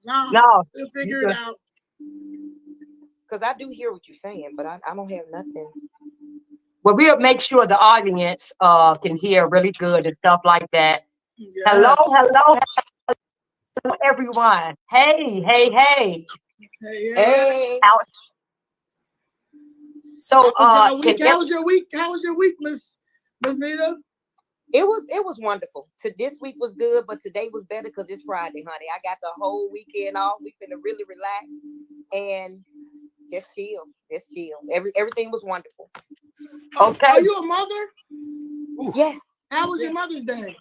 No, We'll you figure it good. out. Because I do hear what you're saying, but I don't have nothing. Well, we'll make sure the audience can hear really good and stuff like that. Hello, Yes. hello, hello, everyone. Hey, hey, hey. Hey, yeah. Hey, Out. So, How was y'all can week? How was your week? How was your week, Miss Nita? it was wonderful. This week was good, but today was better because it's Friday, honey. I got the whole weekend off. We finna really relax and just chill. Just chill. Everything was wonderful. Okay. Are you a mother? Yes. How was your Mother's Day?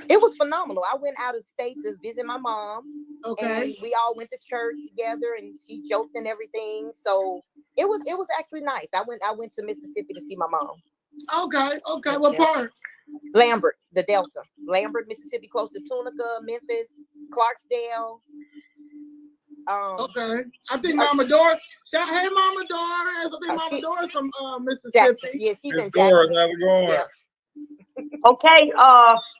It was phenomenal. I went out of state to visit my mom. Okay. And we all went to church together, and she joked and everything. So it was actually nice. I went to Mississippi to see my mom. Okay. Okay. What part? Lambert, the Delta. Lambert, Mississippi, close to Tunica, Memphis, Clarksdale. Okay. I think Mama Dora. Hey, Mama Doris. I think Mama Doris from Mississippi. Yeah, she's in Dora, Jackson. how's it going? Yeah. Okay,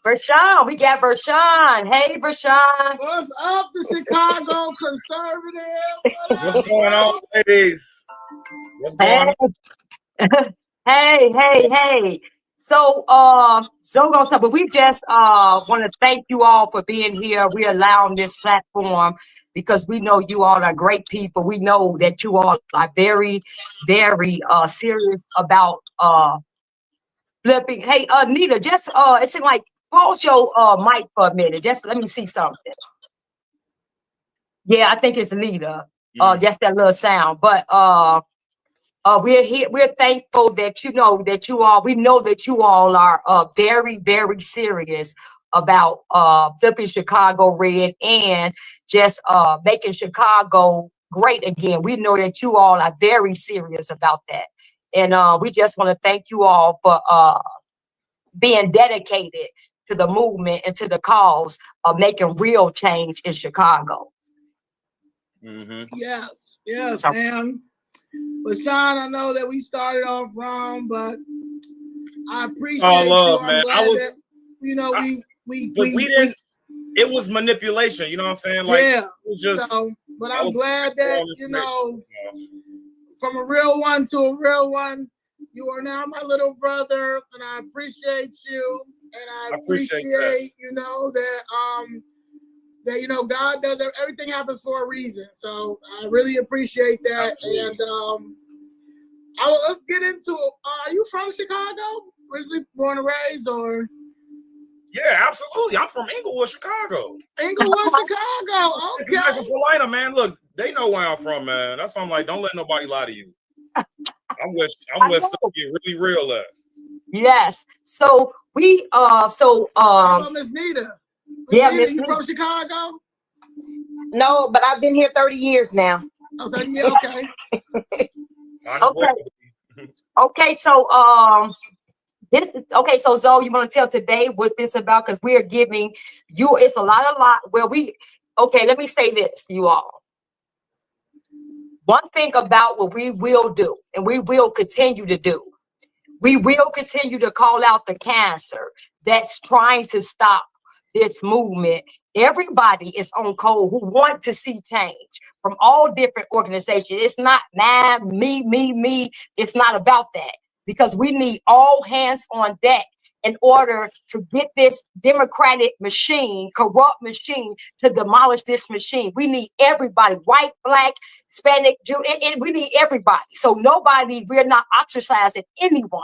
Vershawn, we got Vershawn. Hey, Vershawn. What's up, the Chicago conservative? What's going on, ladies? What's going on? Hey, hey, hey. So, but we just want to thank you all for being here. We allowing this platform because we know you all are great people. We know that you all are very, very serious about flipping. Hey, Nita, just it seemed like pause your mic for a minute. Just let me see something. Yeah, I think it's Nita. Just that little sound. But we're here. We're thankful that you know that you all. We know that you all are very, very serious about flipping Chicago red and just making Chicago great again. We know that you all are very serious about that, and we just want to thank you all for being dedicated to the movement and to the cause of making real change in Chicago. Yes, ma'am. But Sean, I know that we started off wrong, but I appreciate you. I'm man. glad that we didn't. It was manipulation. You know what I'm saying? Like, yeah. It was just. So, but I'm glad that from a real one to a real one, you are now my little brother, and I appreciate you, and I appreciate that God does everything happens for a reason. So I really appreciate that. Absolutely. And let's get into it. Are you from Chicago? Originally born and raised, or? Yeah, absolutely. I'm from Inglewood, Chicago. Inglewood, Chicago. Okay. Carolina, man. Look, they know where I'm from, man. That's why I'm like, don't let nobody lie to you. I'm where stuff get really real at. Yes. So we Miss Nita. Yeah, Nita, you from Chicago? No, but I've been here 30 years now. Oh, 30 years, okay. Okay, so so Zoe, you want to tell today what this about? Because we are giving you it's a lot where let me say this, you all. One thing about what we will do, and we will continue to do, we will continue to call out the cancer that's trying to stop this movement. Everybody is on code who want to see change from all different organizations. It's not me. It's not about that, because we need all hands on deck in order to get this democratic machine, corrupt machine, to demolish this machine. We need everybody, white, black, Hispanic, Jew, and we need everybody. So we're not ostracizing anyone.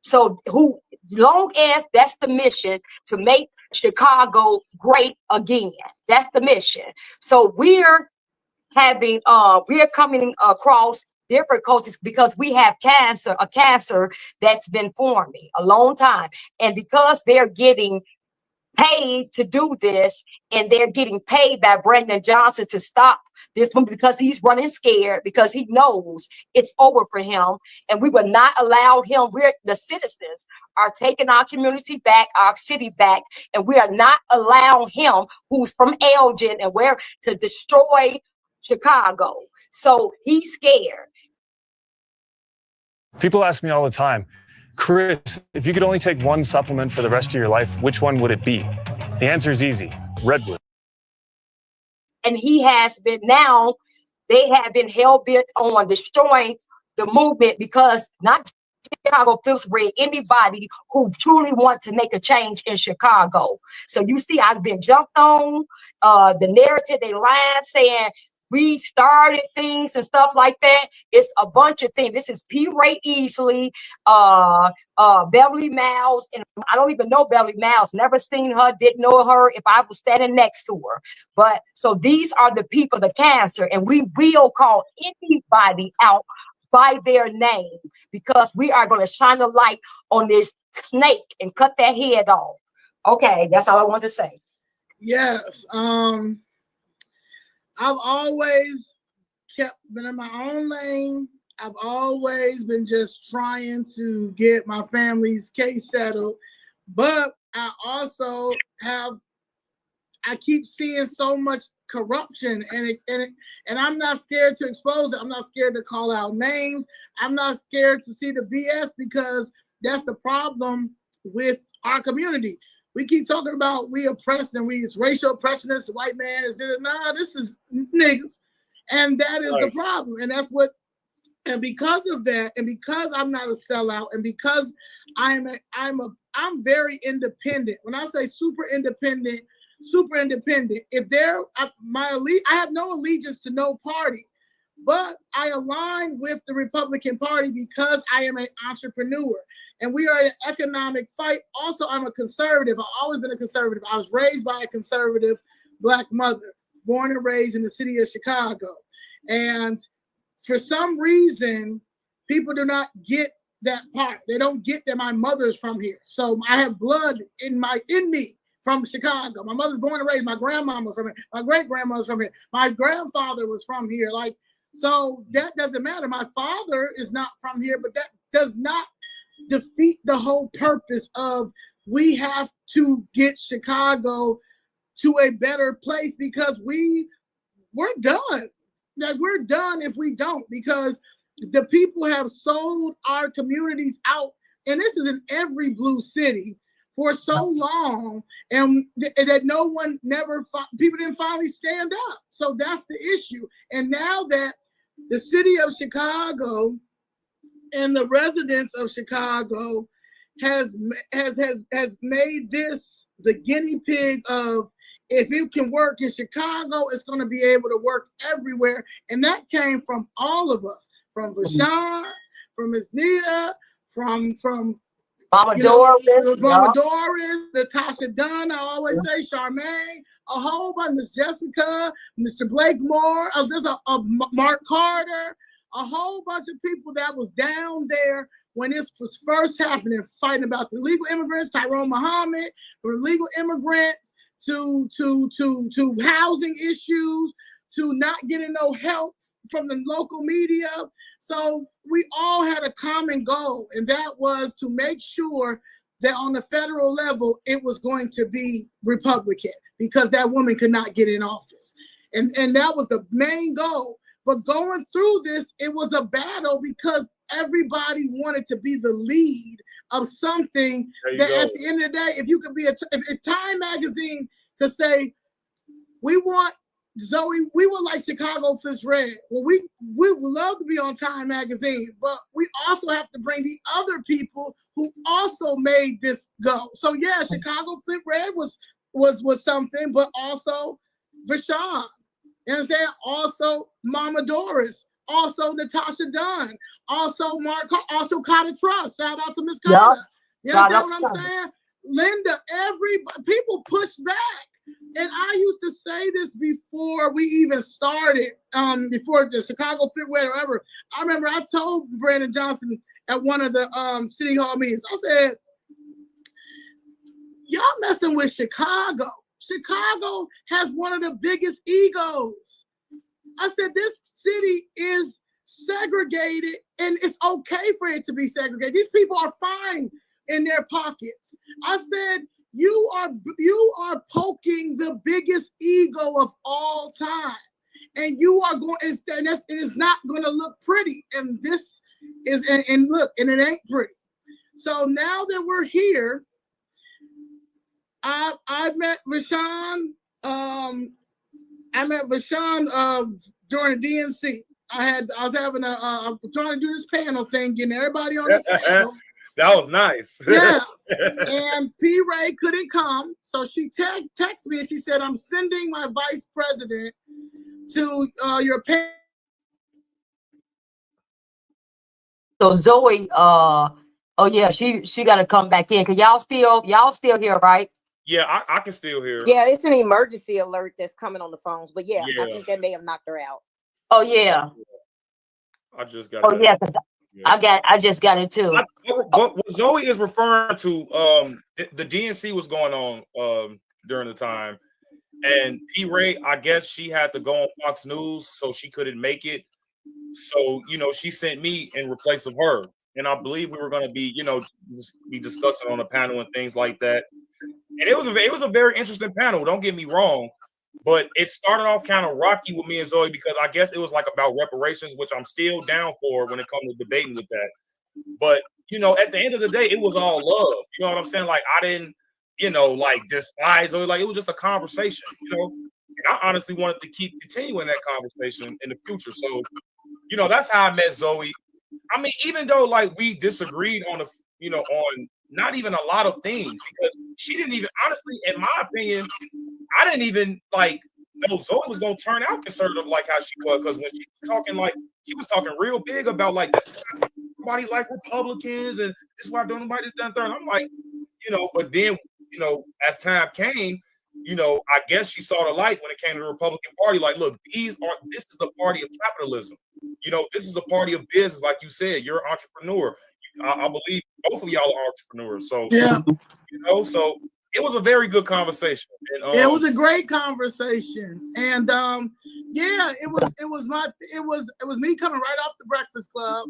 So long as that's the mission, to make Chicago great again. That's the mission. So we're coming across different cultures because we have a cancer that's been forming a long time. And because they're getting paid to do this, and they're getting paid by Brandon Johnson to stop this one because he's running scared, because he knows it's over for him. And we will not allow him. The citizens are taking our community back, our city back, and we are not allowing him, who's from Elgin and where, to destroy Chicago. So he's scared. People ask me all the time, Chris, if you could only take one supplement for the rest of your life, which one would it be? The answer is easy: Redwood. And he has been now, they have been hell-bent on destroying the movement because not Chicago Fifth Red, anybody who truly wants to make a change in Chicago. So you see, I've been jumped on the narrative, they lying, saying we started things and stuff like that. It's a bunch of things. This is P. Ray Easley, Beverly Miles, and I don't even know Beverly Miles. Never seen her, didn't know her if I was standing next to her. But so these are the people, the cancer, and we will call anybody out by their name because we are going to shine a light on this snake and cut that head off. Okay, that's all I want to say. Yes. I've always been in my own lane. I've always been just trying to get my family's case settled. But I also I keep seeing so much corruption and I'm not scared to expose it. I'm not scared to call out names. I'm not scared to see the BS because that's the problem with our community. We keep talking about we oppressed and it's racial oppression. This white man is this. Nah, this is niggas, and that is the problem. And that's what. And because of that, and because I'm not a sellout, and because I'm very independent. When I say super independent. If I have no allegiance to no party, but I align with the Republican Party because I am an entrepreneur and we are in an economic fight. Also, I'm a conservative. I've always been a conservative. I was raised by a conservative Black mother, born and raised in the city of Chicago. And for some reason, people do not get that part. They don't get that my mother's from here. So I have blood in me. From Chicago. My mother's born and raised. My grandmama was from here. My great-grandmother's from here. My grandfather was from here. So that doesn't matter. My father is not from here, but that does not defeat the whole purpose of we have to get Chicago to a better place because we're done. We're done if we don't because the people have sold our communities out, and this is in every blue city, for so long, and that people didn't finally stand up. So that's the issue. And now that the city of Chicago and the residents of Chicago has made this the guinea pig of if it can work in Chicago, it's going to be able to work everywhere. And that came from all of us, from Vashawn, from Ms. Nita, from Mama Doris, Natasha Dunn, I always say, Charmaine, a whole bunch, Miss Jessica, Mr. Blakemore, there's a Mark Carter, a whole bunch of people that was down there when this was first happening, fighting about the illegal immigrants, Tyrone Muhammad, from illegal immigrants to housing issues, to not getting no help from the local media. So we all had a common goal, and that was to make sure that on the federal level, it was going to be Republican because that woman could not get in office. And that was the main goal. But going through this, it was a battle because everybody wanted to be the lead of something that at the end of the day, if you could be if Time Magazine could say, we want Zoe, we would like Chicago Fifth Red. Well, we would love to be on Time Magazine, but we also have to bring the other people who also made this go. So yeah, Chicago Fifth Red was something, but also Vashawn. You understand? Also Mama Doris, also Natasha Dunn, also Mark, also Carter Trust. Shout out to Miss Carter. You understand what I'm saying? Linda, people push back. And I used to say this before we even started, before the Chicago Fit Red or ever. I remember I told Brandon Johnson at one of the city hall meetings, I said, y'all messing with Chicago. Chicago has one of the biggest egos. I said, this city is segregated and it's okay for it to be segregated. These people are fine in their pockets. I said, you are poking the biggest ego of all time, and you are going. It is not going to look pretty. And this is and look, and it ain't pretty. So now that we're here, I met Vashawn. I met Vashawn during DNC. I was having I'm trying to do this panel thing, getting everybody on this panel. That was nice. Yeah. And P. Ray couldn't come, so she texted me and she said, "I'm sending my vice president to your panel." So Zoe, oh yeah, she got to come back in. Cause y'all still here, right? Yeah, I can still hear. Yeah, it's an emergency alert that's coming on the phones. But yeah, I think that may have knocked her out. Oh yeah. I just got. Oh yeah, cause I just got it too. What Zoe is referring to, the DNC was going on during the time, and P. Ray, I guess she had to go on Fox News, so she couldn't make it. So she sent me in replace of her, and I believe we were going to be be discussing on a panel and things like that. And it was a very interesting panel. Don't get me wrong, but it started off kind of rocky with me and Zoe because I guess it was like about reparations, which I'm still down for when it comes to debating with that. But at the end of the day, it was all love. You know what I'm saying? Like I didn't, like despise Zoe. Like it was just a conversation. And I honestly wanted to keep continuing that conversation in the future. So, that's how I met Zoe. I mean, even though like we disagreed on on not even a lot of things, because she didn't even, honestly, in my opinion, I didn't even like know Zoe was gonna turn out conservative like how she was, because when she was talking real big about like this, nobody like Republicans and this is why don't nobody this done third. I'm like, but then as time came, I guess she saw the light when it came to the Republican Party. Like, look, this is the party of capitalism. This is the party of business. Like you said, you're an entrepreneur. I believe both of y'all are entrepreneurs. So yeah, so it was a very good conversation. And, it was a great conversation, and it was me coming right off the Breakfast Club.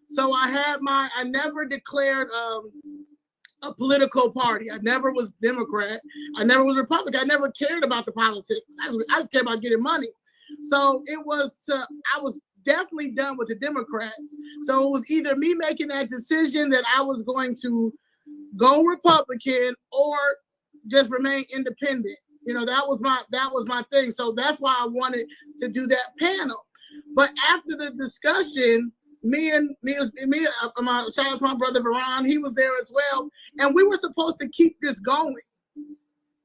So I never declared a political party. I never was Democrat. I never was Republican. I never cared about the politics. I just cared about getting money. So I was definitely done with the Democrats. So it was either me making that decision that I was going to go Republican or just remain independent. That was my thing. So that's why I wanted to do that panel. But after the discussion, shout out to my brother Veron, he was there as well, and we were supposed to keep this going.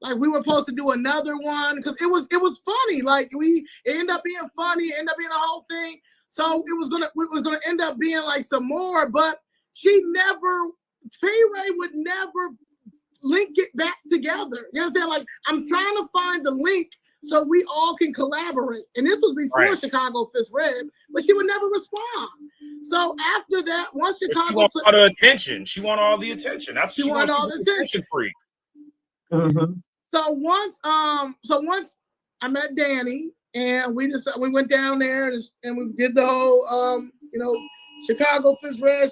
Like we were supposed to do another one because it was funny. Like it ended up being funny, it ended up being a whole thing. So it was gonna end up being like some more, but P. Ray would never link it back together. You understand? Like I'm trying to find the link so we all can collaborate. And this was before Chicago Fist Red, but she would never respond. So after that, once Chicago, she wanted all the attention. She wanted all the attention. She wanted all the attention. Freak. Mm-hmm. So once I met Danny, and we went down there and we did the whole Chicago Fist Red.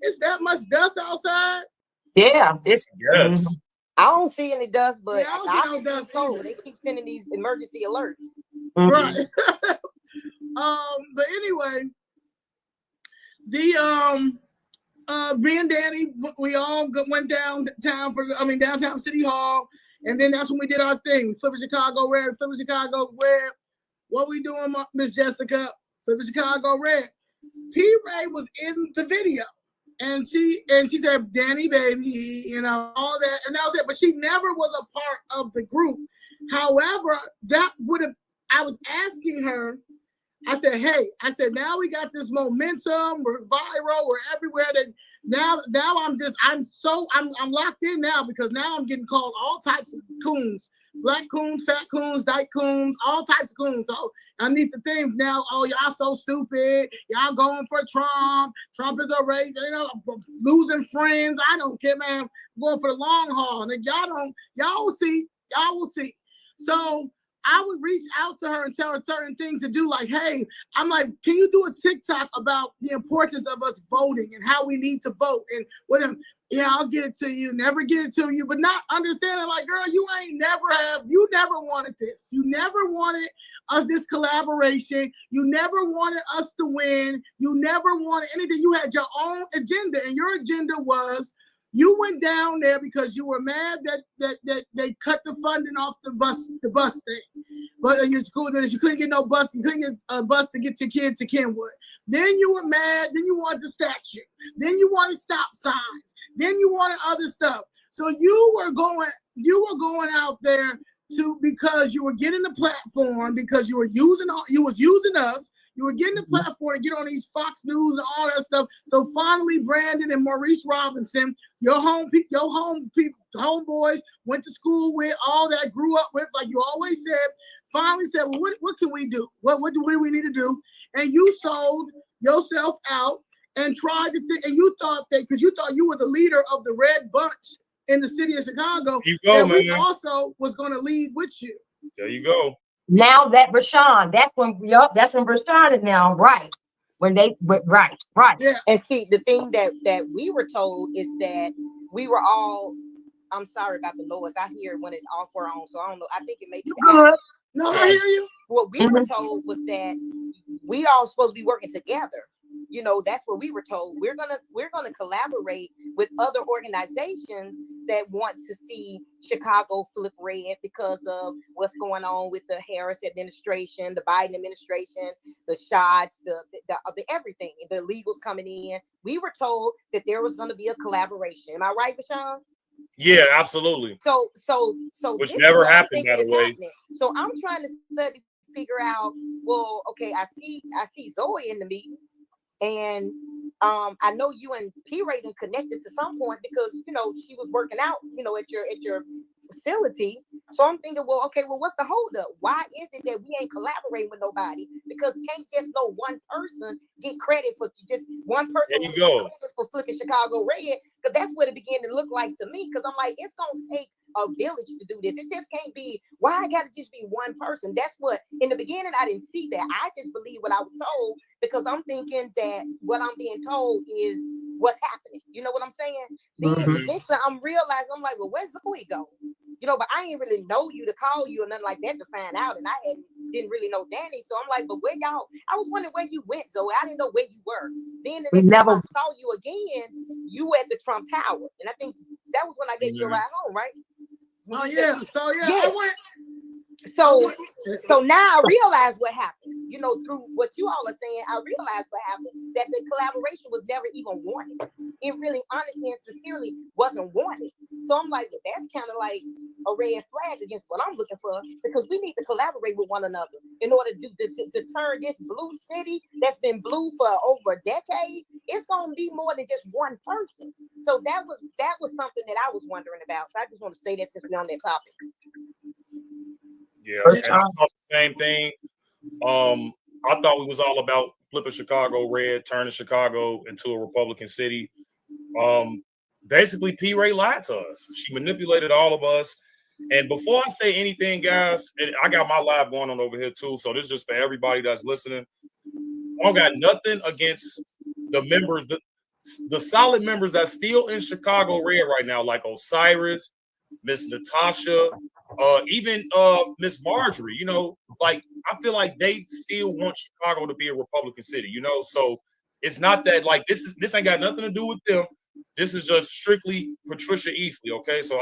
It's that much dust outside. Yeah, yes. I don't see any dust, but I don't see no dust cold. They keep sending these emergency alerts. Mm-hmm. Right. But anyway, the me and Danny, we all went downtown City Hall, and then that's when we did our thing. Flip Chicago Red. What we doing, Miss Jessica? Flip Chicago Red. P. Ray was in the video. And she said, Danny, baby, all that. And that was it. But she never was a part of the group. However, I was asking her, I said, now we got this momentum. We're viral. We're everywhere. That now I'm locked in now because now I'm getting called all types of coons. Black coons, fat coons, dyke coons, all types of coons. So I need to think now, y'all so stupid. Y'all going for Trump. Trump is a race, losing friends. I don't care, man. I'm going for the long haul. And y'all will see. So I would reach out to her and tell her certain things to do. Like, hey, I'm like, can you do a TikTok about the importance of us voting and how we need to vote? And whatever. Yeah, I'll get it to you. Never get it to you, but not understanding like, girl, you never wanted this. You never wanted us this collaboration. You never wanted us to win. You never wanted anything. You had your own agenda, and your agenda was You went down there because you were mad that they cut the funding off the bus thing. But in your school, that you couldn't get no bus, you couldn't get a bus to get your kid to Kenwood. Then you were mad, then you wanted the statue, then you wanted stop signs, then you wanted other stuff. So you were going out there because you were getting the platform, because you was using us. You were getting the platform to get on these Fox News and all that stuff. So finally, Brandon and Maurice Robinson, your homeboys, went to school with, all that, grew up with, like you always said, finally said, well, what can we do? What do we need to do? And you sold yourself out and tried to think, and you thought that because you thought you were the leader of the Red Bunch in the city of Chicago, and we also was going to lead with you. There you go. Now that Rashawn, that's when Rashawn is now right. When they right. Yeah. And see, the thing that we were told is that we were all. I'm sorry about the noise. I hear when it's off or on, so I don't know. I think it may be the No, I hear you. What we were told was that we all supposed to be working together. You know, that's what we were told. We're gonna collaborate with other organizations that want to see Chicago flip red because of what's going on with the Harris administration, the Biden administration, the shots, the everything, the illegals coming in. We were told that there was going to be a collaboration. Am I right, Rashawn? Yeah, absolutely. So which never happened, by the way. Happening. So I'm trying to figure out. Well, okay, I see Zoe in the meeting. And I know you and P. Ray connected to some point because she was working out, at your facility. So I'm thinking, well, what's the holdup? Why is it that we ain't collaborating with nobody? Because can't just no one person get credit for just one person there you go. for flipping Chicago red? Because that's what it began to look like to me. Because I'm like, it's gonna take a village to do this. It just can't be. Why I gotta just be one person? That's what in the beginning I didn't see that. I just believe what I was told because I'm thinking that what I'm being told is what's happening. You know what I'm saying? Then next time I'm realizing, I'm like, well, where's Zoe go? But I didn't really know you to call you or nothing like that to find out, and I didn't really know Danny. So I'm like, but where y'all? I was wondering where you went, Zoe. I didn't know where you were. Then the next time I saw you again, you were at the Trump Tower, and I think that was when I gave you a ride home, right? Oh yeah. So yeah, yes. I went. So now I realize what happened. Through what you all are saying, I realized what happened. That the collaboration was never even wanted. It really, honestly and sincerely, wasn't wanted. So I'm like, well, that's kind of like a red flag against what I'm looking for, because we need to collaborate with one another in order to turn this blue city that's been blue for over a decade. It's gonna be more than just one person. So that was something that I was wondering about. So I just want to say that since we're on that topic. Yeah, and I thought the same thing. I thought we was all about flipping Chicago red, turning Chicago into a Republican city. Basically, P. Ray lied to us. She manipulated all of us. And before I say anything, guys, and I got my live going on over here too, so this is just for everybody that's listening. I don't got nothing against the members, the solid members that's still in Chicago red right now, like Osiris, Miss Natasha, even Miss Marjorie. Like I feel like they still want Chicago to be a Republican city. So it's not that like this ain't got nothing to do with them. This is just strictly Patricia Eastley, okay? So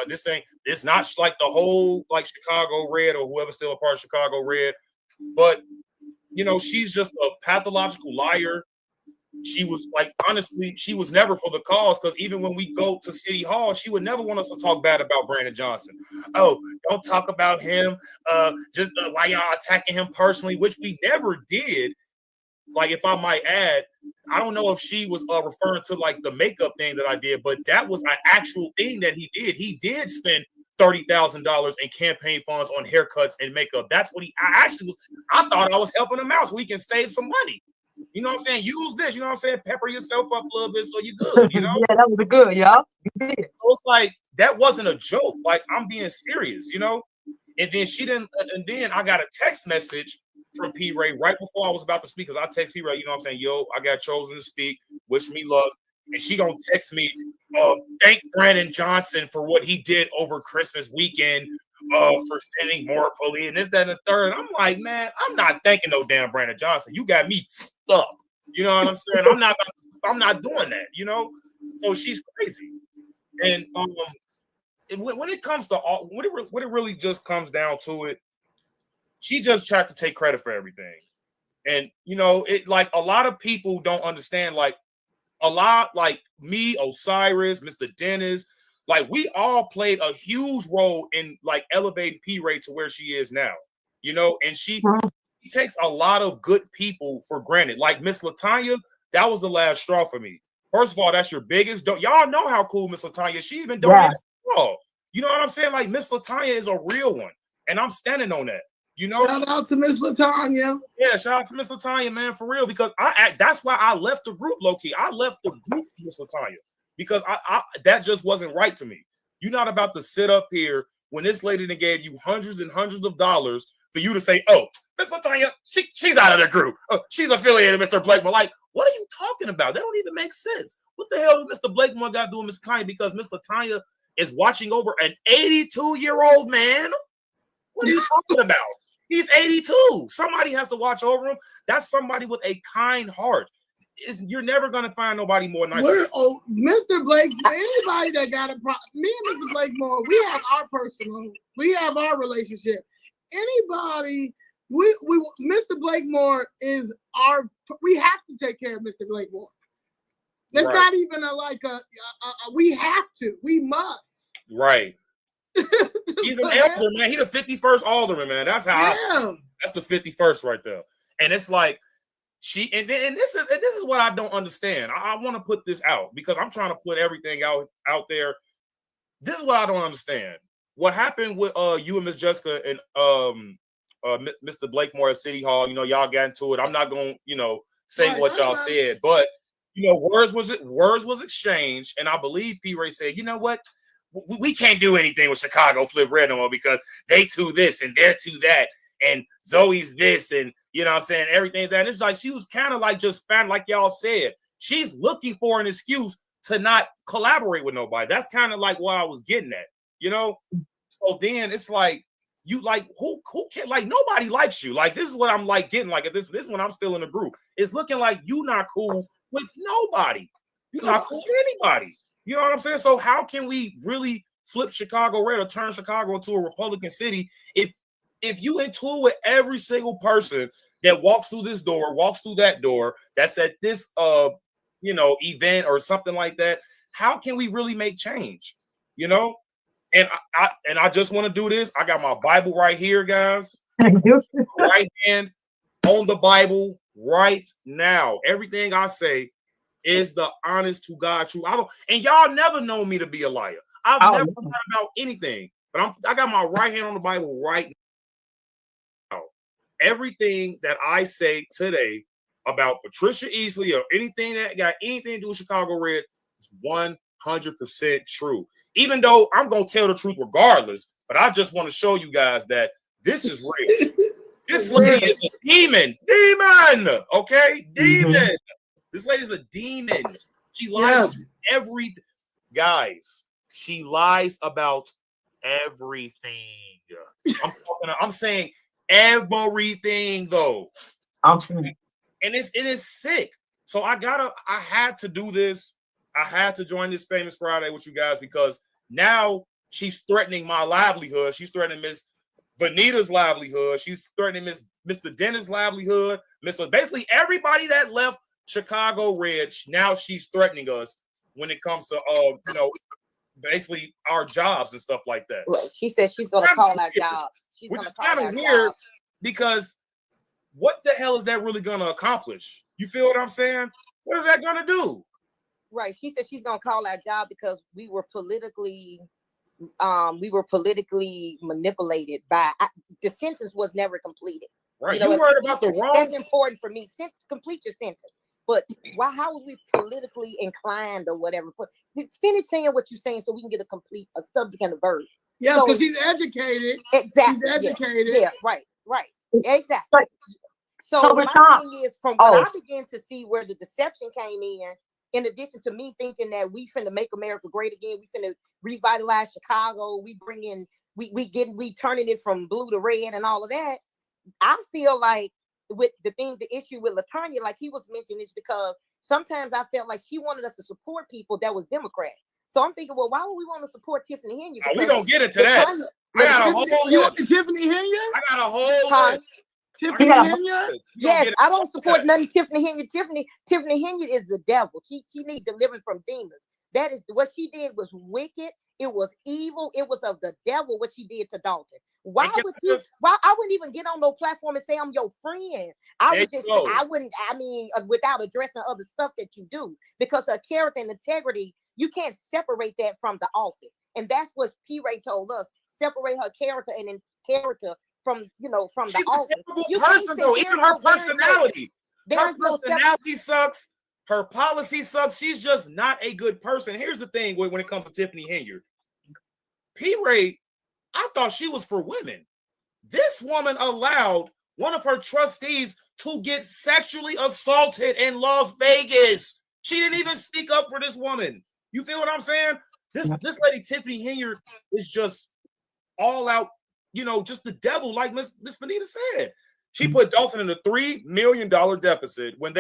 it's not like the whole like Chicago red or whoever's still a part of Chicago red, but she's just a pathological liar. She was like, honestly, she was never for the cause, because even when we go to City Hall, she would never want us to talk bad about Brandon Johnson. Oh, don't talk about him. Just why y'all attacking him personally, which we never did. Like, if I might add, I don't know if she was referring to like the makeup thing that I did, but that was an actual thing that he did. He did spend $30,000 in campaign funds on haircuts and makeup. That's what I thought I was helping him out so we can save some money. You know what I'm saying? Use this, pepper yourself up a little bit so you're good, Yeah, that was good, y'all. You did. So it's like, that wasn't a joke. Like, I'm being serious, And then and then I got a text message from P. Ray right before I was about to speak, because I text P. Ray, yo, I got chosen to speak, wish me luck. And she gonna text me, thank Brandon Johnson for what he did over Christmas weekend, for sending more police and this, that, and the third. And I'm like, man, I'm not thanking no damn Brandon Johnson. You got me up. You know what I'm saying? I'm not doing that, So she's crazy. And when it comes to all, when it really just comes down to it, she just tried to take credit for everything. And you know, it like a lot of people don't understand, like a lot like me, Osiris, Mr. Dennis, like we all played a huge role in like elevating P Ray to where she is now, you know, and she takes a lot of good people for granted. Like Miss Latanya, that was the last straw for me. First of all, that's your biggest. Y'all know how cool Miss Latanya is. She even donated. Yes. You know what I'm saying? Like Miss Latanya is a real one, and I'm standing on that. You know, Shout out to Miss Latanya. yeah, shout out to Miss Latanya, man, for real. Because that's why I left the group, low key. I left the group for Miss Latanya because I that just wasn't right to me. You're not about to sit up here when this lady that gave you hundreds and hundreds of dollars for you to say, "Oh, Miss Latanya, she's out of the group. Oh, she's affiliated with Mr. Blakemore." Like, what are you talking about? That don't even make sense. What the hell did Mr. Blakemore got to do with Miss Latanya? Because Miss Latanya is watching over an 82-year-old man. What are you talking about? He's 82. Somebody has to watch over him. That's somebody with a kind heart. You're never going to find nobody more nice. Mr. Blake, anybody that got a problem, me and Mr. Blakemore, we have our relationship. Anybody, Mr. Blakemore is we have to take care of Mr. Blakemore. That's right. Not even we have to, we must. Right. He's an elder, man. He's the 51st alderman, man. That's how that's the 51st right there. And it's like and this is what I don't understand. I want to put this out because I'm trying to put everything out there. This is what I don't understand. What happened with you and Miss Jessica and Mr. Blakemore at City Hall? You know, y'all got into it. I'm not gonna, say what y'all said, but words was exchanged, and I believe P. Ray said, you know what? We can't do anything with Chicago Flip Red no more because they too this and they're too that and Zoe's this and you know what I'm saying, everything's that. And it's like she was kind of like just found, like y'all said, she's looking for an excuse to not collaborate with nobody. That's kind of like what I was getting at, So then it's like you like who can, like nobody likes you. Like this is what I'm like getting like at this when I'm still in the group. It's looking like you not cool with nobody. You're not cool with anybody. You know what I'm saying? So how can we really flip Chicago red or turn Chicago into a Republican city if you into it with every single person that walks through this door, walks through that door, that's at this event or something like that? How can we really make change? And I just want to do this. I got my Bible right here, guys. Right hand on the Bible right now. Everything I say is the honest to God truth. And y'all never know me to be a liar. I've never lied about anything, but I got my right hand on the Bible right now. Everything that I say today about Patricia Easley or anything that got anything to do with Chicago Red is 100% true. Even though I'm gonna tell the truth regardless, but I just want to show you guys that this is real. This lady is a demon, okay, demon. Mm-hmm. This lady's a demon. She lies guys. She lies about everything. I'm saying everything though. I'm saying, and it is sick. So I had to do this. I had to join this Famous Friday with you guys because now she's threatening my livelihood. She's threatening Miss Vanita's livelihood. She's threatening Mr. Dennis' livelihood. Basically everybody that left Chicago Red, now she's threatening us when it comes to basically our jobs and stuff like that. Right. She said she's gonna call our jobs. Which is kind of weird because what the hell is that really gonna accomplish? You feel what I'm saying? What is that gonna do? Right. She said she's gonna call our job because we were politically manipulated by the sentence was never completed. Right. You heard about the wrong. That's important for me. Complete your sentence. But how was we politically inclined or whatever? Finish saying what you're saying so we can get a subject and a verb. Yes, because she's educated. Exactly. She's educated. Yeah, right. Exactly. So my thing is, from what I began to see where the deception came in addition to me thinking that we finna make America great again, we finna revitalize Chicago, we turning it from blue to red and all of that. I feel like with the issue with Latanya, like he was mentioning, is because sometimes I felt like she wanted us to support people that was Democrat. So I'm thinking, well, why would we want to support Tiffany Henry? Oh, we gonna get into that. I got a whole list. Tiffany Henry? I got a whole list. Tiffany Henry? Yes, I don't support nothing Tiffany Henry. Tiffany Henry is the devil. She needs deliverance from demons. That is what she did was wicked. It was evil. It was of the devil what she did to Dalton. Why would you? Why I wouldn't even get on no platform and say I'm your friend. I would just say, I wouldn't. I mean, without addressing other stuff that you do, because her character and integrity, you can't separate that from the office. And that's what P. Ray told us: separate her character and character from from the office. She's a terrible person, though. Even her personality. Her personality sucks. Her policy sucks. She's just not a good person. Here's the thing when it comes to Tiffany Henry. P. Ray, I thought she was for women. This woman allowed one of her trustees to get sexually assaulted in Las Vegas. She didn't even speak up for this woman. You feel what I'm saying? This lady, Tiffany Henry, is just all out, just the devil, like Miss Benita said. She put Dalton in a $3 million deficit when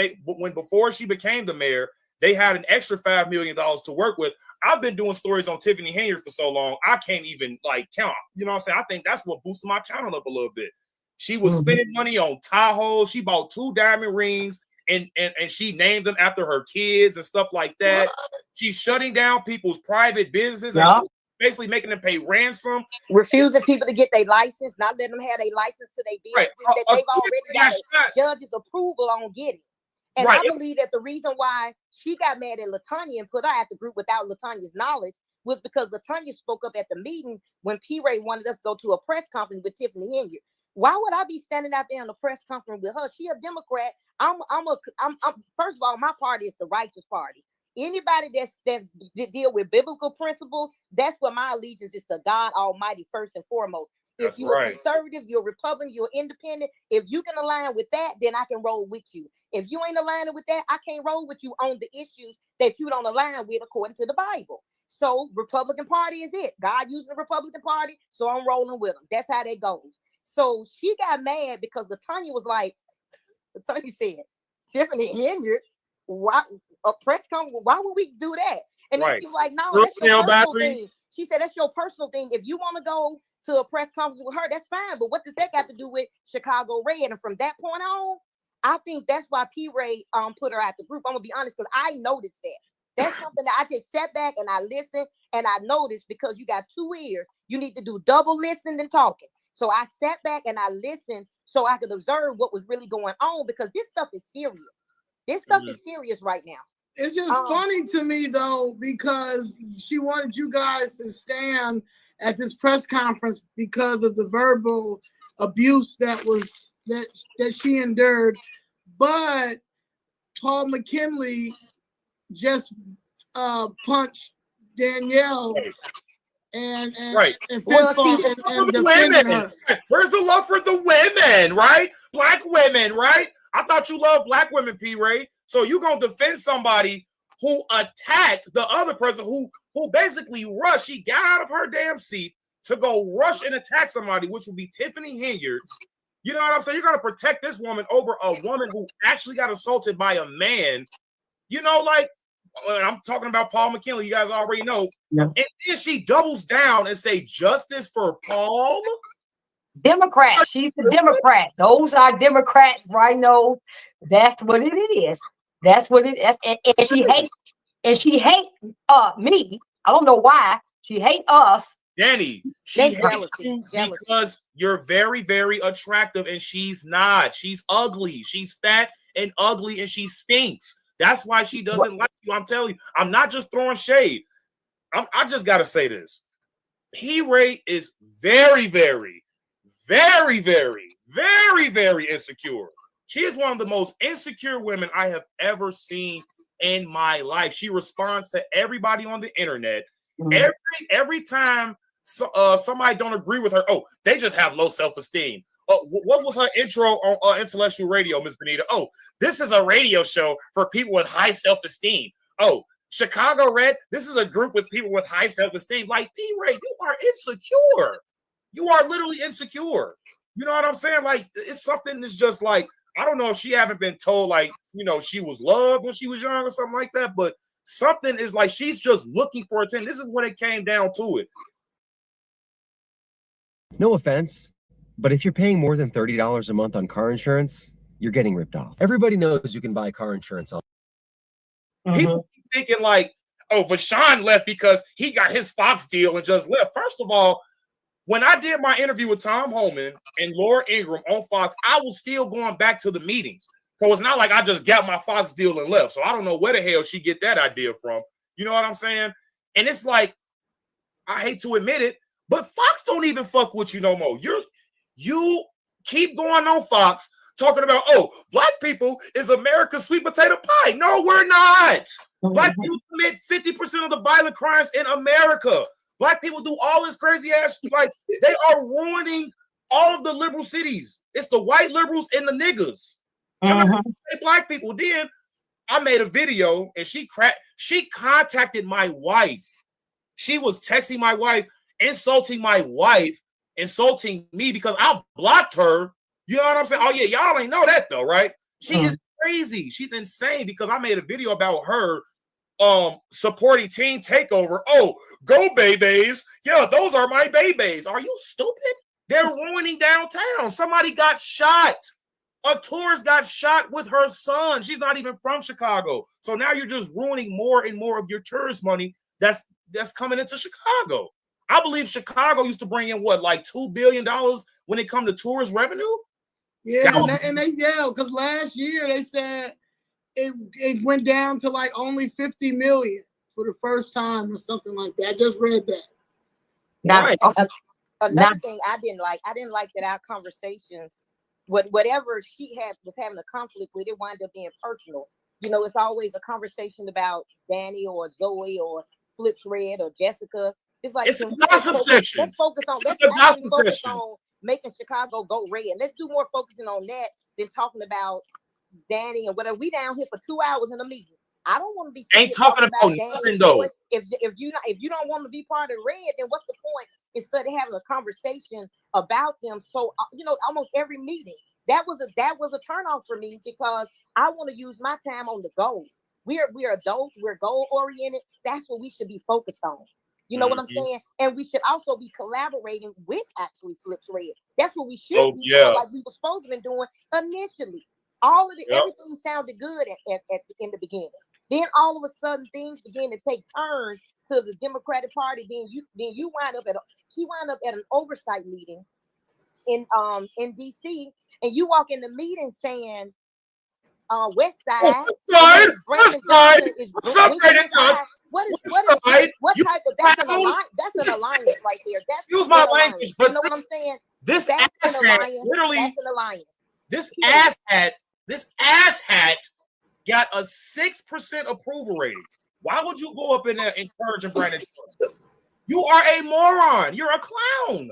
before she became the mayor, they had an extra $5 million to work with. I've been doing stories on Tiffany Henry for so long, I can't even count. You know what I'm saying? I think that's what boosted my channel up a little bit. She was spending money on Tahoe. She bought 2 diamond rings and she named them after her kids and stuff like that. She's shutting down people's private businesses and basically making them pay ransom. Refusing people to get their license, not letting them have their license to their business that they've already got a judge's approval on getting. And I believe that the reason why she got mad at LaTanya and put her at the group without LaTanya's knowledge was because LaTanya spoke up at the meeting when P. Ray wanted us to go to a press conference with Tiffany Henry. Why would I be standing out there in a press conference with her? She a Democrat. I'm first of all, my party is the righteous party. Anybody that deal with biblical principles, that's what my allegiance is to God Almighty first and foremost. If you're a conservative, you're a Republican, you're independent. If you can align with that, then I can roll with you. If you ain't aligning with that, I can't roll with you on the issues that you don't align with according to the Bible. So Republican Party is it. God using the Republican Party, so I'm rolling with them. That's how that goes. So she got mad because LaTanya was like, LaTanya said, Tiffany Henry, why a press conference? Why would we do that? And then she was like, no, that's your personal thing. She said, that's your personal thing. If you want to go to a press conference with her, that's fine. But what does that got to do with Chicago Red? And from that point on, I think that's why P. Ray put her out the group. I'm gonna be honest, because I noticed that. That's something that I just sat back and I listened and I noticed, because you got 2 ears. You need to do double listening and talking. So I sat back and I listened so I could observe what was really going on, because this stuff is serious. This stuff is serious right now. It's just funny to me, though, because she wanted you guys to stand at this press conference because of the verbal abuse that she endured. But Paul McKinley just punched Danielle and fist and defended her. Where's the love for the women, right? Black women, right? I thought you loved black women, P. Ray. So you gonna defend somebody who attacked the other person who basically rushed. She got out of her damn seat to go rush and attack somebody, which would be Tiffany Henry. You know what I'm saying? You're gonna protect this woman over a woman who actually got assaulted by a man. I'm talking about Paul McKinley. You guys already know. Yeah. And then she doubles down and say justice for Paul. Democrat. She's a Democrat. Those are Democrats, right? No, that's what it is. That's what it is. And she hates. And she hates me. I don't know why. She hates us. Danny, she hates you because you're very, very attractive, and she's not. She's ugly. She's fat and ugly, and she stinks. That's why she doesn't like you. I'm telling you, I'm not just throwing shade. I just got to say this. P. Ray is very, very, very, very, very, very insecure. She is one of the most insecure women I have ever seen in my life. She responds to everybody on the internet. Every time somebody don't agree with her, they just have low self-esteem. What was her intro on Intellectual Radio, Ms. Benita? This is a radio show for people with high self-esteem. Chicago Red, this is a group with people with high self-esteem. Like, P. Ray, you are insecure. You are literally insecure. You know what I'm saying? Like, it's something that's just like, I don't know if she haven't been told, like, she was loved when she was young or something like that, but something is like she's just looking for attention. This is when it came down to it. No offense, but if you're paying more than $30 a month on car insurance, you're getting ripped off. Everybody knows you can buy car insurance on. People thinking like, oh, Vashawn left because he got his Fox deal and just left. First of all, when I did my interview with Tom Holman and Laura Ingraham on Fox, I was still going back to the meetings. So it's not like I just got my Fox deal and left. So I don't know where the hell she get that idea from. You know what I'm saying? And it's like, I hate to admit it, but Fox don't even fuck with you no more. You keep going on Fox talking about, oh, black people is America's sweet potato pie. No, we're not. Black people commit 50% of the violent crimes in America. Black people do all this crazy ass, like they are ruining all of the liberal cities. It's the white liberals and the niggas. Black people. Then I made a video and she contacted my wife. She was texting my wife, insulting my wife, insulting me because I blocked her. You know what I'm saying? Oh yeah, y'all ain't know that though, right? She is crazy. She's insane because I made a video about her supporting Teen Takeover. Oh, go babies. Yeah, those are my babies. Are you stupid? They're ruining downtown. Somebody got shot. A tourist got shot with her son. She's not even from Chicago. So now you're just ruining more and more of your tourist money that's coming into Chicago. I believe Chicago used to bring in what, like $2 billion when it comes to tourist revenue? Yeah, because last year they said it went down to like only 50 million for the first time or something like that. I just read that. Another thing I didn't like that our conversations, whatever she was having a conflict with, it wound up being personal. You know, it's always a conversation about Danny or Zoe or Flips Red or Jessica. It's like, it's a gossip session. Let's focus on making Chicago go red. Let's do more focusing on that than talking about Danny and whatever. We down here for 2 hours in a meeting. I don't want to be talking about nothing though. If you don't want to be part of red, then what's the point? Instead of having a conversation about them, so almost every meeting that was a turnoff for me because I want to use my time on the goal. We're adults. We're goal oriented. That's what we should be focused on. You know what I'm saying? And we should also be collaborating with actually Flips Red. That's what we should be doing, like we were supposed to be doing initially. All of everything sounded good in the beginning. Then all of a sudden things began to take turns to the Democratic Party. Then she wound up at an oversight meeting in DC, and you walk in the meeting saying West Side. What's type of that's an alliance right there. Excuse my language, but you know what I'm saying? This asshat got a 6% approval rating. Why would you go up in there encouraging Brandon Johnson? You are a moron. You're a clown.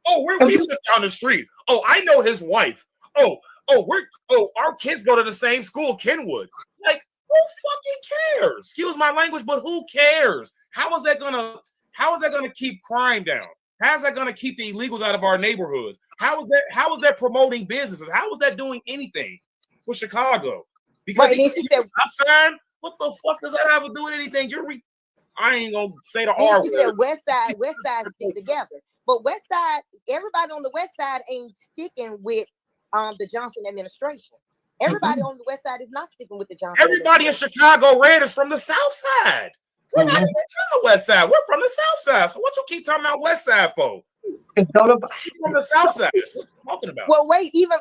Oh, we live down the street. Oh, I know his wife. Our kids go to the same school, Kenwood. Like, who fucking cares? Excuse my language, but who cares? How is that gonna keep crime down? How is that gonna keep the illegals out of our neighborhoods? How is that promoting businesses? How is that doing anything for Chicago? Because stop sign, what the fuck does that have to do with anything? I ain't gonna say the R word. West Side stick together. But West Side, everybody on the West Side ain't sticking with the Johnson administration. Everybody on the West Side is not sticking with the Johnson. Everybody in Chicago red is from the South Side. We're not even from the West Side. We're from the South Side. So what you keep talking about West Side for? From the South Side. What you talking about? Well, wait, even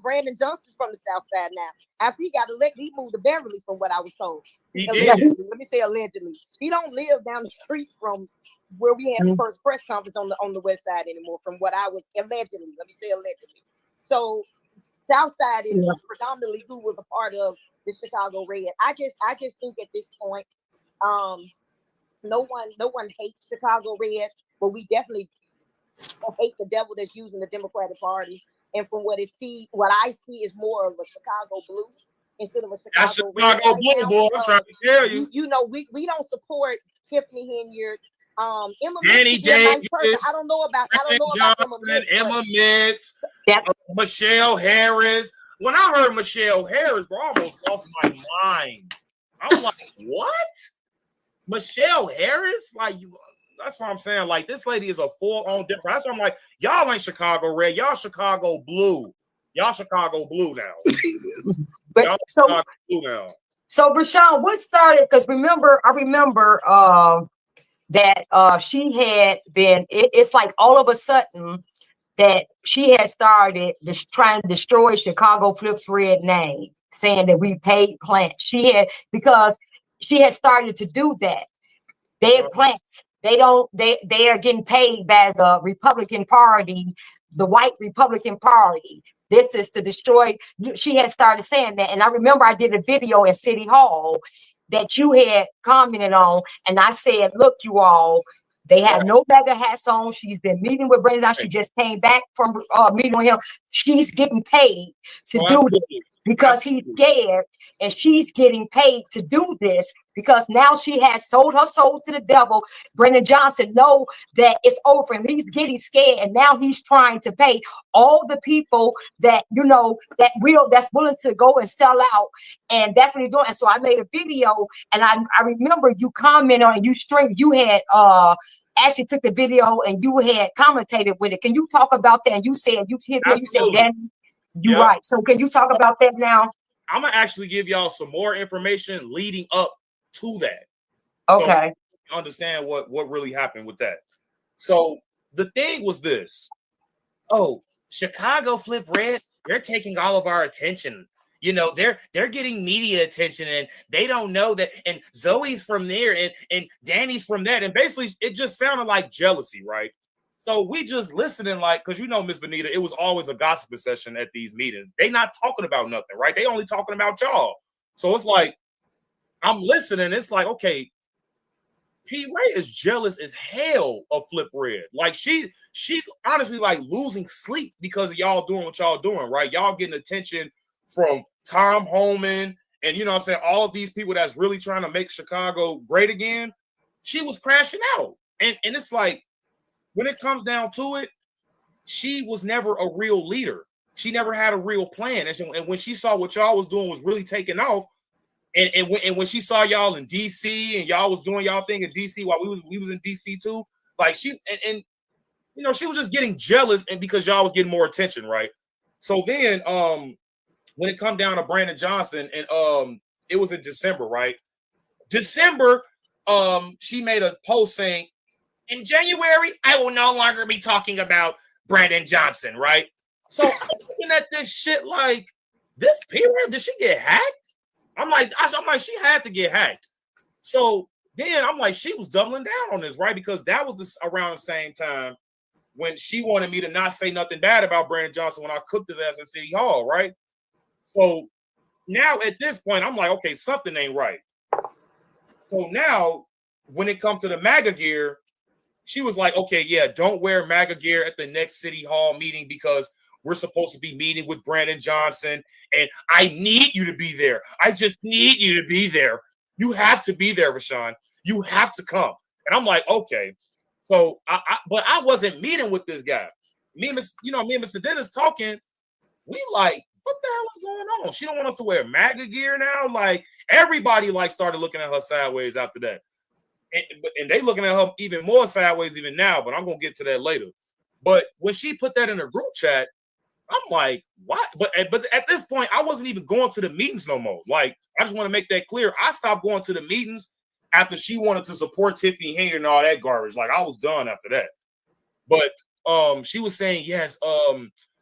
Brandon Johnson's from the South Side now. After he got elected, he moved to Beverly, from what I was told. He allegedly. did. Let me say allegedly. He don't live down the street from where we had the first press conference on the West Side anymore. From what I was allegedly. Let me say allegedly. So South Side is predominantly who was a part of the Chicago Red. I just think at this point, no one hates Chicago Red, but we definitely hate the devil that's using the Democratic Party. And from what I see is more of a Chicago blue instead of a Chicago Red. That's Chicago blue, boy. I'm trying to tell you. You know, we don't support Tiffany Henyard. Emma Danny Davis, I don't know about Emma Mitz, Michelle Harris. When I heard Michelle Harris, bro, I almost lost my mind. I'm like, what? Michelle Harris? Like, you, that's what I'm saying. Like, this lady is a full-on difference. That's why I'm like, y'all ain't Chicago red. Y'all Chicago blue. Y'all Chicago blue now. But Y'all so, Chicago blue now. so Rashawn, what started? Because I remember that she had been. It's like all of a sudden that she had started trying to destroy Chicago Flips Red name, saying that we paid plants. Because she had started to do that. Their plants, they are getting paid by the Republican Party, the white Republican Party. This is to destroy. She had started saying that. And I remember I did a video at City Hall that you had commented on. And I said, look, you all, they have no MAGA hats on. She's been meeting with Brandon. She just came back from meeting with him. She's getting paid to do this because he's scared, and she's getting paid to do this because now she has sold her soul to the devil. Brendan Johnson know that it's over and he's getting scared, and now he's trying to pay all the people that that's willing to go and sell out, and that's what he's doing. And so I made a video, and I remember you commented on it. You had actually took the video and you had commentated with it. Can you talk about that? And you said Danny, you're right. So can you talk about that now? I'm gonna actually give y'all some more information leading up to that. Okay. So understand what really happened with that. So the thing was this. Oh, Chicago Flip Red, they're taking all of our attention. You know, they're getting media attention, and they don't know that. And Zoe's from there, and Danny's from that. And basically, it just sounded like jealousy, right? So we just listening, like, because Miss Benita, it was always a gossip session at these meetings. They not talking about nothing, right? They only talking about y'all. So it's like, I'm listening. It's like, okay, P. Ray is jealous as hell of Flip Red. Like, she honestly like losing sleep because of y'all doing what y'all doing, right? Y'all getting attention from Tom Holman and what I'm saying, all of these people that's really trying to make Chicago great again. She was crashing out. And it's like, when it comes down to it, she was never a real leader. She never had a real plan. And when she saw what y'all was doing was really taking off, and when she saw y'all in DC and y'all was doing y'all thing in DC while we was in DC too, like she she was just getting jealous, and because y'all was getting more attention, right? So then when it come down to Brandon Johnson, and it was in December, right? December, she made a post saying, in January, I will no longer be talking about Brandon Johnson, right? So I'm looking at this shit like, this period, did she get hacked? I'm like, she had to get hacked. So then I'm like, she was doubling down on this, right? Because that was around the same time when she wanted me to not say nothing bad about Brandon Johnson when I cooked his ass at City Hall, right? So now at this point, I'm like, okay, something ain't right. So now when it comes to the MAGA gear, she was like, okay, yeah, don't wear MAGA gear at the next City Hall meeting because we're supposed to be meeting with Brandon Johnson, and I need you to be there. I just need you to be there. You have to be there, Rashawn. You have to come. And I'm like, okay. So, but I wasn't meeting with this guy. Me and Mr. Dennis talking. We like, what the hell is going on? She don't want us to wear MAGA gear now. Like, everybody like started looking at her sideways after that. And they looking at her even more sideways even now, but I'm going to get to that later. But when she put that in a group chat, I'm like, what? But at this point, I wasn't even going to the meetings no more. Like, I just want to make that clear. I stopped going to the meetings after she wanted to support Tiffany Hayner and all that garbage. Like, I was done after that. But she was saying, yes,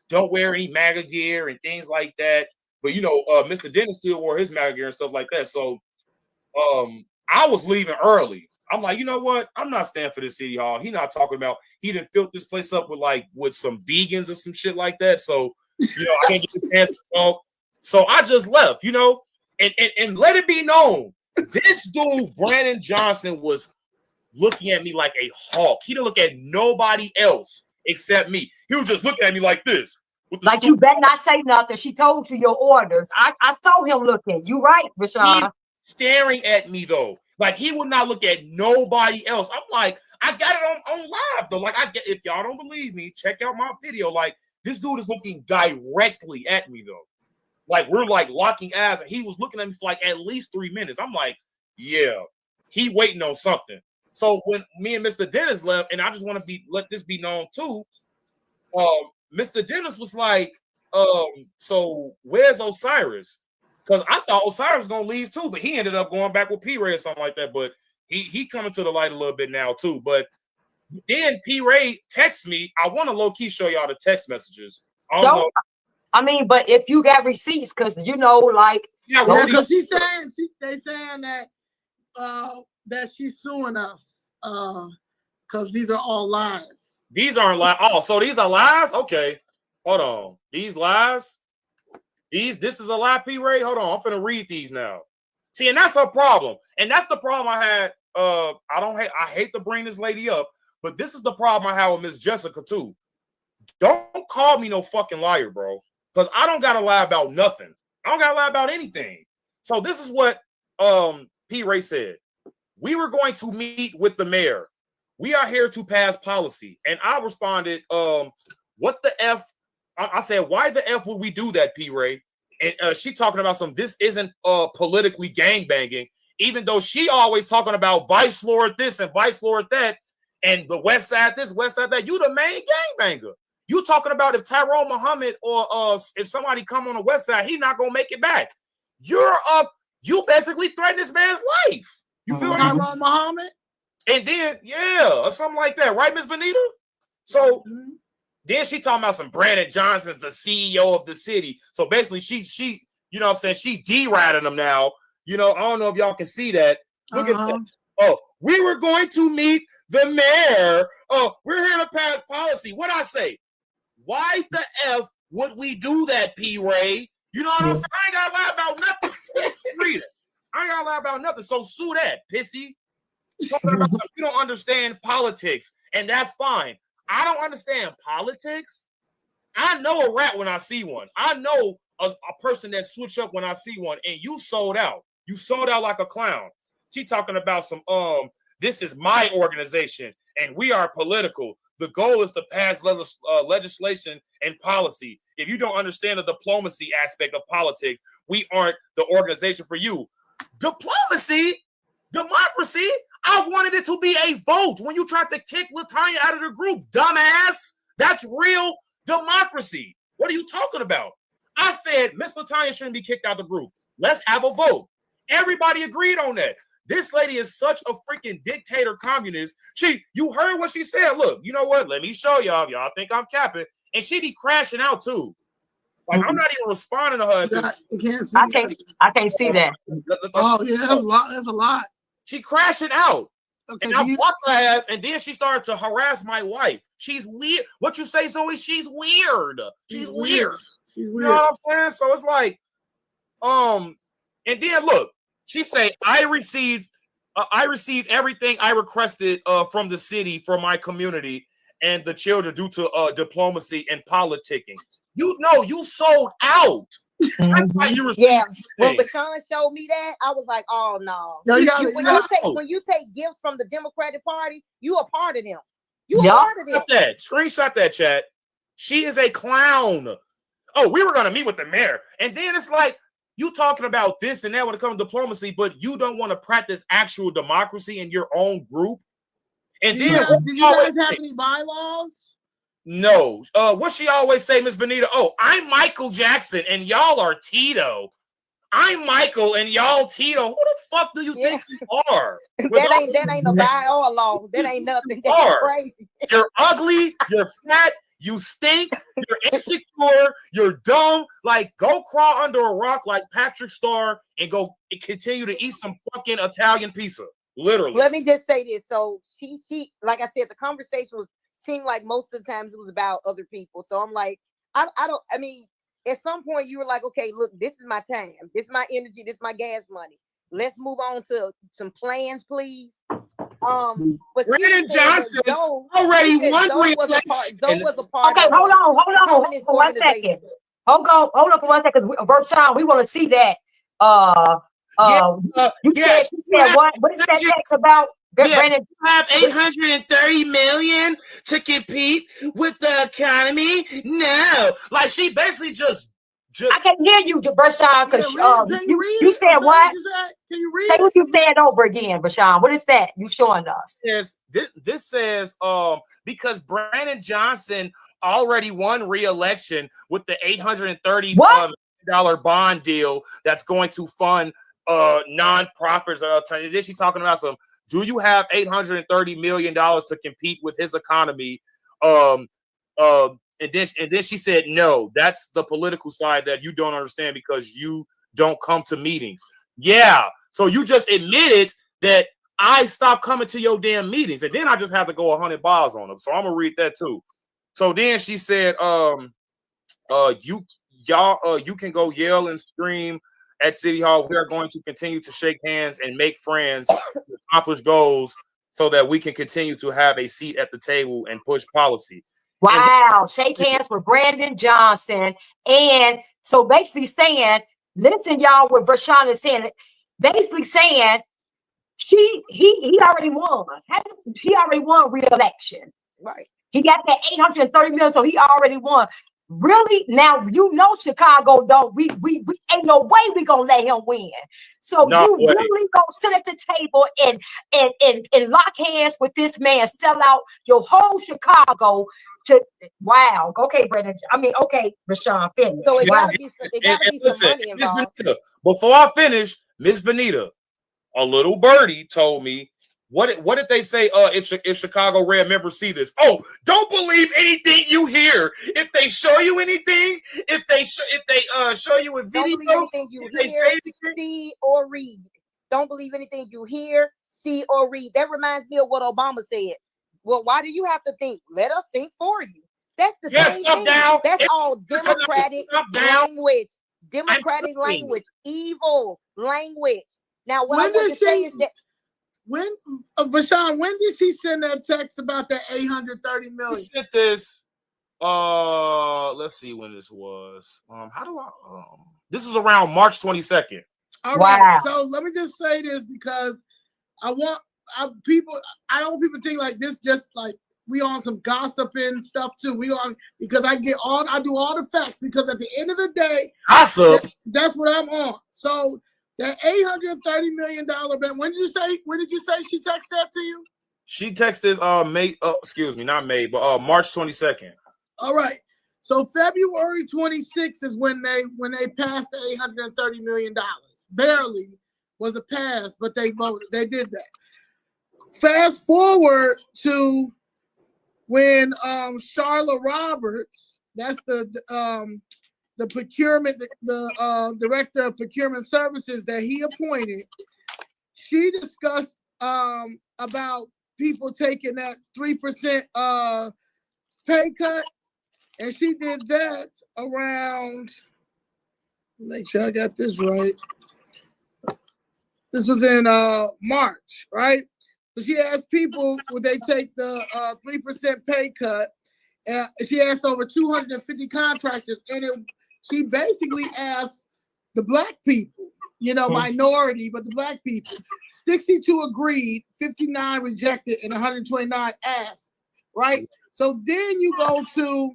don't wear any MAGA gear and things like that. But, Mr. Dennis still wore his MAGA gear and stuff like that. So I was leaving early. I'm like, you know what? I'm not standing for this City Hall. He not talking about he done filled this place up with some vegans or some shit like that. So, I can't get the chance to talk. So I just left, and let it be known, this dude, Brandon Johnson, was looking at me like a hawk. He didn't look at nobody else except me. He was just looking at me like this. Like, you better not say nothing. She told you your orders. I saw him looking. You right, Rashawn. Staring at me though. Like, he would not look at nobody else. I'm like, I got it on live though. Like, if y'all don't believe me, check out my video. Like, this dude is looking directly at me though. Like we're like locking eyes, and he was looking at me for like at least 3 minutes. I'm like, yeah, he waiting on something. So when me and Mr. Dennis left, and I just want to let this be known too, Mr. Dennis was like, so where's Osiris? Because I thought Osiris was gonna leave too, but he ended up going back with P. Ray or something like that. But he coming to the light a little bit now too. But then P. Ray texts me. I want to low key show y'all the text messages. I mean, but if you got receipts, because like because they saying that that she's suing us because these are all lies. These aren't lies. Oh, so these are lies? Okay, hold on. These lies. This is a lie, P. Ray. Hold on, I'm finna read these now. See, and that's her problem, and that's the problem I had. I hate to bring this lady up, but this is the problem I have with Miss Jessica too. Don't call me no fucking liar, bro, because I don't gotta lie about nothing. I don't gotta lie about anything. So this is what P. Ray said. We were going to meet with the mayor. We are here to pass policy, and I responded, what the F? I said, why the F would we do that, P. Ray? And she talking about this isn't politically gangbanging, even though she always talking about Vice Lord this and Vice Lord that, and the West Side this, West Side that. You the main gangbanger. You talking about if Tyrone Muhammad or if somebody come on the West Side, he not gonna make it back. You basically threaten this man's life. You feel Tyrone Muhammad? And then or something like that, right, Miss Benita? So. Then she talking about some Brandon Johnson's the CEO of the city. So basically, she you know what I'm saying, she D-riding them now. I don't know if y'all can see that. Look at that. Oh, we were going to meet the mayor. Oh, we're here to pass policy. What'd I say? Why the F would we do that, P. Ray? You know what I'm saying? I ain't gotta lie about nothing. Read it. I ain't gotta lie about nothing. So sue that, pissy. You don't understand politics, and that's fine. I don't understand politics. I know a rat when I see one. I know a person that switch up when I see one, and you sold out. You sold out like a clown. She talking about some, this is my organization, and we are political. The goal is to pass legislation and policy. If you don't understand the diplomacy aspect of politics, we aren't the organization for you. Diplomacy? Democracy? I wanted it to be a vote when you tried to kick LaTanya out of the group, dumbass. That's real democracy. What are you talking about? I said Miss LaTanya shouldn't be kicked out of the group. Let's have a vote. Everybody agreed on that. This lady is such a freaking dictator communist. You heard what she said. Look, you know what? Let me show y'all. Y'all think I'm capping. And she be crashing out too. Like I'm not even responding to her. I can't see that. Oh yeah, that's a lot. That's a lot. She crashing out. Okay, and I blocked her ass, and then she started to harass my wife. She's weird. What you say, Zoe? She's weird. She's weird. She's weird. You know what I'm saying? So it's like, and then look, she say, I received everything I requested from the city for my community and the children due to diplomacy and politicking. You know, you sold out. That's why you were. Yeah. When Bashan showed me that, I was like, oh no. When you take gifts from the Democratic Party, you a part of them. You a part of them. Screenshot that, chat. She is a clown. Oh, we were gonna meet with the mayor, and then it's like you talking about this and that when it comes to diplomacy, but you don't want to practice actual democracy in your own group. And then, do you guys have any bylaws? No. What she always say, Miss Benita? Oh, I'm Michael Jackson and y'all are Tito. I'm Michael and y'all Tito. Who the fuck do you think you are? that ain't no bylaw law. That ain't nothing. That's crazy. You're ugly. You're fat. You stink. You're insecure. You're dumb. Like, go crawl under a rock like Patrick Starr and go continue to eat some fucking Italian pizza. Literally. Let me just say this. So she, like I said, the conversation seemed like most of the times it was about other people. So I'm like, I mean, at some point you were like, okay, look, this is my time. This is my energy. This is my gas money. Let's move on to some plans, please. But Brandon Johnson already won re-election. Was a part. Okay, hold on for 1 second. Hold on for 1 second. Vershawn, we want to see that. She said what? What is that text about? Brandon, you have 830 million to compete with the economy. No, like she basically just I can't hear you, Brashawn, because you said what? what? Can you read Say what it? you said over again, Brashawn. What is that you showing us? Yes, this says because Brandon Johnson already won re-election with the $830 bond deal that's going to fund non-profits. Then she's talking about some. Do you have $830 million to compete with his economy? And then she said, no, that's the political side that you don't understand because you don't come to meetings. Yeah. So you just admitted that I stopped coming to your damn meetings. And then I just have to go 100 miles on them. So I'm going to read that too. So then she said, you can go yell and scream at City Hall. We are going to continue to shake hands and make friends, accomplish goals so that we can continue to have a seat at the table and push policy. Wow, shake hands with Brandon Johnson. And so basically saying, listen, y'all, what Brashawn is saying, basically saying he already won. He already won re-election. Right. He got that $830 million, so he already won. Really? Now you know Chicago don't. We ain't no way we gonna let him win. So really gonna sit at the table and lock hands with this man, sell out your whole Chicago to wow. Okay, Brandon. I mean, okay, Rashawn, finish. So it gotta be some money involved. Before I finish, Miss Vanita, a little birdie told me. What did they say? If Chicago Red members see this, don't believe anything you hear. If they show you anything, if they show you a video, don't believe anything you hear, see, or read. Don't believe anything you hear, see, or read. That reminds me of what Obama said. Well, why do you have to think? Let us think for you. That's the same thing. That's all Democratic language. Democratic language, evil language. Now, what I want to say is that. When Vashawn, when did she send that text about that $830 million? She sent this. Let's see when this was. This is around March 22nd. All right. So let me just say this because I don't want people to think like this. Just like we on some gossiping stuff too. Because I do all the facts because at the end of the day, gossip. That's what I'm on. So. That $830 million ban. When did you say she texted that to you? She texted March 22nd. All right. So February 26th is when they passed the $830 million. Barely was a pass, but they voted. They did that. Fast forward to when Charlotte Roberts, that's the procurement, the director of procurement services that he appointed, she discussed about people taking that 3% pay cut, and she did that around. Make sure I got this right. This was in March, right? So she asked people would they take the 3% pay cut. She asked over 250 contractors, and she basically asked the black people, minority, but the black people. 62 agreed, 59 rejected, and 129 asked, right? So then you go to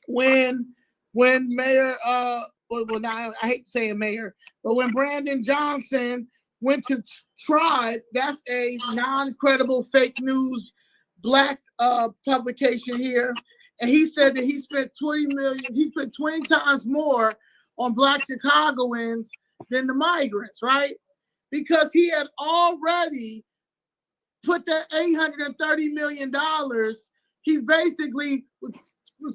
when Mayor, now I hate saying mayor, but when Brandon Johnson went to Tribe, that's a non-credible fake news black publication here. And he said that he spent $20 million. He spent 20 times more on black Chicagoans than the migrants, right? Because he had already put that $830 million. He's basically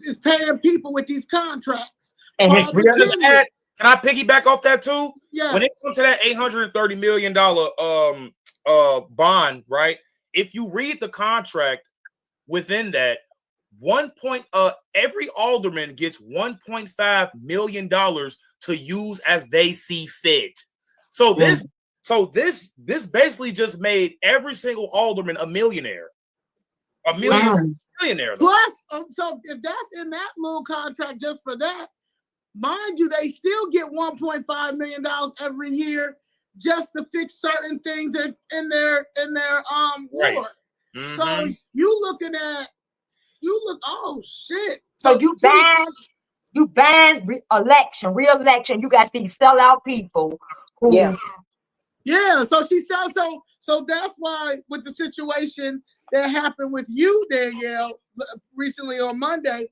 is paying people with these contracts. And his real can I piggyback off that too? Yeah. When it comes to that $830 million bond, right? If you read the contract within that, every alderman gets $1.5 million to use as they see fit. So this basically just made every single alderman a millionaire. Millionaire. Plus, so if that's in that little contract just for that, mind you, they still get $1.5 million every year just to fix certain things in their right. ward. Mm-hmm. So you look, oh shit. So you bad. You ban re-election. You got these sellout people who. Yeah. So she said so that's why with the situation that happened with you, Danielle, recently on Monday,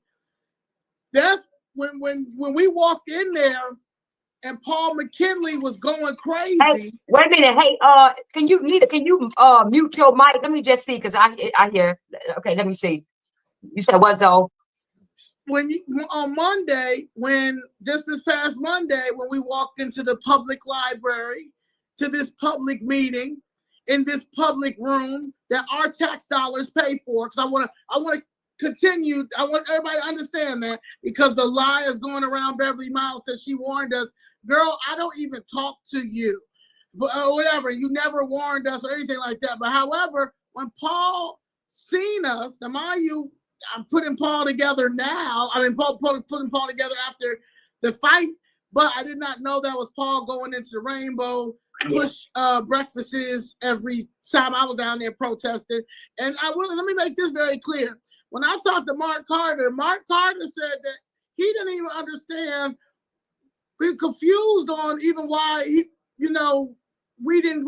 that's when we walked in there and Paul McKinley was going crazy. Hey, wait a minute. Hey, can you mute your mic? Let me just see, because I hear. Okay, let me see. You said what, Zoe? On Monday, just this past Monday, when we walked into the public library to this public meeting in this public room that our tax dollars pay for, because I want to continue. I want everybody to understand that, because the lie is going around. Beverly Miles says she warned us. Girl, I don't even talk to you, but whatever. You never warned us or anything like that. But however, when Paul seen us, now mind you, I'm putting Paul together now. I mean, putting Paul together after the fight, but I did not know that was Paul going into the Rainbow Push breakfasts every time I was down there protesting. And let me make this very clear. When I talked to Mark Carter said that he didn't even understand. We're confused on even why we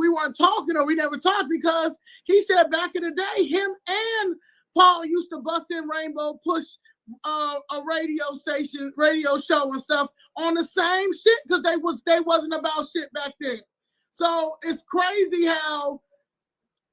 weren't talking, or we never talked, because he said back in the day, him and Paul used to bust in Rainbow Push a radio show and stuff on the same shit, because they wasn't about shit back then. So it's crazy how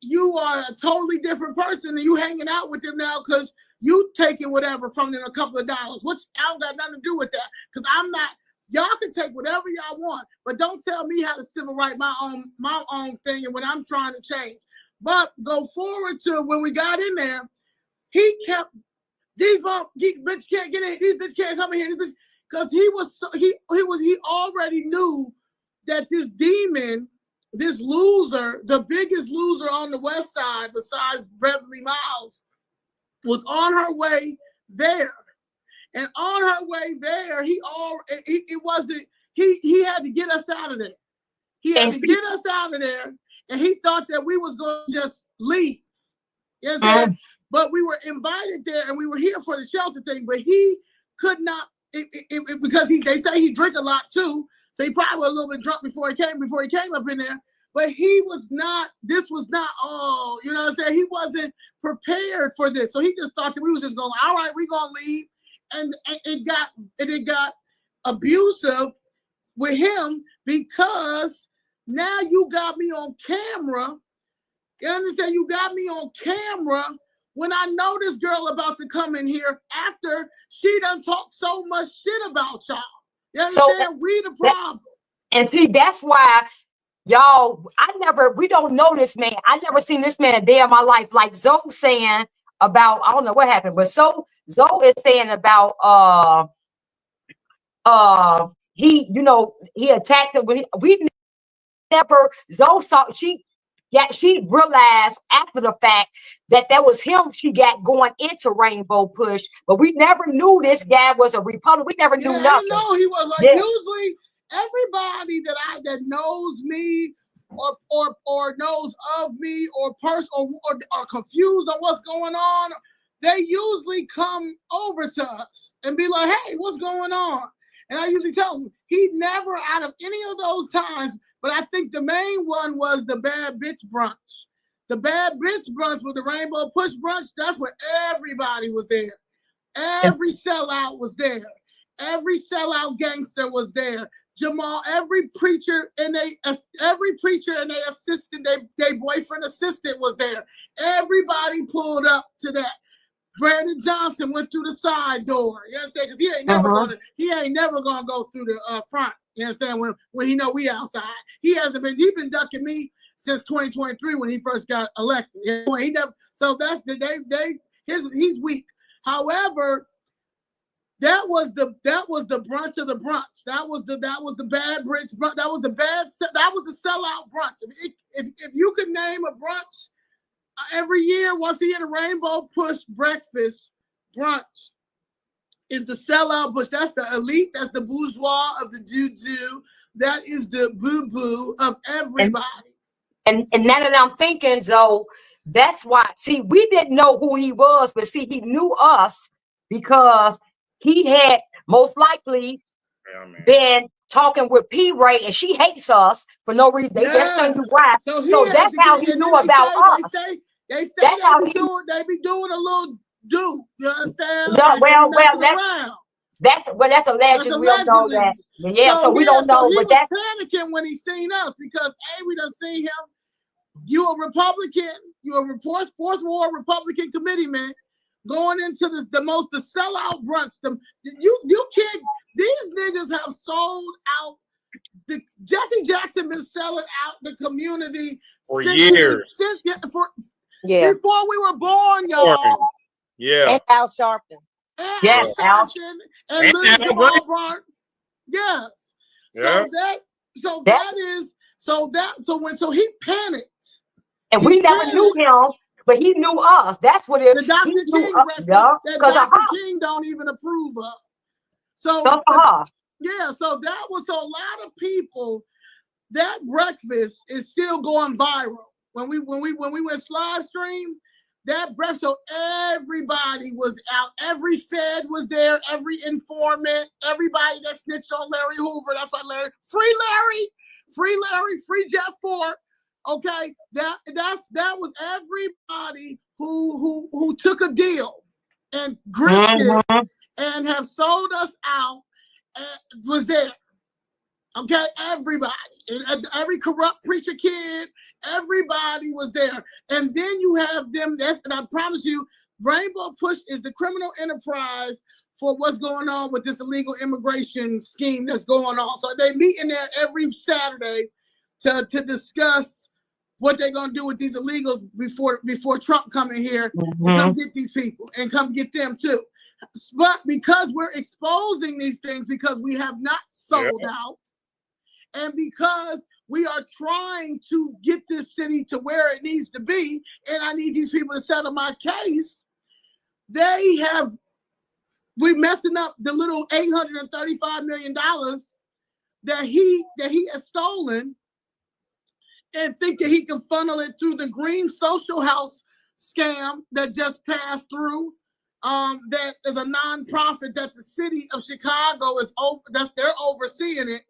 you are a totally different person and you hanging out with them now because you taking whatever from them, a couple of dollars, which I don't got nothing to do with that, because I'm not. Y'all can take whatever y'all want, but don't tell me how to civil right my own thing and what I'm trying to change. But go forward to when we got in there, he kept these bitches can't get in, these bitches can't come in here, because he already knew that this demon, this loser, the biggest loser on the West Side besides Beverly Miles, was on her way there. And on her way there, he had to get us out of there. He had to get us out of there, and he thought that we was going to just leave. You know But we were invited there, and we were here for the shelter thing. But he could not, because they say he drank a lot too. So he probably was a little bit drunk before he came up in there. But he was not. This was not all. You know what I'm saying? He wasn't prepared for this, so he just thought that we was just going. All right, we gonna leave. And it got abusive with him, because now you got me on camera. You understand? You got me on camera when I know this girl about to come in here after she done talked so much shit about y'all. You understand? We the problem. And see, that's why y'all, we don't know this man. I never seen this man a day in my life. Like Zoe saying about, I don't know what happened, but Zoe is saying about he attacked her. We never, Zoe saw, she realized after the fact that was him she got going into Rainbow Push, but we never knew this guy was a Republican. We never knew nothing. I know he was like, usually everybody that knows me or knows of me or confused on what's going on, they usually come over to us and be like, hey, what's going on? And I usually tell them, he never, out of any of those times, but I think the main one was the Bad Bitch Brunch. The Bad Bitch Brunch with the Rainbow Push Brunch, that's where everybody was there. Every sellout was there. Every sellout gangster was there. Jamal, every preacher and their assistant, their boyfriend assistant was there. Everybody pulled up to that. Brandon Johnson went through the side door. You understand? Because he ain't never gonna go through the front. You understand? When he know we outside, he been ducking me since 2023 when he first got elected. He never. So that's he's weak. However, that was the brunch of the brunch. That was the bad brunch. That was the sellout brunch. If you could name a brunch every year, once a year, the Rainbow Push breakfast brunch is the sellout push. That's the elite. That's the bourgeois of the doo-doo. That is the boo-boo of everybody. And now that I'm thinking, so that's why. See, we didn't know who he was, but see, he knew us because he had. most likely Yeah, man. been talking with P. Ray, and she hates us for no reason. They just tell you why. So, So that's how he knew about us. They say That's how he. they be doing a little do. You understand? No, Like they well, be messing that's around. that's alleged. That's We don't know that. Yeah, so we don't know. So he But was that's panicking when he seen us because we done seen him. You a Republican, you a fourth ward Republican committeeman going into the sellout brunch. You can't. These niggas have sold out. Jesse Jackson been selling out the community for years. Before we were born, y'all. Yeah. And Al Sharpton. And yes, Al Sharpton and Lil Jamal Bryant. Yes. Yeah. So he panicked. And we never knew him, but he knew us. That's what it is. The Dr. King breakfast that Dr. King don't even approve of. So that was a lot of people. That breakfast is still going viral. When we went live stream, that breakfast, so everybody was out. Every Fed was there. Every informant, everybody that snitched on Larry Hoover. That's why free Jeff Ford. Okay, that was everybody who took a deal and grifted and have sold us out was there. Okay, everybody, every corrupt preacher kid, everybody was there. And then you have them. And I promise you, Rainbow Push is the criminal enterprise for what's going on with this illegal immigration scheme that's going on. So they meet in there every Saturday to discuss what they're gonna do with these illegals before Trump come in here to come get these people and come get them too. But because we're exposing these things, because we have not sold out, and because we are trying to get this city to where it needs to be, and I need these people to settle my case, we're messing up the little $835 million that he has stolen, and think that he can funnel it through the Green Social House scam that just passed through. That is a nonprofit that the city of Chicago they're overseeing it,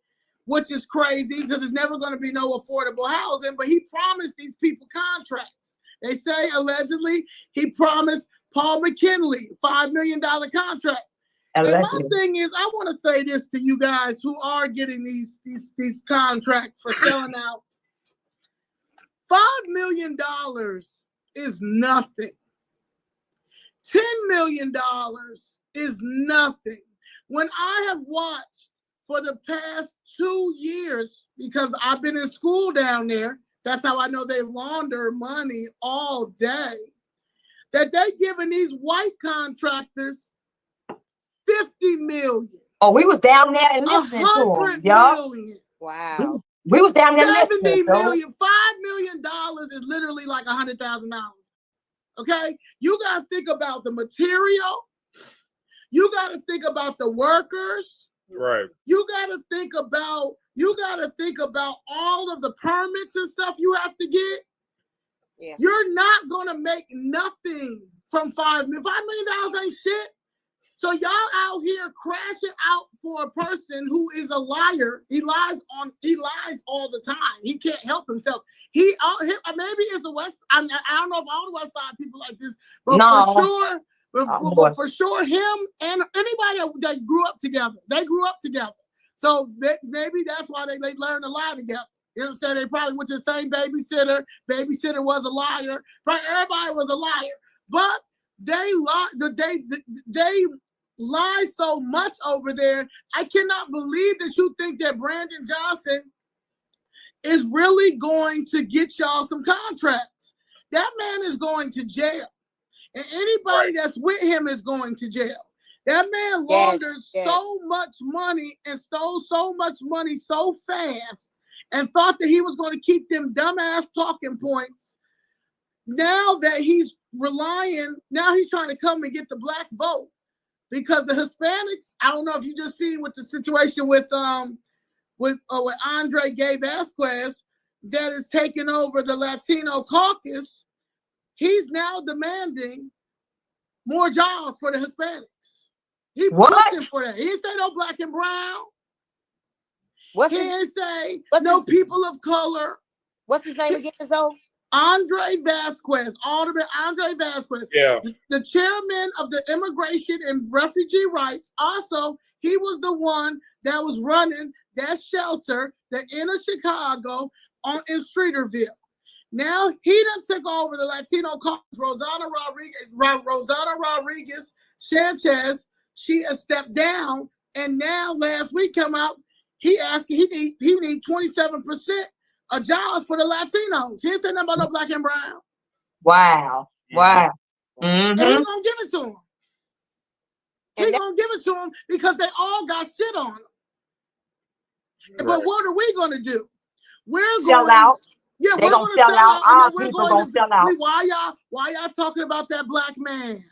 which is crazy because there's never going to be no affordable housing. But he promised these people contracts. They say allegedly he promised Paul McKinley $5 million contract. Allegedly. And my thing is, I want to say this to you guys who are getting these contracts for selling out. $5 million is nothing. $10 million is nothing. When I have watched for the past 2 years, because I've been in school down there, that's how I know they launder money all day, that they giving these white contractors $50 million. Oh, we was down there and listening to them. Million. Wow. We was down there listening. $70 million. $5 million is literally like $100,000. Okay? You got to think about the material. You got to think about the workers. Right. You got to think about all of the permits and stuff you have to get. Yeah. You're not going to make nothing from $5 million. $5 million ain't shit. So y'all out here crashing out for a person who is a liar. He lies all the time. He can't help himself. Maybe it's a West. I don't know if all the West Side people like this, but for sure, him and anybody that grew up together. They grew up together. So maybe that's why they learned to lie together. You understand? They probably went to the same babysitter. Babysitter was a liar. Right? Everybody was a liar. But they lie so much over there. I cannot believe that you think that Brandon Johnson is really going to get y'all some contracts. That man is going to jail. And anybody that's with him is going to jail. That man laundered so much money and stole so much money so fast and thought that he was going to keep them dumbass talking points. Now that he's trying to come and get the black vote because the Hispanics, I don't know if you just seen with the situation with Andre Gay Vasquez that is taking over the Latino caucus. He's now demanding more jobs for the Hispanics. He What? pushing for that. He didn't say no black and brown. What's He his, didn't say what's no his- people of color. what's his name again, Zoe? Andre Vasquez, Alderman Andre Vasquez, Yeah. the chairman of the Immigration and Refugee Rights. Also, he was the one that was running that shelter, the inner Chicago, in Streeterville. Now he done took over the Latino cause. Rosanna Rodriguez Sanchez, she has stepped down, and now last week come out, he need 27% of jobs for the Latinos. He ain't saying nothing about no black and brown. Wow. Wow. And Mm-hmm. he gonna give it to him. He gonna give it to him because they all got shit on them. Right. But what are we gonna do? We're Sell going, out. yeah, They we're gonna gonna sell sell out. out, and Our then we're people going gonna to sell out. why y'all talking about that black man?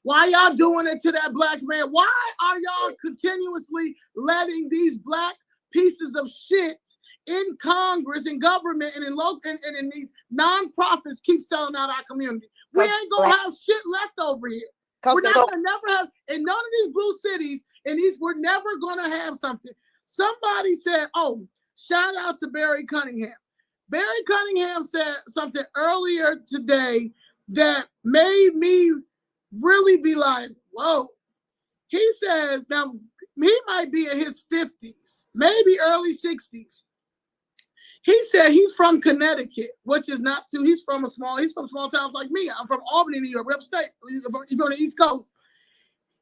Why y'all doing it to that black man? Why are y'all continuously letting these black pieces of shit in Congress and government and in local and in these nonprofits keep selling out our community? We ain't gonna have shit left over here. We're not gonna never have in none of these blue cities, and we're never gonna have something. Somebody said, oh, shout out to Barry Cunningham. Barry Cunningham said something earlier today that made me really be like, whoa. He says, now he might be in his 50s, maybe early 60s. He said he's from Connecticut, which is not too, he's from small towns like me. I'm from Albany, New York, upstate. He's from the East Coast.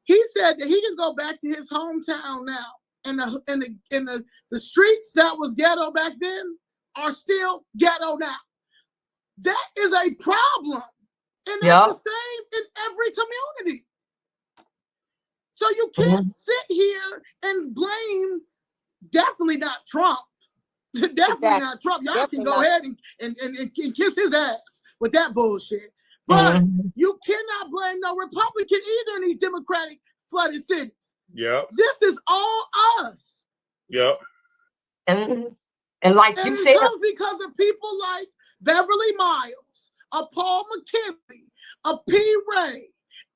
He said that he can go back to his hometown now, and the streets that was ghetto back then are still ghetto now. That is a problem. And that's the same in every community. So you can't sit here and blame, definitely not Trump. Definitely not Trump. Y'all can go ahead and kiss his ass with that bullshit. But you cannot blame no Republican either in these Democratic flooded cities. Yeah. This is all us. Yeah. And like you said, it comes because of people like Beverly Miles, a Paul McKinley, a P. Ray,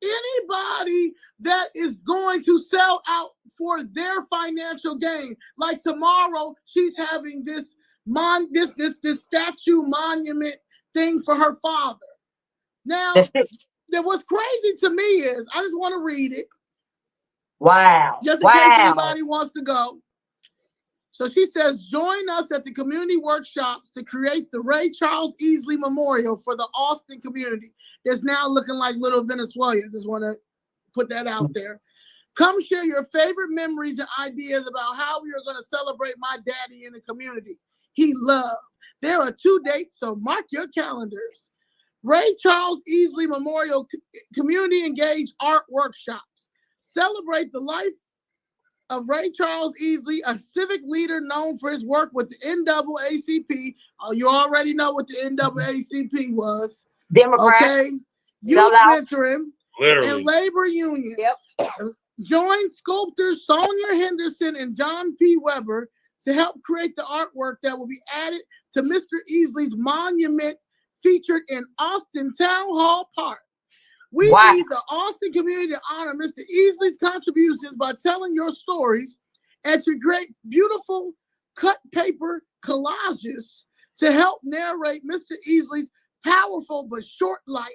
anybody that is going to sell out for their financial gain. Like tomorrow, she's having this statue monument thing for her father. Now, what's crazy to me is, I just want to read it. Wow. Just in case anybody wants to go. So she says, join us at the community workshops to create the Ray Charles Easley Memorial for the Austin community. It's now looking like little Venezuela. Just want to put that out there. Come share your favorite memories and ideas about how we are going to celebrate my daddy in the community he loved. There are 2 dates, so mark your calendars. Ray Charles Easley Memorial Community Engaged Art Workshops. Celebrate the life of Ray Charles Easley, a civic leader known for his work with the NAACP. Oh, you already know what the NAACP was. Democrat. Okay. Youth mentoring and labor union. Yep. Join sculptors Sonia Henderson and John P. Weber to help create the artwork that will be added to Mr. Easley's monument featured in Austin Town Hall Park. We need the Austin community to honor Mr. Easley's contributions by telling your stories and to create beautiful cut paper collages to help narrate Mr. Easley's powerful but short life.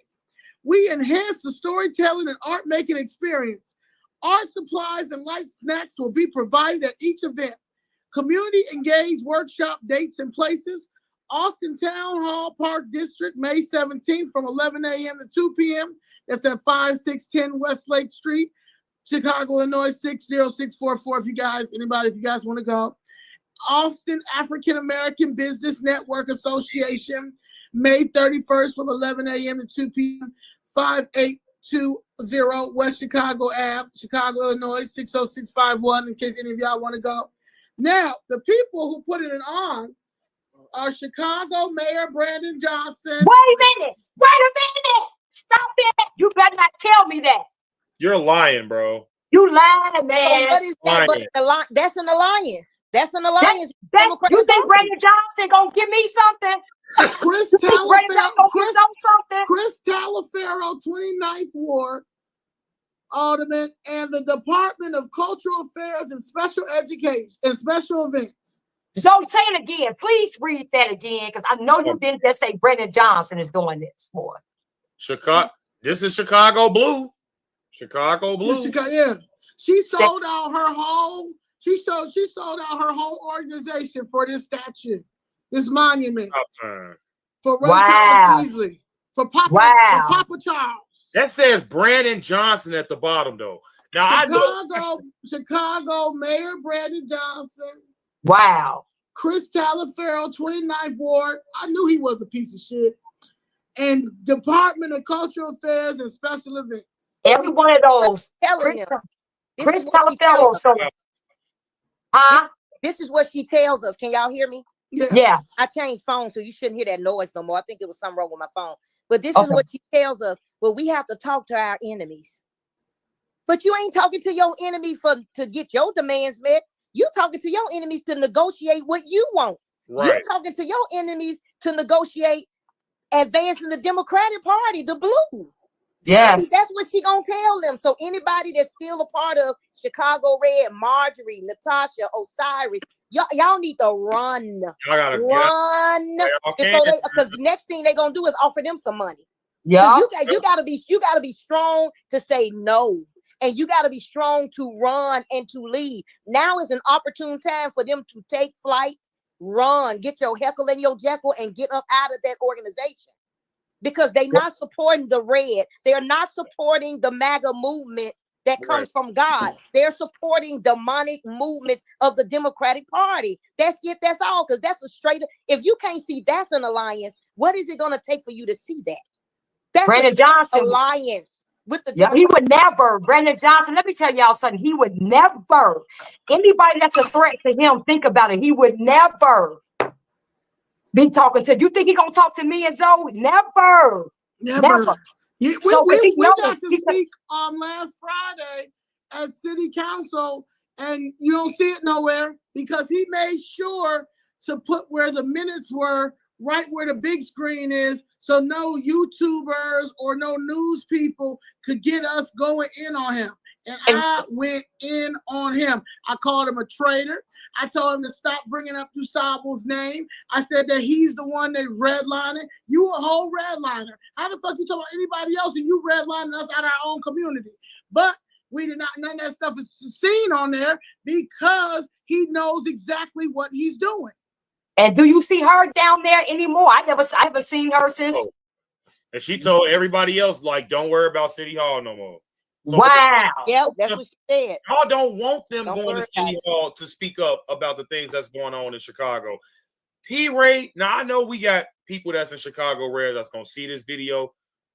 We enhance the storytelling and art making experience. Art supplies and light snacks will be provided at each event. Community engaged workshop dates and places. Austin Town Hall Park District, May 17th from 11 a.m. to 2 p.m. That's at 5610 West Lake Street, Chicago, Illinois, 60644. If you guys want to go. Austin African American Business Network Association, May 31st from 11 a.m. to 2 p.m. 5820 West Chicago Ave, Chicago, Illinois, 60651, in case any of y'all want to go. Now, the people who put it on are Chicago Mayor Brandon Johnson. Wait a minute. Stop that. You better not tell me that. You're lying, bro. You lying, man. So what is that? But that's an alliance. That's an alliance. You think Brandon Johnson gonna give me something? Chris Talafaro, 29th Ward. Alderman, and the Department of Cultural Affairs and Special Education and Special Events. So say it again. Please read that again, because I know you didn't just say Brandon Johnson is doing this for. Chicago. This is Chicago Blue. Chicago Blue. Yeah. She sold out her whole. She sold out her whole organization for this statue, this monument. For Ray Charles Beasley. For Papa Charles. That says Brandon Johnson at the bottom, though. Now Chicago Mayor Brandon Johnson. Wow. Chris Talaferro, 29th Ward. I knew he was a piece of shit. And Department of Cultural Affairs and Special Events. Every one of those. Chris Talaferro. So, this is what she tells us. Can y'all hear me? Yeah. I changed phones, so you shouldn't hear that noise no more. I think it was something wrong with my phone. But this is what she tells us. Well, we have to talk to our enemies. But you ain't talking to your enemy to get your demands met. You talking to your enemies to negotiate what you want. Right. You're talking to your enemies to negotiate advancing the Democratic Party, the blue. Yes. That's what she gonna tell them. So anybody that's still a part of Chicago Red, Marjorie, Natasha, Osiris, y'all need to run. Run. Because the next thing they're gonna do is offer them some money. Yeah. So you gotta be strong to say no. And you got to be strong to run and to lead. Now is an opportune time for them to take flight, run, get your heckle and your jekyll, and get up out of that organization. Because they're not supporting the red. They're not supporting the MAGA movement that comes from God. They're supporting demonic movements of the Democratic Party. That's it. That's all. Because that's a straight up. If you can't see that's an alliance, what is it going to take for you to see that? That's Brandon Johnson alliance. With the he would never, Brandon Johnson, let me tell y'all something. He would never, anybody that's a threat to him, think about it. He would never be talking to you. Think he gonna talk to me and Zoe? Never. Yeah, we got to speak last Friday at City Council, and you don't see it nowhere because he made sure to put where the minutes were, right where the big screen is, so no YouTubers or no news people could get us going in on him. And I went in on him. I called him a traitor. I told him to stop bringing up Dusable's name. I said that he's the one that redlining. You a whole redliner. How the fuck you talk about anybody else and you redlining us out of our own community? But we did not, none of that stuff is seen on there because he knows exactly what he's doing. And do you see her down there anymore? I haven't seen her since. And she told everybody else, like, don't worry about City Hall no more. So wow. Yeah, that's what she said. Y'all don't want them going to City Hall to speak up about the things that's going on in Chicago. P-Ray, now I know we got people that's in Chicago Red that's going to see this video.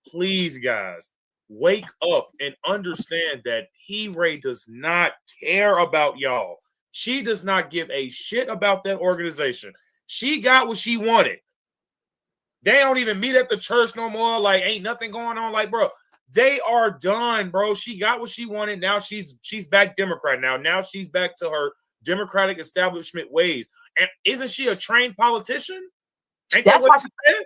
Please, guys, wake up and understand that P-Ray does not care about y'all. She does not give a shit about that organization. She got what she wanted. They don't even meet at the church no more. Like, ain't nothing going on. Like, bro, they are done, bro. She got what she wanted. Now she's back Democrat now. Now she's back to her Democratic establishment ways. And isn't she a trained politician? Ain't that's what she said?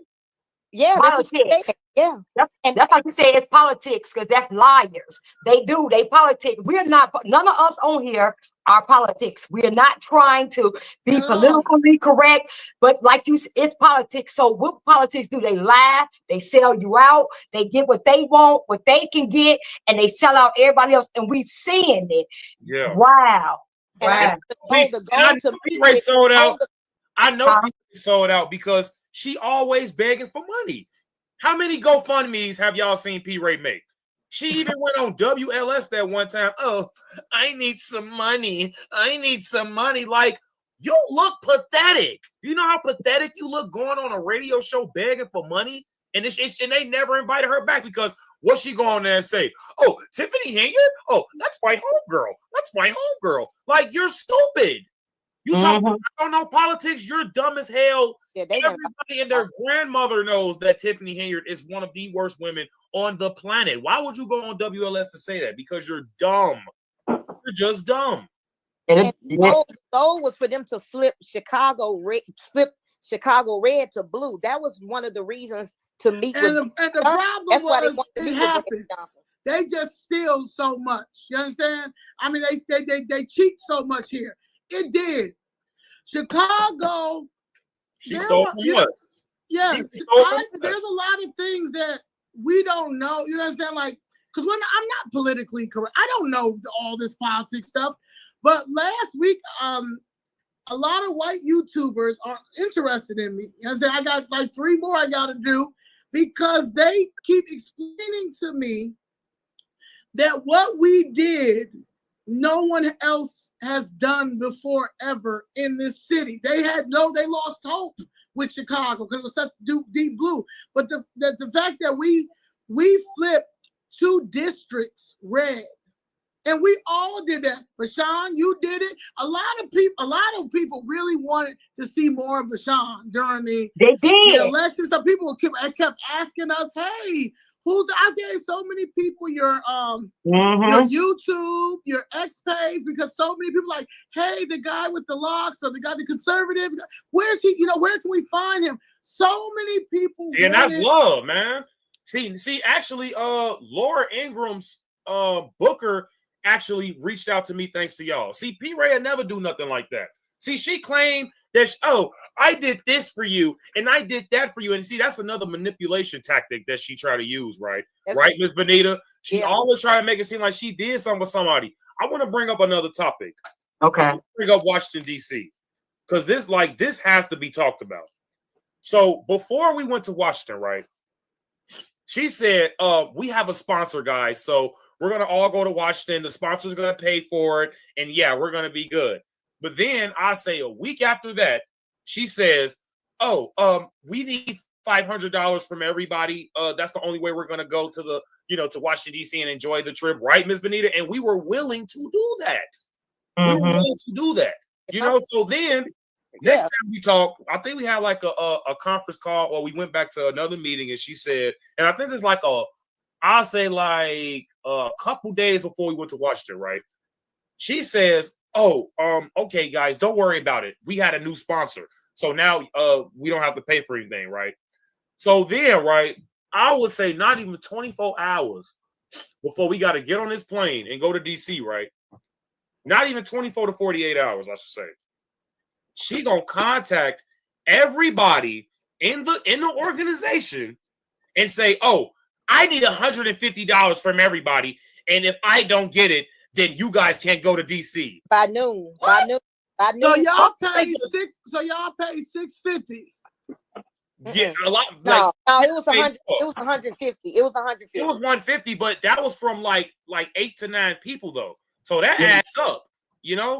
Yeah, politics. Yeah. That's like you say, it's politics, because that's liars. They politics. We're not, none of us on here are politics. We are not trying to be politically correct, but like you said, it's politics. So what politics do? They lie, they sell you out, they get what they want, what they can get, and they sell out everybody else, and we seeing it. Yeah. Wow. And wow. I know people sold out. I know people sold out because she always begging for money. How many GoFundMe's have y'all seen P-Ray make? She even went on WLS that one time. Oh, I need some money. I need some money. Like, you look pathetic. You know how pathetic you look going on a radio show begging for money? And they never invited her back because what's she going there and say? Oh, Tiffany Hanger? Oh, that's my homegirl. That's my homegirl. Like, you're stupid. You talk about, I don't know politics. You're dumb as hell. Yeah, everybody and their grandmother knows that Tiffany Hanger is one of the worst women on the planet. Why would you go on WLS to say that? Because you're dumb. You're just dumb. And the goal was for them to flip Chicago red to blue. That was one of the reasons to meet with. And the problem was, it happened. They just steal so much. You understand? I mean, they cheat so much here. It did. Chicago. She stole from us. Yes, there's a lot of things that we don't know. You understand? Like, because when I'm not politically correct, I don't know all this politics stuff. But last week, a lot of white YouTubers are interested in me. You understand? I got like 3 more I got to do because they keep explaining to me that what we did, no one else has done before ever in this city. They lost hope with Chicago because it was such deep blue. But the fact that we flipped 2 districts red, and we all did that. Vashawn, you did it. A lot of people really wanted to see more of Vashawn during the election. So people kept asking us, "Hey, who's out there?" So many people, your YouTube, your X page, because so many people like, "Hey, the guy with the locks or the conservative, where's he? Where can we find him?" So many people. And that's love, man. See, actually, Laura Ingram's Booker actually reached out to me thanks to y'all. See, P. Ray never do nothing like that. See, she claimed that, I did this for you and I did that for you. And see, that's another manipulation tactic that she tried to use, right? Right, Miss Benita? She always try to make it seem like she did something with somebody. I want to bring up another topic. Okay. Bring up Washington, D.C. Because this has to be talked about. So before we went to Washington, right? She said, we have a sponsor, guys. So we're going to all go to Washington. The sponsor's going to pay for it. And yeah, we're going to be good. But then I say a week after that, she says, we need $500 from everybody. That's the only way we're going to go to to Washington, D.C. and enjoy the trip. Right, Ms. Benita? And we were willing to do that. We were willing to do that. So then next time we talked, I think we had like a conference call or we went back to another meeting and she said, and I think it's like I'll say like a couple days before we went to Washington, right? She says, okay, guys, don't worry about it. We had a new sponsor. So now we don't have to pay for anything, right? So then, right, I would say not even 24 hours before we got to get on this plane and go to DC, right? Not even 24 to 48 hours, I should say. She gonna contact everybody in the organization and say, I need $150 from everybody. And if I don't get it, then you guys can't go to DC. By noon. So y'all pay $650. Yeah, a lot. No, it was 100. It was 150. It was 150. It was 150, but that was from like 8 to 9 people though. So that adds up,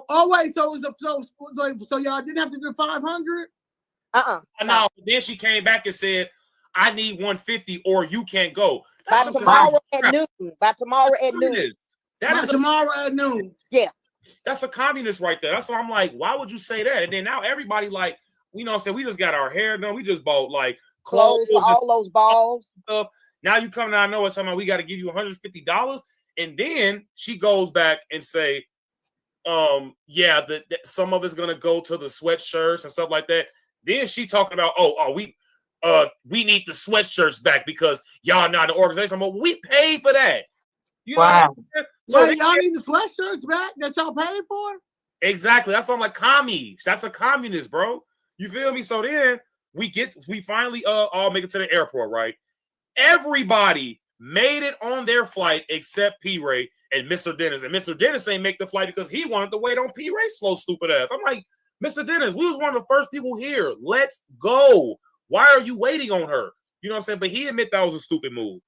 Oh wait, so y'all didn't have to do 500? No. Then she came back and said, I need 150 or you can't go. By tomorrow at noon. By tomorrow at noon. Tomorrow at noon. Yeah. That's a communist right there. That's why I'm like, why would you say that? And then now everybody like, we just got our hair done. We just bought like clothes for all those balls. Stuff. Now you come down, I know it's something we got to give you $150. And then she goes back and say, that some of it's gonna go to the sweatshirts and stuff like that. Then she talking about, we need the sweatshirts back because y'all not an organization. But we paid for that. Wow. So y'all need the sweatshirts back that y'all paid for? Exactly. That's why I'm like, commies. That's a communist, bro. You feel me? So then we finally all make it to the airport, right? Everybody made it on their flight except P. Ray and Mr. Dennis. And Mr. Dennis ain't make the flight because he wanted to wait on P. Ray's slow, stupid ass. I'm like, Mr. Dennis, we was one of the first people here. Let's go. Why are you waiting on her? You know what I'm saying? But he admit that was a stupid move.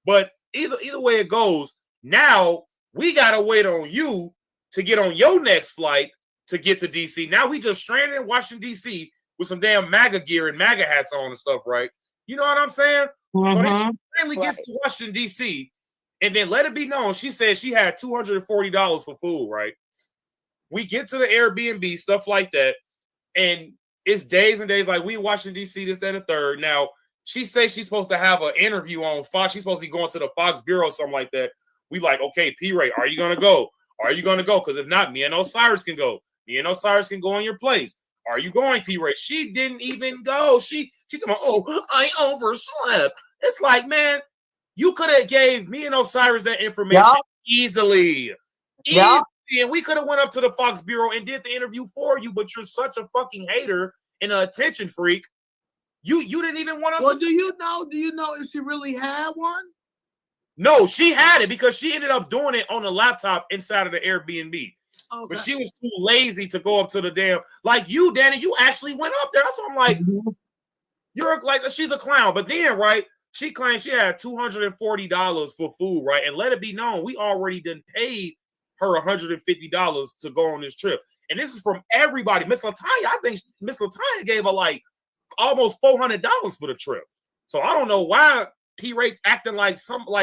But either way it goes, now we gotta wait on you to get on your next flight to get to DC. Now we just stranded in Washington, DC with some damn MAGA gear and MAGA hats on and stuff, right? You know what I'm saying? So then she finally gets to Washington, DC, and then let it be known, she said she had $240 for food, right? We get to the Airbnb, stuff like that, and it's days and days like we in Washington, DC, this, that, and the third. Now, she says she's supposed to have an interview on Fox. She's supposed to be going to the Fox Bureau, something like that. We like, okay, P. Ray, are you going to go? Are you going to go? Because if not, me and Osiris can go. Me and Osiris can go in your place. Are you going, P. Ray? She didn't even go. She's like, I overslept. It's like, man, You could have gave me and Osiris that information easily. Yeah. And we could have went up to the Fox Bureau and did the interview for you, but you're such a fucking hater and an attention freak. You didn't even want us. Well, do you know if she really had one? No, she had it because she ended up doing it on a laptop inside of the Airbnb. Okay. But she was too lazy to go up to the damn, like you, Danny, you actually went up there. So I'm like, you're like, she's a clown. But then, right, she claimed she had $240 for food, right? And let it be known, we already done paid her $150 to go on this trip. And this is from everybody. Miss Latanya, I think Miss Latanya gave her like almost $400 for the trip. So I don't know why P. Ray acting like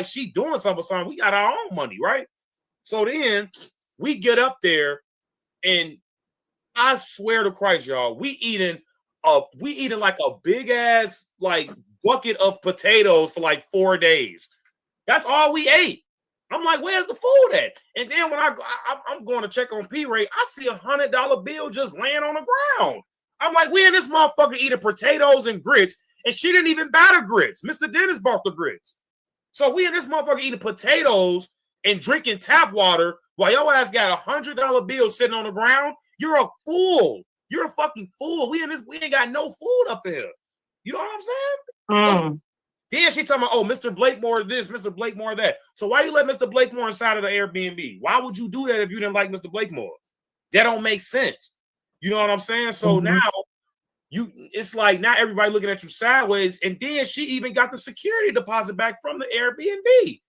she doing something for something. We got our own money, right? So then we get up there, and I swear to Christ, y'all, we eating like a big ass like bucket of potatoes for like 4 days. That's all we ate. I'm like, where's the food at? And then when I'm going to check on P. Ray, I see $100 bill just laying on the ground. I'm like, we in this motherfucker eating potatoes and grits, and she didn't even buy the grits. Mr. Dennis bought the grits. So we in this motherfucker eating potatoes and drinking tap water while your ass got $100 bill sitting on the ground. You're a fool. You're a fucking fool. We ain't got no food up here. You know what I'm saying? Then she talking about, oh, Mr. Blakemore this, Mr. Blakemore that. So why you let Mr. Blakemore inside of the Airbnb? Why would you do that if you didn't like Mr. Blakemore? That don't make sense. You know what I'm saying? So now it's like now everybody looking at you sideways, and then she even got the security deposit back from the Airbnb.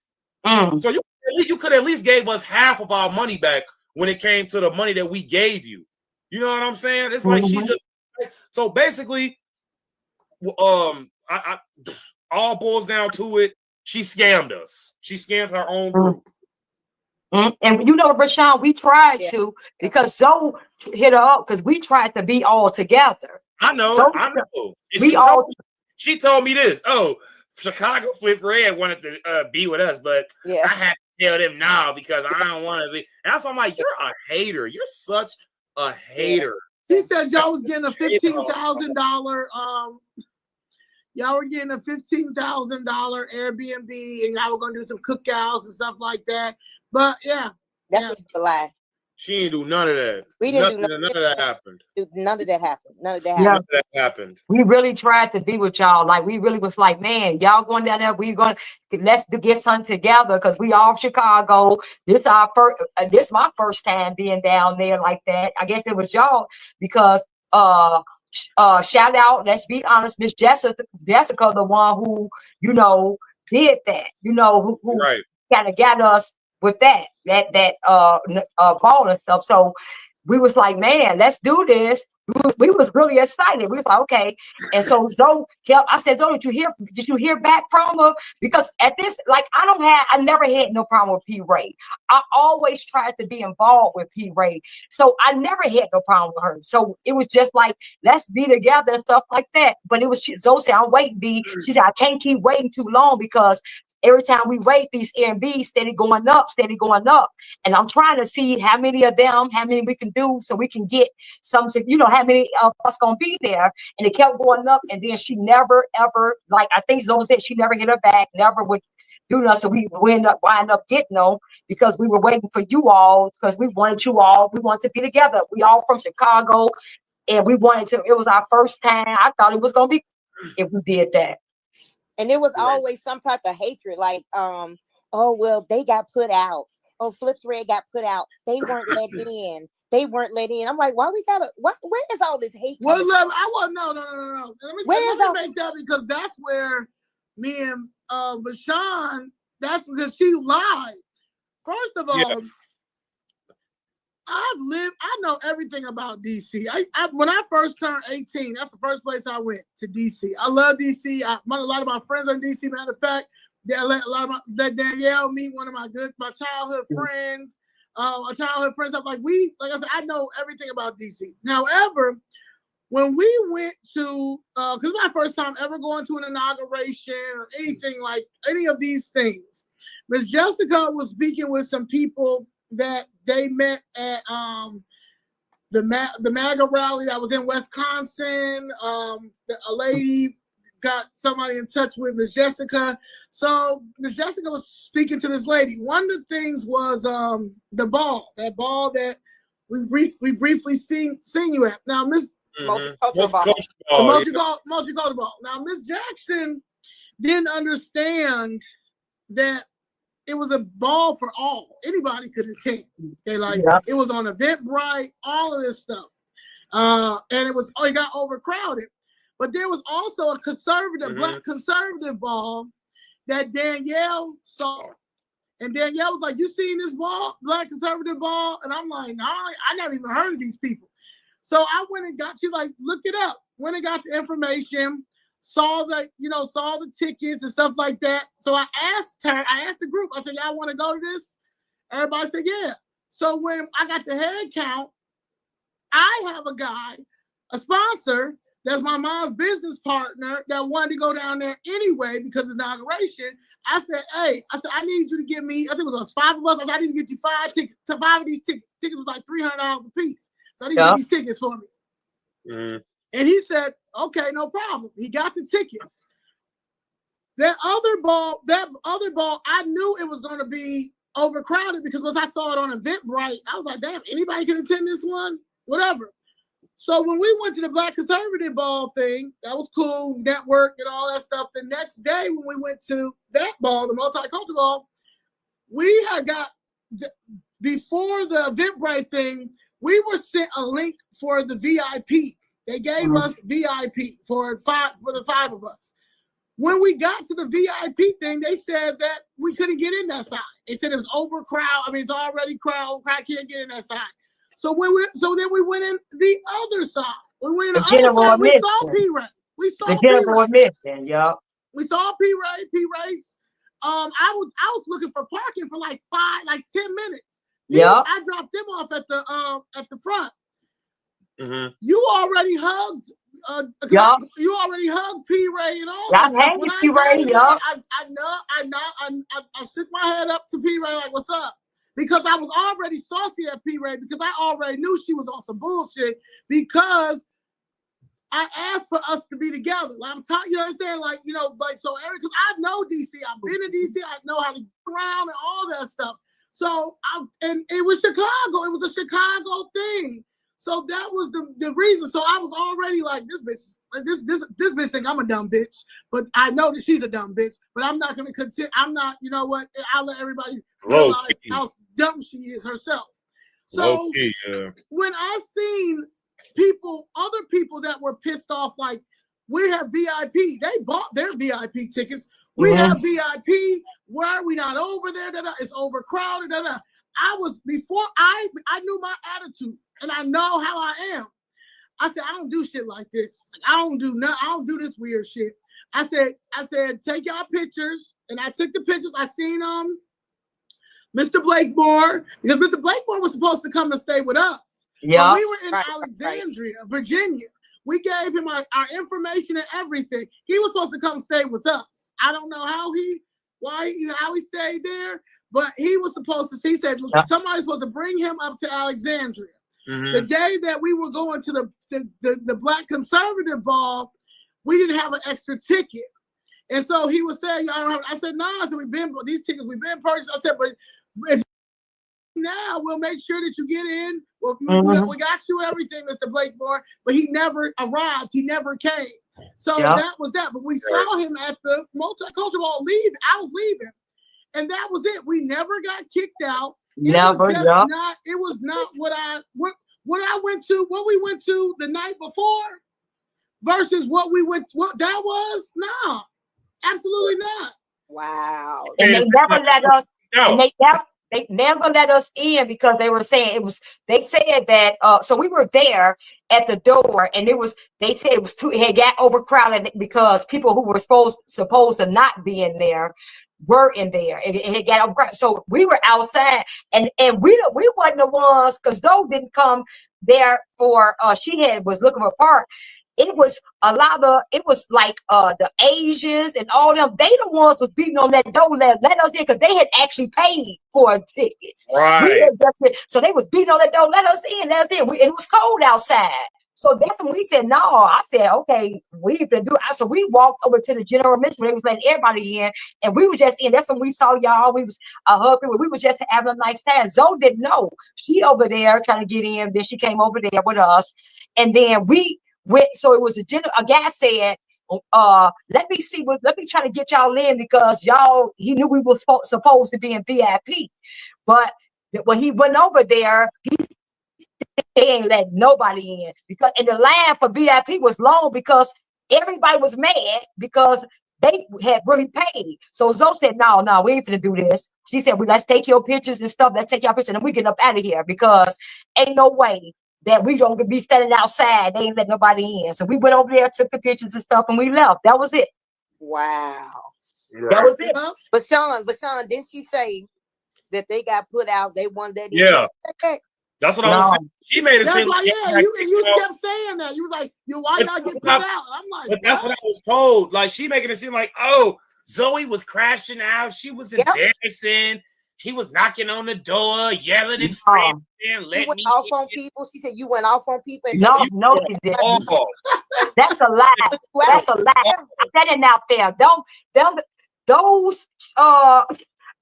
So you could at least gave us half of our money back when it came to the money that we gave you. You know what I'm saying? It's like she just so basically, I all boils down to it. She scammed us. She scammed her own group. And you know, Rashawn, we tried to because Zoe hit her up because we tried to be all together. I know. So, I know. She told me this. Oh, Chicago Flip Red wanted to be with us, but I had to tell them now because I don't want to be. And that's why I'm like, you're a hater. You're such a hater. She said Joe was getting a $15,000. Y'all were getting a $15,000 Airbnb, and y'all were gonna do some cookouts and stuff like that. But that's a lie. She didn't do none of that. We didn't do none of that happened. None of that happened. None of that happened. We really tried to be with y'all. Like we really was like, man, y'all going down there. Let's get something together because we all Chicago. This my first time being down there like that. I guess it was y'all because shout out, let's be honest, Miss Jessica, the one who, did that, who right. kind of got us with that ball and stuff. So we was like, man, let's do this. We was really excited. We was like, okay. And so Zoe I said, Zoe, did you hear back from her? Because at this, like, I never had no problem with P. Ray. I always tried to be involved with P. Ray. So I never had no problem with her. So it was just like, let's be together and stuff like that. But it was, Zoe said, I'm waiting, B. She said, I can't keep waiting too long because every time we rate these Airbnbs, steady going up. And I'm trying to see how many we can do so we can get some, how many of us going to be there. And it kept going up. And then she never, ever, like I think Zoe said, she never hit her back, never would do nothing. So we wind up getting them because we were waiting for you all because we wanted to be together. We all from Chicago and it was our first time. I thought it was going to be if we did that. And it was always some type of hatred, like, oh, well, they got put out. Oh, Flips Red got put out. They weren't let in. I'm like, where is all this hate? No. Let me make that because that's where me and Vashawn, that's because she lied. First of all, I know everything about DC. When I first turned 18, that's the first place I went, to DC. I love DC. A lot of my friends are in DC. Matter of fact, let Danielle meet one of my childhood friends. I'm like I said, I know everything about DC. However, when we went to, because it's my first time ever going to an inauguration or anything like any of these things, Miss Jessica was speaking with some people that they met at the MAGA rally that was in Wisconsin. A lady got somebody in touch with Miss Jessica. So Miss Jessica was speaking to this lady. One of the things was the ball, that we briefly seen you at. Now, Miss Multicultural ball. the multicultural ball. Now, Miss Jackson didn't understand that it was a ball for all. Anybody could attend. Okay, like it was on Eventbrite, all of this stuff. And it got overcrowded. But there was also a conservative, black conservative ball that Danielle saw. And Danielle was like, "You seen this ball, black conservative ball?" And I'm like, "No, I never even heard of these people." So I went and looked it up. Went and got the information, saw the tickets and stuff like that. So I asked the group, I said, "Y'all want to go to this?" Everybody said, "Yeah." So when I got the head count, I have a guy, a sponsor, that's my mom's business partner that wanted to go down there anyway because of inauguration. I said, "Hey," I need you to give me, I think it was 5 of us. I said, "I need to get you 5 tickets, 5 of these tickets." Tickets was like $300 a piece. So I need to get these tickets for me. And he said, "Okay, no problem." He got the tickets. That other ball, I knew it was going to be overcrowded because once I saw it on Eventbrite, I was like, "Damn, anybody can attend this one?" Whatever. So when we went to the Black Conservative Ball thing, that was cool, network and all that stuff. The next day when we went to that ball, the multicultural ball, we had got, before the Eventbrite thing, we were sent a link for the VIP. They gave us VIP for the 5 of us. When we got to the VIP thing, they said that we couldn't get in that side. They said it was overcrowded. I mean, it's already crowd. Crowd can't get in that side. So then we went in the other side. We went in the other side. We saw P-Ray. We saw P-Ray. We saw P-Ray. P-Ray's. I was looking for parking for like 10 minutes. I dropped them off at the front. You already hugged. You already hugged P-Ray and all that stuff. When I shook my head up to P-Ray like, "What's up?" Because I was already salty at P-Ray because I already knew she was on some bullshit because I asked for us to be together. Like, I'm talking, you understand? Like, so Eric, because I know DC. I've been to DC. I know how to get around and all that stuff. So, and it was Chicago. It was a Chicago thing. So that was the reason. So I was already like, this bitch think I'm a dumb bitch, but I know that she's a dumb bitch. But I'm not gonna continue. I'm not. You know what? I'll let everybody realize how dumb she is herself. So when I seen other people that were pissed off, like, we have VIP. They bought their VIP tickets. We have VIP. Why are we not over there? It's overcrowded. I knew my attitude and I know how I am. I said, I don't do shit like this. I don't do this weird shit. I said, take y'all pictures. And I took the pictures. I seen Mr. Blakemore, because Mr. Blakemore was supposed to come and stay with us. But we were in Alexandria, Virginia. We gave him our information and everything. He was supposed to come stay with us. I don't know how he stayed there, but he was supposed to. He said somebody's supposed to bring him up to Alexandria. The day that we were going to the Black Conservative Ball, we didn't have an extra ticket, and so he was saying, "I don't have." I said, "No." I said, these tickets we've been purchased." I said, "But if now we'll make sure that you get in. We got you everything, Mr. Blakemore." But he never arrived. He never came. So that was that. But we saw him at the multicultural ball leave. I was leaving, and that was it. We never got kicked out. It was not what we went to the night before versus what that was. No, absolutely not. Wow. And they never let us. And they never let us in because they were saying they said that so we were there at the door and they said it had got overcrowded because people who were supposed to not be in there were in there. It had got overcrowded. So we were outside and we wasn't the ones, because Zoe didn't come there for she was looking for a park. It was like the Asians and all them. They the ones was beating on that door, let us in, because they had actually paid for tickets. Right. So they was beating on that door, let us in. It was cold outside. So that's when we said no. I said, okay, we need to do it. So we walked over to the general admission. They was letting everybody in, and we were just in. That's when we saw y'all. We was hugging. We was just having a nice time. Zoe didn't know. She over there trying to get in. Then she came over there with us, and then we went. So it was a guy said, let me try to get y'all in because y'all. He knew we were supposed to be in VIP, but when he went over there, they ain't let nobody in because and the line for VIP was long because everybody was mad because they had really paid. So Zoe said, no, we ain't gonna do this. She said, well, let's take your pictures and stuff. Let's take your pictures and we get up out of here because ain't no way that we gonna be standing outside. They ain't let nobody in. So we went over there, took the pictures and stuff, and we left. That was it. Wow. That was it. But Sean, didn't she say that they got put out? They won that. Yeah. That's what I was saying. She made it seem like you kept saying that. You was like, why y'all get put out? I'm like, but that's what I was told. Like she making it seem like, oh, Zoe was crashing out. She was embarrassing. She was knocking on the door, yelling and screaming. You went off on people. She said you went off on people. And no, she didn't. That's a lie. That's a lie. I said it out there. Those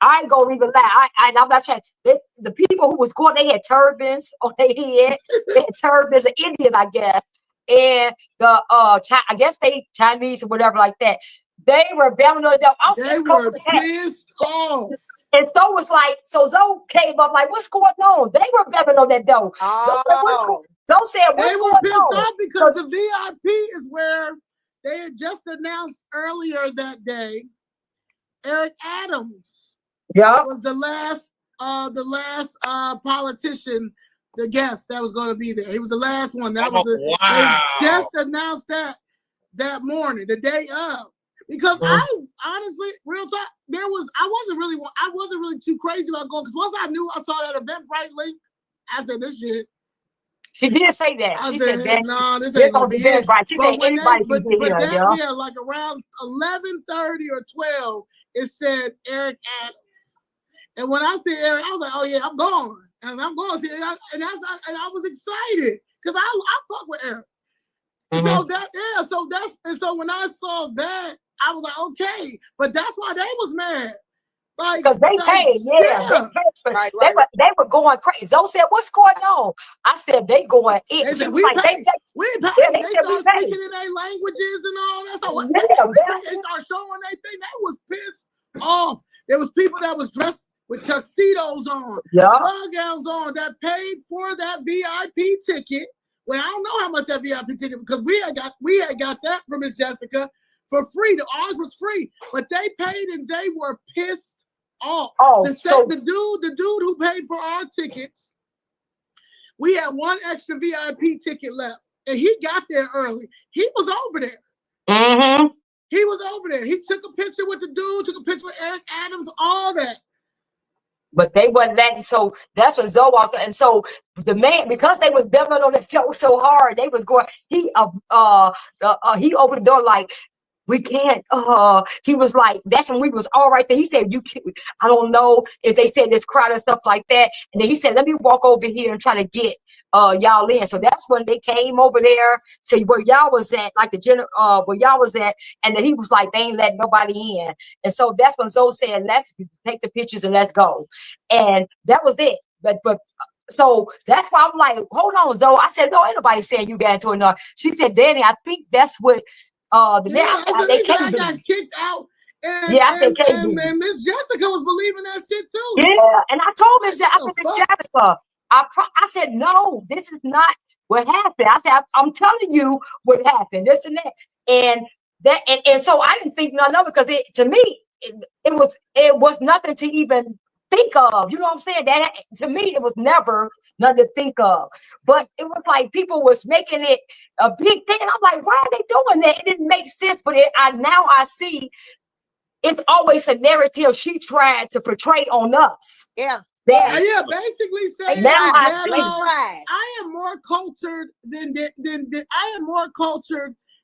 I ain't gonna even lie. I'm not trying. The people who was going, they had turbans on their head. They had turbans, Indians, I guess, and the I guess they Chinese or whatever like that. They were bailing on them. They were pissed off. And so was like, so Zoe came up like, what's going on? They were bailing on that door. Zoe said, what's going on? They were pissed off because the VIP is where they had just announced earlier that day. Eric Adams. Was the last politician, the guest that was going to be there. He was the last one. That was they just announced that morning, the day of. Because I honestly, real talk, I wasn't really too crazy about going because once I knew I saw that Eventbrite link, I said this shit. She did say that. She said that. No, this ain't gonna be it. She said anybody can be here. Yeah, like around 11:30 or 12, it said Eric Adams. And when I said Eric, I was like, "Oh yeah, I'm going." And I'm going to see, and I was excited because I fuck with Eric. So when I saw that, I was like, "Okay," but that's why they was mad, like because they paid. They were going crazy. Zoe said, "What's going on?" I said, "They going in." They said, "We paid. We paid." They started speaking in their languages and all that stuff. They started showing their thing. They was pissed off. There was people that was dressed with tuxedos on, drug gowns on, that paid for that VIP ticket. Well, I don't know how much that VIP ticket because we had got that from Miss Jessica for free. Ours was free, but they paid and they were pissed off. The dude who paid for our tickets, we had one extra VIP ticket left, and he got there early. He was over there. Mm-hmm. He was over there. He took a picture with the dude, took a picture with Eric Adams, all that. But they wasn't letting, so that's when Zoe walked. And so the man, because they was demoing on the show so hard, they was going, he opened the door like, we can't, he was like, that's when we was all right there. He said, I don't know if they said this crowd and stuff like that. And then he said, let me walk over here and try to get y'all in. So that's when they came over there to where y'all was at, like the general, where y'all was at. And then he was like, they ain't letting nobody in. And so that's when Zoe said, let's take the pictures and let's go. And that was it. But so that's why I'm like, hold on, Zoe. I said, no, ain't nobody saying you got into another. She said, Danny, I think that's what I got kicked out. And Miss Jessica was believing that shit too. Yeah, and I told Miss Jessica, I said, no, this is not what happened. I said, I'm telling you what happened, this and that. And so I didn't think none of it because to me, it was nothing to even think of. You know what I'm saying? That to me, it was never nothing to think of. But it was like people was making it a big thing. And I'm like, why are they doing that? It didn't make sense. But now I see it's always a narrative she tried to portray on us. Yeah. Basically saying now I am more cultured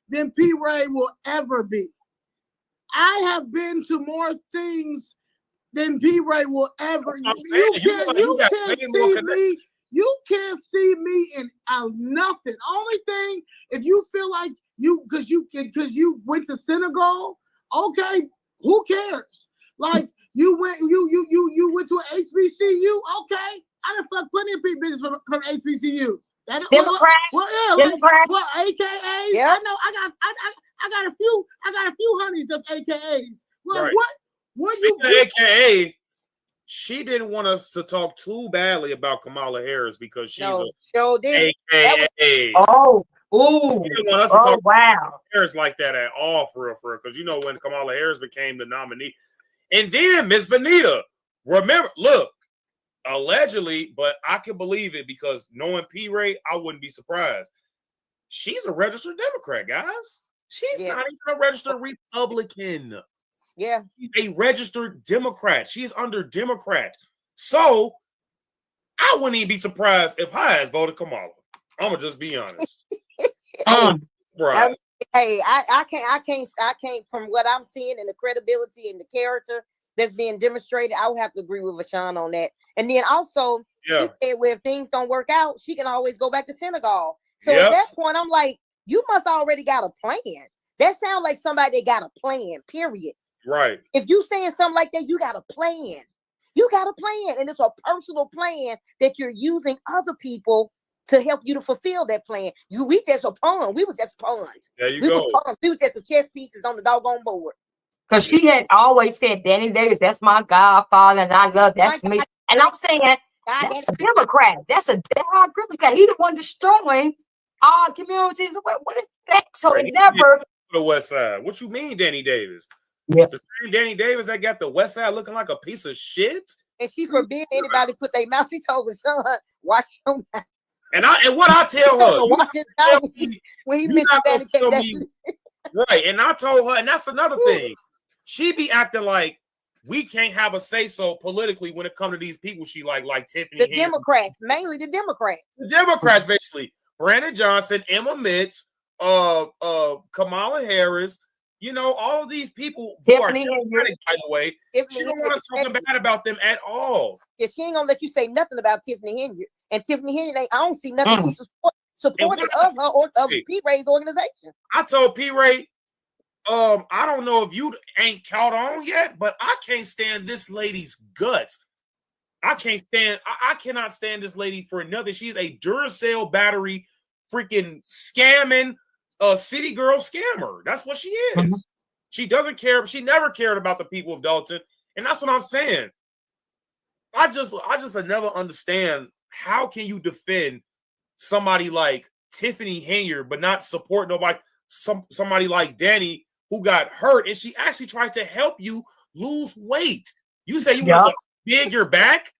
than P. Ray will ever be. I have been to more things than P. Ray will ever. You can't see me in nothing. Only thing, if you feel like because you went to Senegal, okay, who cares? Like you went to an HBCU, okay. I done fucked plenty of people from HBCUs. Democrat. Well, yeah, Democrat. well, AKAs. Yeah. I know. I got a few honeys that's AKAs. Well, Right. what Speaking you of AKA, she didn't want us to talk too badly about Kamala Harris because she's sure did. AKA. Oh, ooh. She didn't want us to talk Wow. about Harris like that at all, for real, because you know when Kamala Harris became the nominee. And then Miss Benita, remember, look, allegedly, but I can believe it because knowing P. Ray, I wouldn't be surprised. She's a registered Democrat, guys. She's not even a registered Republican. Yeah. She's a registered Democrat. She's under Democrat. So I wouldn't even be surprised if her ass voted Kamala. I'm gonna just be honest. Right. Hey, I can't from what I'm seeing and the credibility and the character that's being demonstrated, I would have to agree with Vashawn on that. And then also, she said, well, if things don't work out, she can always go back to Senegal. So at that point, I'm like, you must already got a plan. That sounds like somebody that got a plan, period. Right. If you saying something like that, you got a plan. You got a plan. And it's a personal plan that you're using other people to help you to fulfill that plan. We just a pawn. We was just pawns. There you go. We was just the chess pieces on the doggone board. Because she had always said, Danny Davis, that's my godfather, and I love that's me. And I'm saying that's a Democrat. That's a Democrat. He the one destroying our communities. What is that? So it never the West Side. What you mean, Danny Davis? Yeah. The same Danny Davis that got the West Side looking like a piece of shit. And she forbid anybody put their mouth. She told her son, watch your mouth. And what I tell her, watch his mouth when he mentioned Danny. Right. And I told her, and that's another thing. She be acting like we can't have a say-so politically when it comes to these people she like Tiffany. The Democrats, mainly the Democrats. The Democrats, basically. Brandon Johnson, Emma Mitz, Kamala Harris, you know, all of these people who are Democratic, by the way. She don't want us talking bad about them at all. Yeah, she ain't gonna let you say nothing about Tiffany Henry. And Tiffany Henry, I don't see nothing she supported of her or of P. Ray's organization. I told P. Ray, I don't know if you ain't caught on yet, but I can't stand this lady's guts. I cannot stand this lady for nothing. She's a Duracell battery freaking scamming city girl scammer. That's what she is. Mm-hmm. She doesn't care. She never cared about the people of Dalton. And that's what I'm saying. I just never understand how can you defend somebody like Tiffany Henry but not support nobody, somebody like Danny who got hurt and she actually tried to help you lose weight. You say you want to big your back?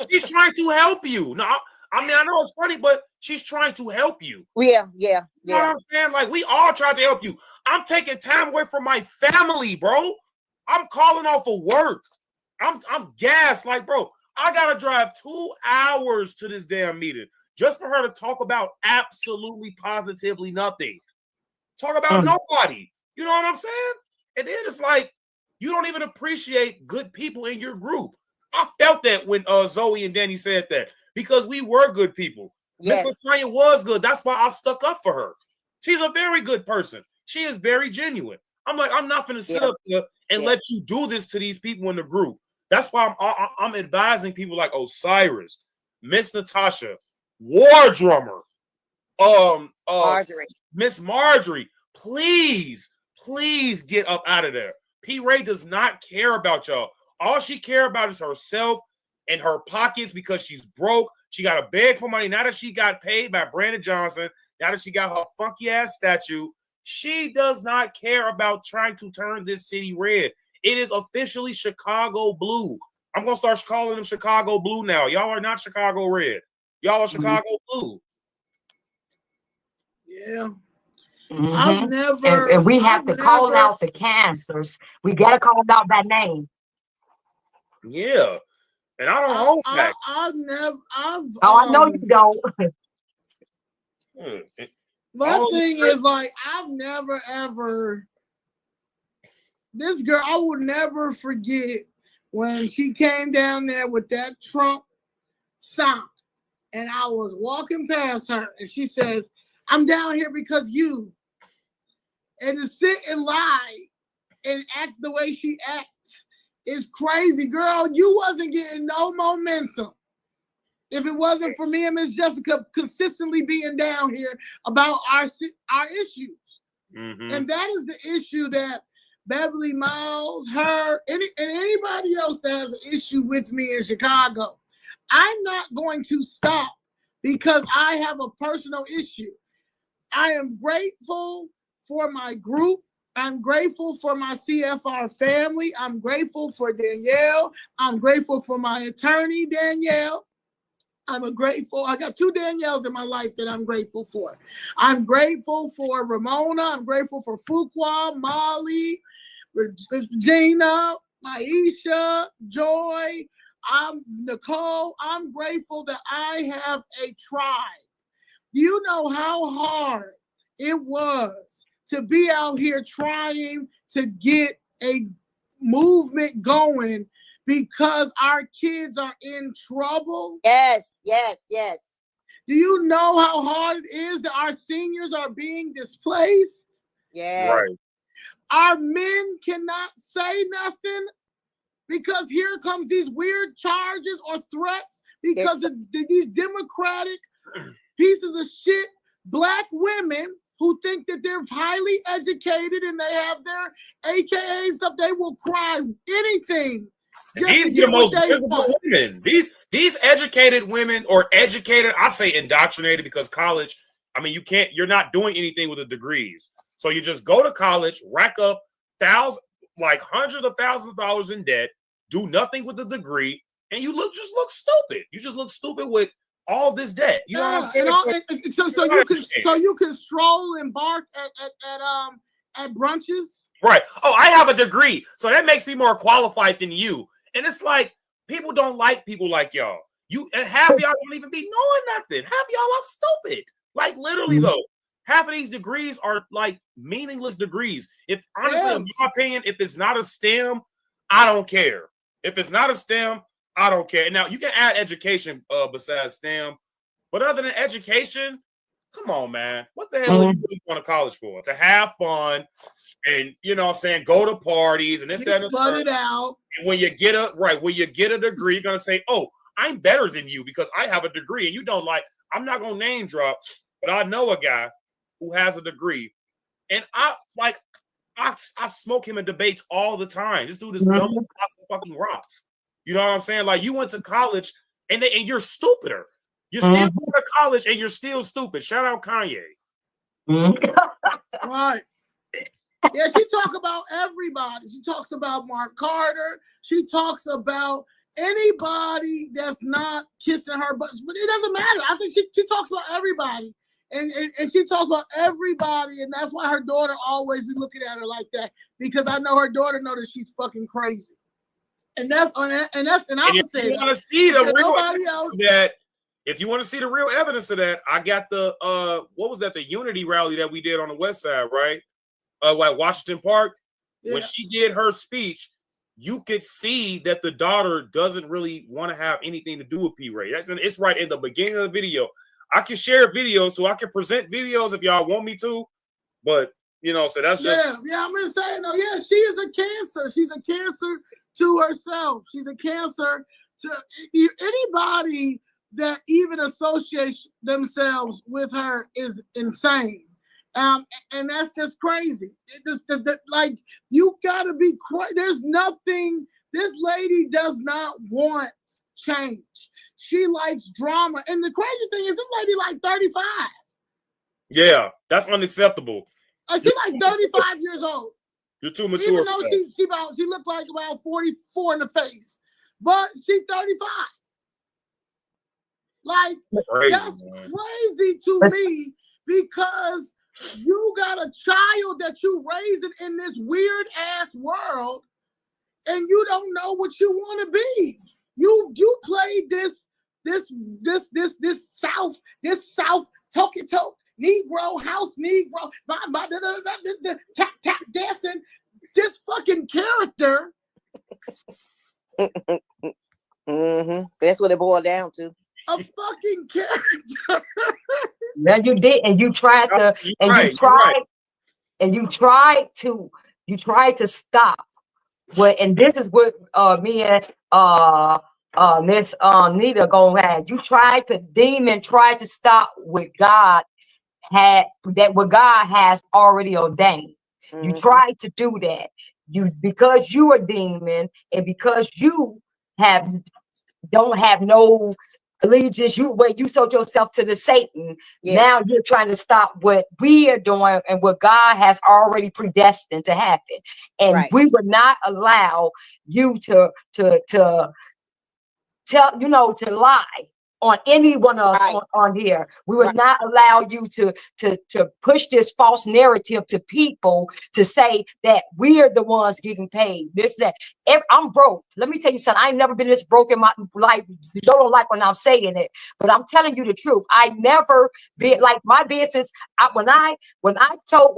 She's trying to help you. No, I mean, I know it's funny, but she's trying to help you. Yeah. You know what I'm saying? Like, we all try to help you. I'm taking time away from my family, bro. I'm calling off of work. I'm gassed. Like, bro, I got to drive 2 hours to this damn meeting just for her to talk about absolutely positively nothing. Talk about nobody. You know what I'm saying? And then it's like, you don't even appreciate good people in your group. I felt that when Zoe and Danny said that because we were good people. Miss LaTanya was good. That's why I stuck up for her. She's a very good person. She is very genuine. I'm like, I'm not going to sit up here and let you do this to these people in the group. That's why I'm advising people like Osiris, Miss Natasha, War Drummer, Miss Marjorie. Please get up out of there. P. Ray does not care about y'all. All she care about is herself and her pockets because she's broke. She got to beg for money. Now that she got paid by Brandon Johnson, now that she got her funky ass statue, she does not care about trying to turn this city red. It is officially Chicago blue. I'm going to start calling them Chicago blue now. Y'all are not Chicago red. Y'all are Chicago blue. Yeah. Mm-hmm. I've never, and we have to call out the cancers. We got to call out that name. Yeah. And I don't hold back. I know you don't. My thing is like, I've never ever, this girl, I will never forget when she came down there with that Trump sign. and I was walking past her, and she says, "I'm down here because you." And to sit and lie and act the way she acts is crazy, girl. You wasn't getting no momentum if it wasn't for me and Miss Jessica consistently being down here about our issues. Mm-hmm. And that is the issue that Beverly Miles, her, and anybody else that has an issue with me in Chicago. I'm not going to stop because I have a personal issue. I am grateful for my group. I'm grateful for my CFR family. I'm grateful for Danielle. I'm grateful for my attorney, Danielle. I got two Danielles in my life that I'm grateful for. I'm grateful for Ramona. I'm grateful for Fuqua, Molly, Regina, Maisha, Joy, Nicole. I'm grateful that I have a tribe. Do you know how hard it was to be out here trying to get a movement going because our kids are in trouble? Yes. Do you know how hard it is that our seniors are being displaced? Yes. Right. Our men cannot say nothing because here comes these weird charges or threats because of these Democratic pieces of shit Black women who think that they're highly educated and they have their AKA stuff. They will cry anything. These are the most visible women. These educated women, or educated, I say indoctrinated, because college, I mean, you're not doing anything with the degrees. So you just go to college, rack up hundreds of thousands of dollars in debt, do nothing with the degree, and you just look stupid. You just look stupid with all this debt. You know what I'm saying? So you can stroll and bark at brunches. Right. Oh, I have a degree, so that makes me more qualified than you. And it's like, people don't like people like y'all. And half of y'all don't even be knowing nothing. Half of y'all are stupid. Like, literally, though. Half of these degrees are like meaningless degrees. If honestly, in my opinion, if it's not a STEM, I don't care. If it's not a STEM, I don't care. Now, you can add education besides STEM, but other than education, come on, man. What the hell are you really going to college for? To have fun and, you know what I'm saying, go to parties and this, that, and flood it out. And when you get a degree, you're going to say, oh, I'm better than you because I have a degree. And you don't I'm not going to name drop, but I know a guy who has a degree. And I smoke him in debates all the time. This dude is dumb as fucking rocks. You know what I'm saying? Like, you went to college and you're stupider. You're still going to college and you're still stupid. Shout out Kanye. Right. Yeah, she talks about everybody. She talks about Mark Carter. She talks about anybody that's not kissing her butt. But it doesn't matter. I think she talks about everybody. And she talks about everybody, and that's why her daughter always be looking at her like that, because I know her daughter knows that she's fucking crazy. And I would say that. If you want to see the real evidence of that, I got the the Unity rally that we did on the West Side, right? Like Washington Park. Yeah. When she did her speech, you could see that the daughter doesn't really want to have anything to do with P. Ray. It's right in the beginning of the video. I can share videos, so I can present videos if y'all want me to, but so that's just I'm just saying though. Yeah, she is a cancer. She's a cancer to herself. She's a cancer to anybody that even associates themselves with her is insane. And that's just crazy. Like, you gotta be crazy. There's nothing. This lady does not want change. She likes drama. And the crazy thing is, this lady like 35. Yeah, that's unacceptable. She's like 35 years old. You're too mature. Even though she looked like about 44 in the face, but she's 35. Like, that's crazy to me, because you got a child that you raising in this weird ass world, and you don't know what you want to be. You played this South talkie-talk Negro house Negro tap dancing this fucking character. That's what it boiled down to. a fucking character. Yeah, you did, and you tried to, You're and right, you you're tried, right. and you tried to stop what, and this is what me and Miss Nita gonna have. You tried to demon, tried to stop what God had, that what God has already ordained. You tried to do that. You, because you are demon, and because you have don't have no allegiance, you where you sold yourself to the Satan. Yeah. Now you're trying to stop what we are doing and what God has already predestined to happen. And Right. we would not allow you to tell, to lie on any one of us Right. on here. We would Right. not allow you to push this false narrative to people to say that we are the ones getting paid. This, that. I'm broke. Let me tell you something. I ain't never been this broke in my life. You don't like when I'm saying it, but I'm telling you the truth. I never been like my business. When I told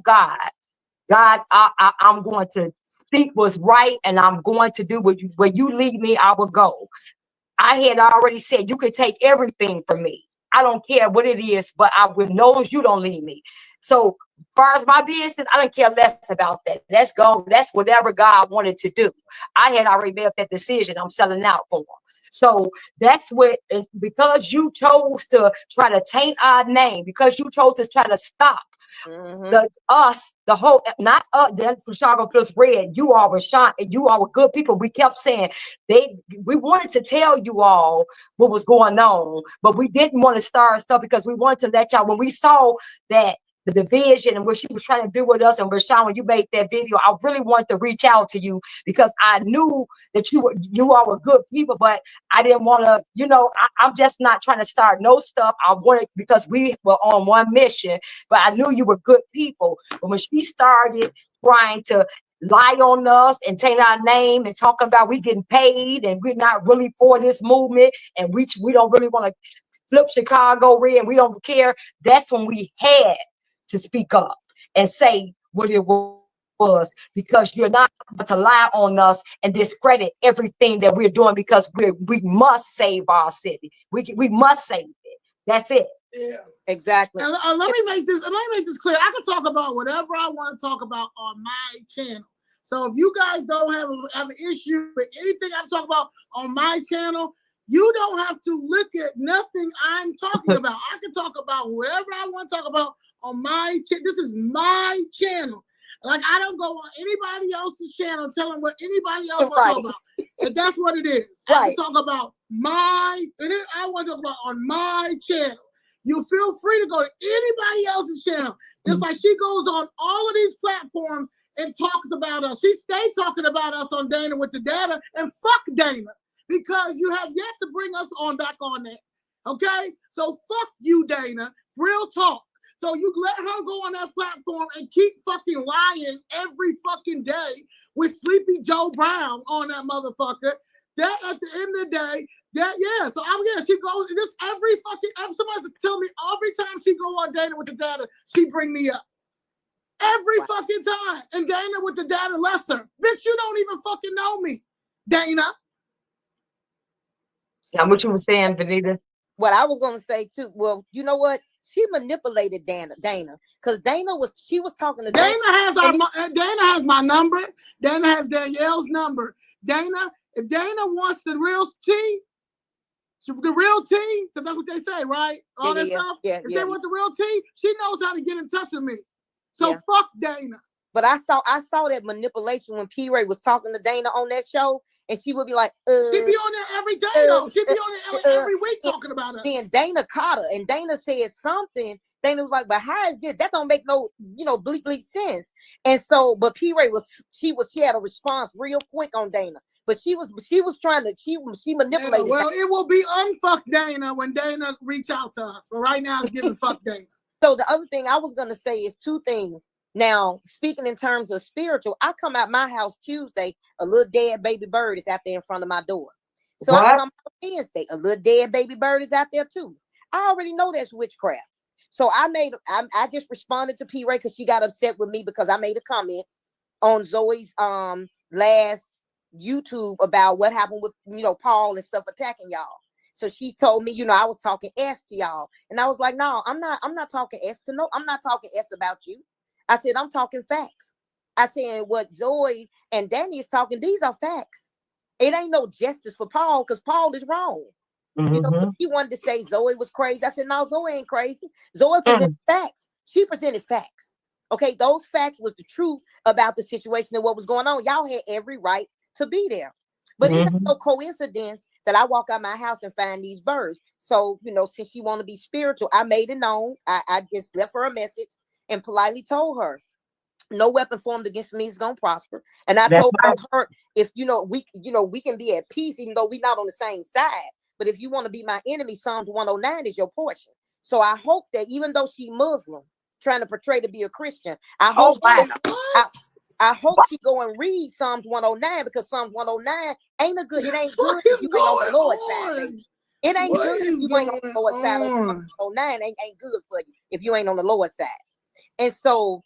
God, I'm going to speak what's right, and I'm going to do what where you lead me, I will go. I had already said, you could take everything from me. I don't care what it is, but I will know you don't leave me. So as far as my business, I don't care less about that. Let's go. That's whatever God wanted to do. I had already made that decision. I'm selling out for him. So that's what, because you chose to try to taint our name, because you chose to try to stop the whole, not then from Chicago Plus Red, you all were shot and you all were good people. We kept saying we wanted to tell you all what was going on, but we didn't want to start stuff because we wanted to let y'all, when we saw that the division and what she was trying to do with us, and Rashawn, when you made that video, I really wanted to reach out to you because I knew that you all were good people, but I didn't want to, I'm just not trying to start no stuff. I wanted, because we were on one mission, but I knew you were good people. But when she started trying to lie on us and taint our name and talking about we getting paid and we're not really for this movement and we don't really want to flip Chicago red and we don't care, that's when we had to speak up and say what it was, because you're not going to lie on us and discredit everything that we're doing, because we must save our city. We must save it. That's it. Yeah, exactly. And let me make this clear. I can talk about whatever I want to talk about on my channel. So if you guys don't have an issue with anything I'm talking about on my channel, you don't have to look at nothing I'm talking about. I can talk about whatever I want to talk about on my channel. This is my channel. Like, I don't go on anybody else's channel telling what anybody else wants to talk about. And that's what it is. I can talk about I want to talk about on my channel. You feel free to go to anybody else's channel. Just like she goes on all of these platforms and talks about us. She stayed talking about us on Dana with the Data, and fuck Dana, because you have yet to bring us back on there. Okay? So fuck you, Dana. Real talk. So you let her go on that platform and keep fucking lying every fucking day with Sleepy Joe Brown on that motherfucker. That at the end of the day, so she goes this somebody tell me every time she go on Dana with the Data, she bring me up. Every fucking time. And Dana with the Data lesser. Bitch, you don't even fucking know me, Dana. Yeah, what you were saying, Benita? What I was gonna say too. Well, you know what? She manipulated Dana, because she was talking to Dana. Dana has my number. Dana has Danielle's number. Dana, if Dana wants the real tea, because that's what they say, right? All that stuff. If they want the real tea, she knows how to get in touch with me. So fuck Dana. But I saw that manipulation when P. Ray was talking to Dana on that show, and she would be like, she be on there every day though. She be on there every week talking about us. Then Dana caught her, and Dana said something. Dana was like, but how is this? That don't make no, bleep sense. And so, but P. Ray she had a response real quick on Dana. But she manipulated. Well, it will be unfuck Dana when Dana reach out to us. But right now it's giving fuck Dana. So the other thing I was gonna say is two things. Now, speaking in terms of spiritual, I come out my house Tuesday, a little dead baby bird is out there in front of my door. So I come out Wednesday, a little dead baby bird is out there too. I already know that's witchcraft. So I just responded to P. Ray because she got upset with me because I made a comment on Zoe's last YouTube about what happened with, Paul and stuff attacking y'all. So she told me, I was talking S to y'all. And I was like, no, I'm not talking S to no, I'm not talking S about you. I said, I'm talking facts. I said, what Zoe and Danny is talking, these are facts. It ain't no justice for Paul because Paul is wrong. Mm-hmm. He wanted to say Zoe was crazy. I said, no, Zoe ain't crazy. Zoe presented facts. She presented facts. Okay, those facts was the truth about the situation and what was going on. Y'all had every right to be there. But it's no coincidence that I walk out my house and find these birds. So, since she want to be spiritual, I made it known. I just left her a message and politely told her, no weapon formed against me is gonna prosper. And I told her, if we can be at peace, even though we're not on the same side. But if you want to be my enemy, Psalms 109 is your portion. So I hope that even though she Muslim, trying to portray to be a Christian, I hope I hope she go and read Psalms 109 because Psalms 109 ain't good if you ain't on the Lord's side, baby. It ain't good if you ain't on the Lord's side. 109 ain't good for you if you ain't on the Lord's side. And so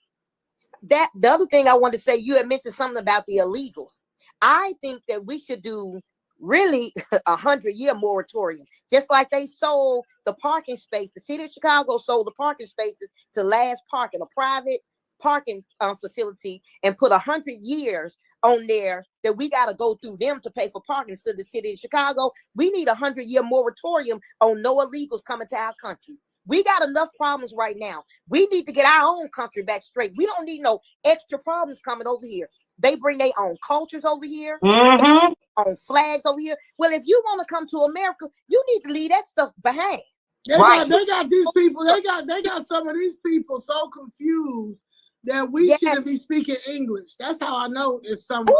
the other thing I wanted to say, you had mentioned something about the illegals. I think that we should do really 100-year moratorium, just like they sold the parking space. The city of Chicago sold the parking spaces to Last Parking, a private parking facility, and put 100 years on there that we got to go through them to pay for parking instead of the city of Chicago. We need 100-year moratorium on no illegals coming to our country. We got enough problems right now. We need to get our own country back straight. We don't need no extra problems coming over here. They bring their own cultures over here, own flags over here. Well, if you want to come to America, you need to leave that stuff behind. They got these people. They got some of these people so confused that we shouldn't be speaking English. That's how I know it's something.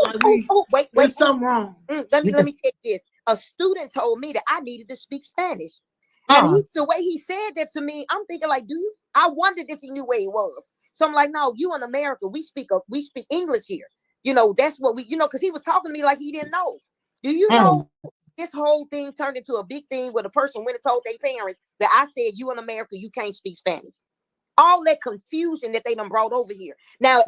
Wait, there's something wrong. Let me take this. A student told me that I needed to speak Spanish. And the way he said that to me, I'm thinking like, I wondered if he knew where he was. So I'm like, no, you in America, we speak English here. That's what we, because he was talking to me like he didn't know. Do you know this whole thing turned into a big thing where the person went and told their parents that I said, you in America, you can't speak Spanish. All that confusion that they done brought over here. Now,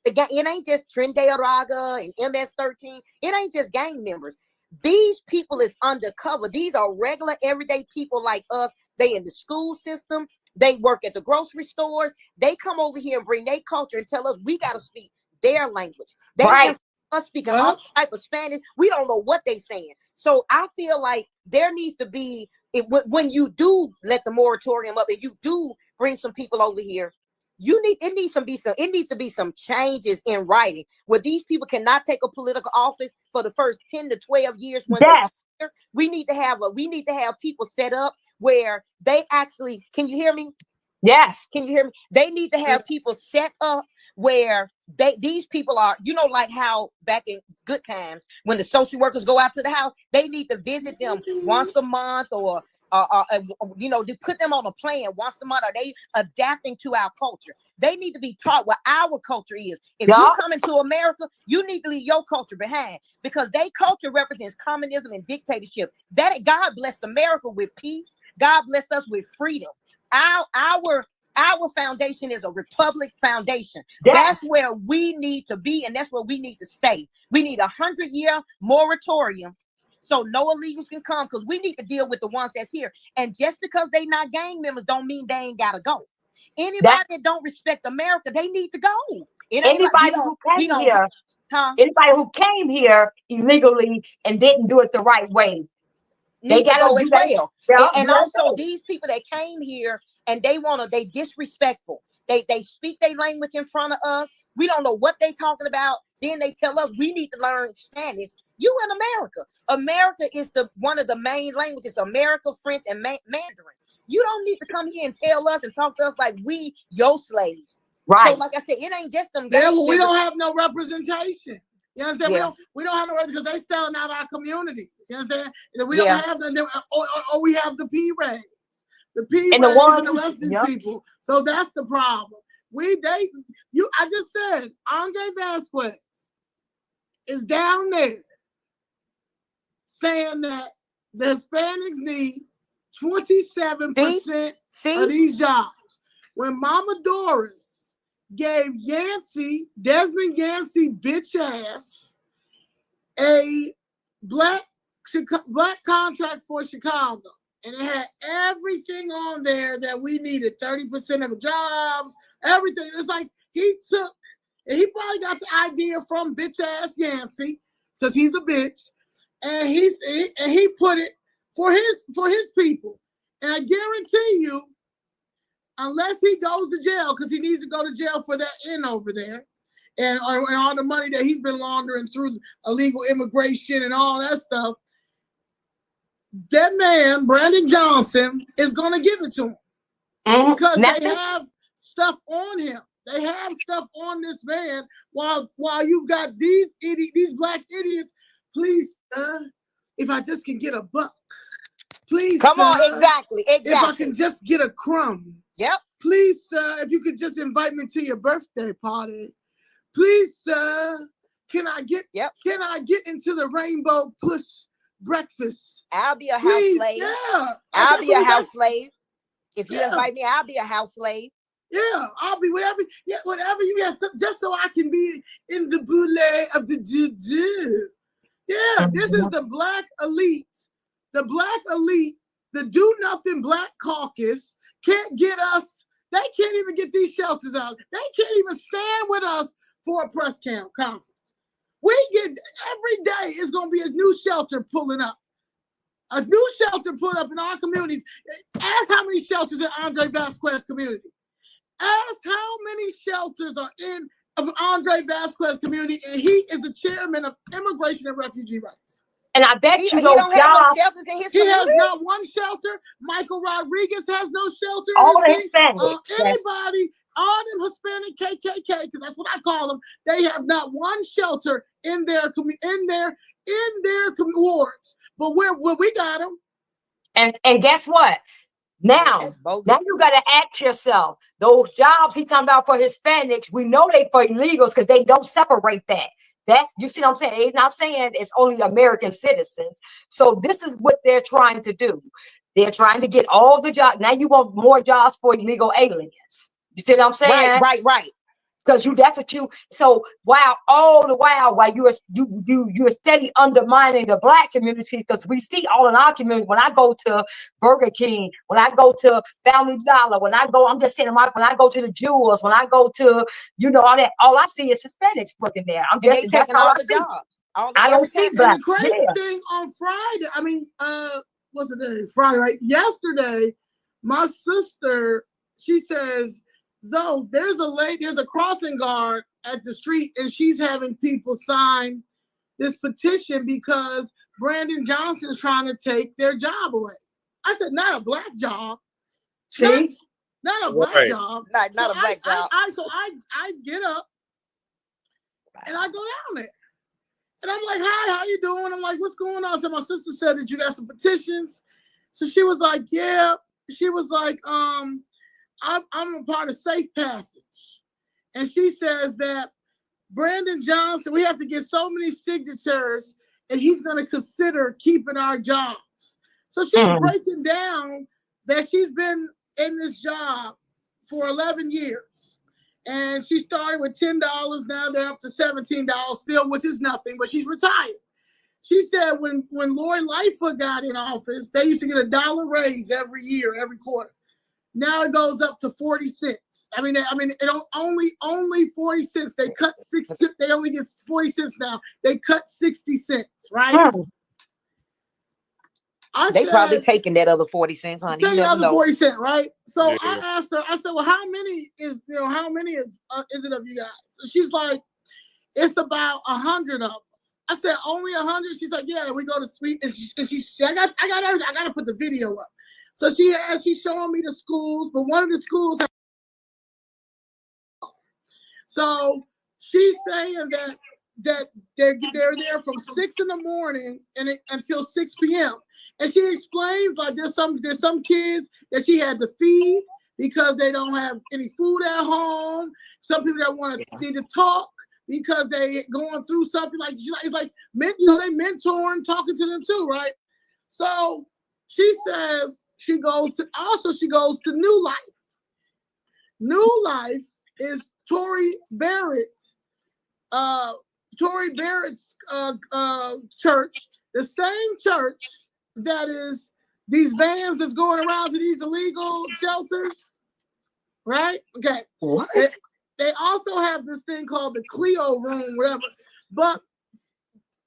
it ain't just Trinidad Raga and MS-13. It ain't just gang members. These people is undercover. These are regular, everyday people like us. They in the school system. They work at the grocery stores. They come over here and bring their culture and tell us we got to speak their language. They have us speaking all type of Spanish. We don't know what they saying. So I feel like there needs to be, when you do let the moratorium up and you do bring some people over here, it needs to be some changes in writing where these people cannot take a political office for the first 10 to 12 years. We need to have people set up where they actually, can you hear me? Yes. Can you hear me? They need to have people set up where these people are, like how back in good times when the social workers go out to the house, they need to visit them once a month or to put them on a plan once a month. Are they adapting to our culture? They need to be taught what our culture is. If you come into America, you need to leave your culture behind because their culture represents communism and dictatorship. That God blessed America with peace. God blessed us with freedom. Our foundation is a republic foundation. That's where we need to be, and that's where we need to stay. We need 100-year moratorium so no illegals can come because we need to deal with the ones that's here. And just because they not gang members don't mean they ain't gotta go. Anybody that don't respect America, they need to go. Anybody who came here illegally and didn't do it the right way, they gotta go as well. And also these people that came here and they disrespectful. They speak their language in front of us. We don't know what they talking about. Then they tell us we need to learn Spanish. You in America. America is one of the main languages, America, French, and Mandarin. You don't need to come here and tell us and talk to us like we your slaves. Right. So like I said, it ain't just them. Yeah, well, we don't have no representation. You understand? Yeah. We don't have no because they selling out our communities. You understand? We don't have them, or we have the P-rays. The P-rays and the rest of these people. So that's the problem. I just said Andre Vasquez is down there saying that the Hispanics need 27% of these jobs. When Mama Doris gave Desmond Yancey bitch ass a black contract for Chicago, and it had everything on there that we needed. 30% of the jobs, everything. It's like he took, and he probably got the idea from bitch ass Yancey, because he's a bitch, and he put it for his people. And I guarantee you, unless he goes to jail, because he needs to go to jail for that in over there, and all the money that he's been laundering through illegal immigration and all that stuff, that man, Brandon Johnson, is going to give it to him. Because they have stuff on him. They have stuff on this man while you've got these black idiots. Please, if I just can get a buck. Please, come on, exactly. If I can just get a crumb. Yep. Please, sir, if you could just invite me to your birthday party. Please, sir, can I get into the Rainbow Push breakfast? I'll be a house slave. Yeah. I'll be a house slave. If you invite me, I'll be a house slave. Yeah, I'll be whatever you have, just so I can be in the boule of the do. Yeah, this is the black elite. The black elite, the do nothing black caucus can't get us. They can't even get these shelters out. They can't even stand with us for a press conference. We get every day is going to be a new shelter pulling up. A new shelter put up in our communities. Ask how many shelters in Andre Vasquez community. Ask how many shelters are in of Andre Vasquez community, and he is the chairman of Immigration and Refugee Rights. And I bet he don't have no shelters in his community. He has not one shelter. Michael Rodriguez has no shelter. All the Hispanics. Anybody, all them Hispanic KKK, because that's what I call them, they have not one shelter in their wards. But we got them. And guess what? Now you got to ask yourself, those jobs he talking about for Hispanics, we know they for illegals because they don't separate that. That's, you see what I'm saying? They're not saying it's only American citizens. So this is what they're trying to do. They're trying to get all the jobs. Now you want more jobs for illegal aliens. You see what I'm saying? Right. Because that's what you. So while you're steady undermining the black community, because we see all in our community. When I go to Burger King, when I go to Family Dollar, I'm just saying, when I go to the Jewels, when I go to all that, all I see is Hispanics working there. That's all I see. I don't see black. The crazy thing on Friday, what's the day? Friday, right? Yesterday, my sister, she says, Zoe, there's a crossing guard at the street, and she's having people sign this petition because Brandon Johnson is trying to take their job away. I said, not a black job. See? Not a black job. Not a black job. I get up and I go down there. And I'm like, hi, how you doing? I'm like, what's going on? So my sister said that you got some petitions. So she was like, yeah. She was like, I'm a part of Safe Passage. And she says that Brandon Johnson, we have to get so many signatures and he's going to consider keeping our jobs. So she's breaking down that she's been in this job for 11 years. And she started with $10. Now they're up to $17 still, which is nothing, but she's retired. She said when Lori Lightfoot got in office, they used to get $1 raise every year, every quarter. Now it goes up to 40 cents. It only 40 cents. They cut 6. They only get 40 cents now. They cut 60 cents, right? They probably taking that other 40 cents, honey. Take the other 40 cents, right? So yeah. I asked her. I said, "Well, how many is it of you guys?" So she's like, "It's about 100 of us." I said, "Only 100?" She's like, "Yeah, we go to Sweet." And I got to put the video up. So she's showing me the schools, but one of the schools. So she's saying that they're there from 6 a.m. until 6 p.m. And she explains like there's some kids that she had to feed because they don't have any food at home. Some people that need to talk because they going through something like it's like they mentoring, talking to them too, right? So she says she goes to New Life. New Life is Tory Barrett. Tory Barrett's church, the same church that is these vans that's going around to these illegal shelters, right? Okay. What? They also have this thing called the Clio room, whatever. But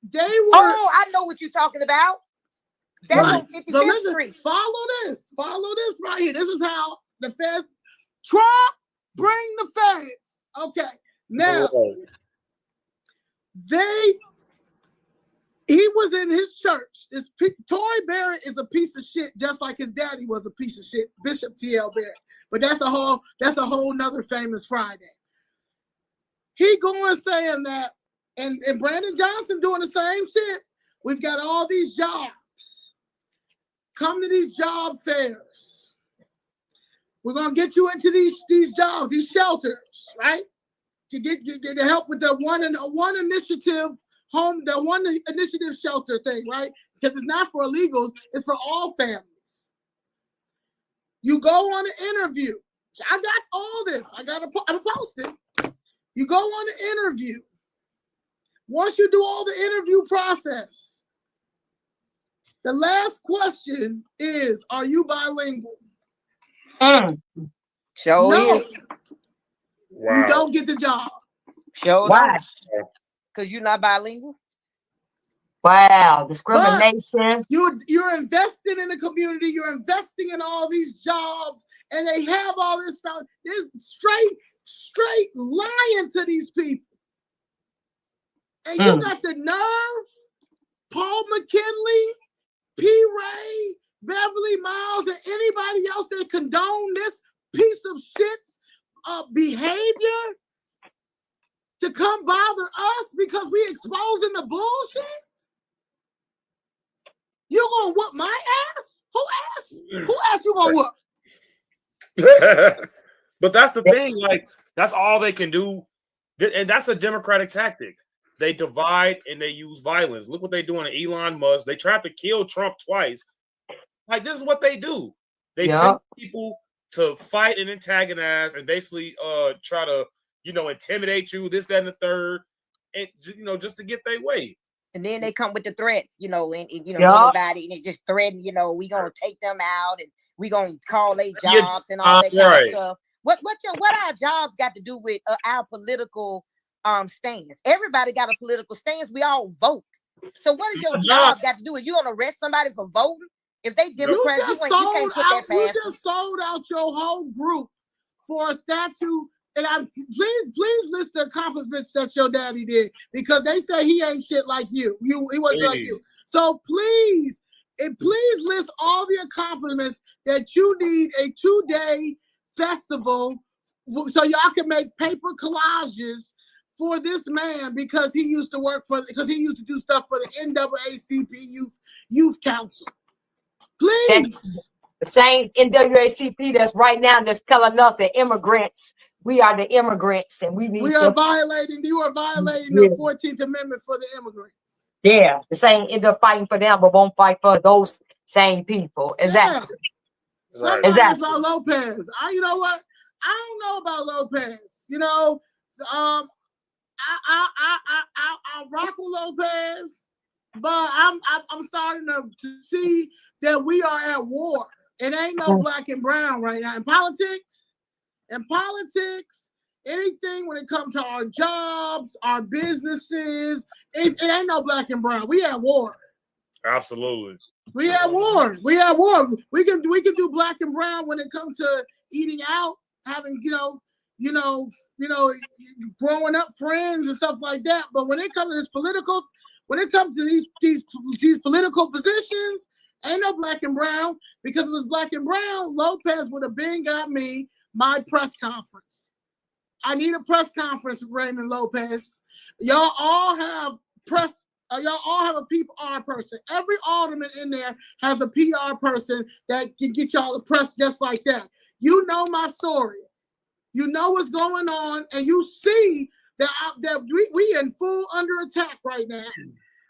they were. Oh, I know what you're talking about. That's right. on 55th So listen, Street. follow this right here. This is how the Fed, Trump, bring the feds. Okay. Now, he was in his church. Tory Barrett is a piece of shit, just like his daddy was a piece of shit, Bishop T.L. Barrett. But that's a whole nother famous Friday. He going saying that, and Brandon Johnson doing the same shit. We've got all these jobs. Come to these job fairs. We're gonna get you into these jobs, these shelters, right? To help with the one initiative shelter thing, right? Because it's not for illegals, it's for all families. You go on an interview. I got all this. I'm posted. You go on the interview. Once you do all the interview process, the last question is, are you bilingual? Show No. is. Wow. You don't get the job. Show Why? Because you're not bilingual. Wow, discrimination. You're investing in the community. You're investing in all these jobs, and they have all this stuff. There's straight lying to these people. And you got the nerve, Paul McKinley, P. Ray, Beverly Miles, and anybody else that condone this piece of shit's behavior to come bother us because we exposing the bullshit? You gonna whoop my ass? Who ass you gonna whoop? But that's the thing, like, that's all they can do. And that's a Democratic tactic. They divide and they use violence. Look what they're doing to Elon Musk. They tried to kill Trump twice. Like, this is what they do. They send people to fight and antagonize and basically try to, intimidate you, this, that, and the third, and, just to get their way. And then they come with the threats, anybody, and they just threaten, we gonna take them out and we gonna call their jobs and all that kind of stuff. What our jobs got to do with our political stance? Everybody got a political stance. We all vote. So what does your job got to do with? You gonna arrest somebody for voting? If they Democrats, you can't put that past. You just sold out your whole group for a statue. And please list the accomplishments that your daddy did, because they say he ain't shit like you. He wasn't like you. So please list all the accomplishments that you need a 2-day festival so y'all can make paper collages for this man, because he used to do stuff for the NAACP Youth Council. Please. That's the same NAACP that's right now that's telling us that immigrants. We are the immigrants, and you are violating the 14th Amendment for the immigrants. Yeah, the same end up fighting for them, but won't fight for those same people. Exactly. Yeah. Somebody about Lopez. You know what? I don't know about Lopez. I rock with Lopez, but I'm starting to see that we are at war. It ain't no black and brown right now in politics. In politics, anything when it comes to our jobs, our businesses, it ain't no black and brown. We at war. Absolutely. We at war. We at war. We can do black and brown when it comes to eating out, having growing up friends and stuff like that. But when it comes to these political positions, ain't no black and brown. Because if it was black and brown, Lopez would have been got me my press conference. I need a press conference, Raymond Lopez. Y'all all have press. Y'all all have a PR person. Every alderman in there has a PR person that can get y'all the press just like that. You know my story. You know what's going on, and you see that we in full under attack right now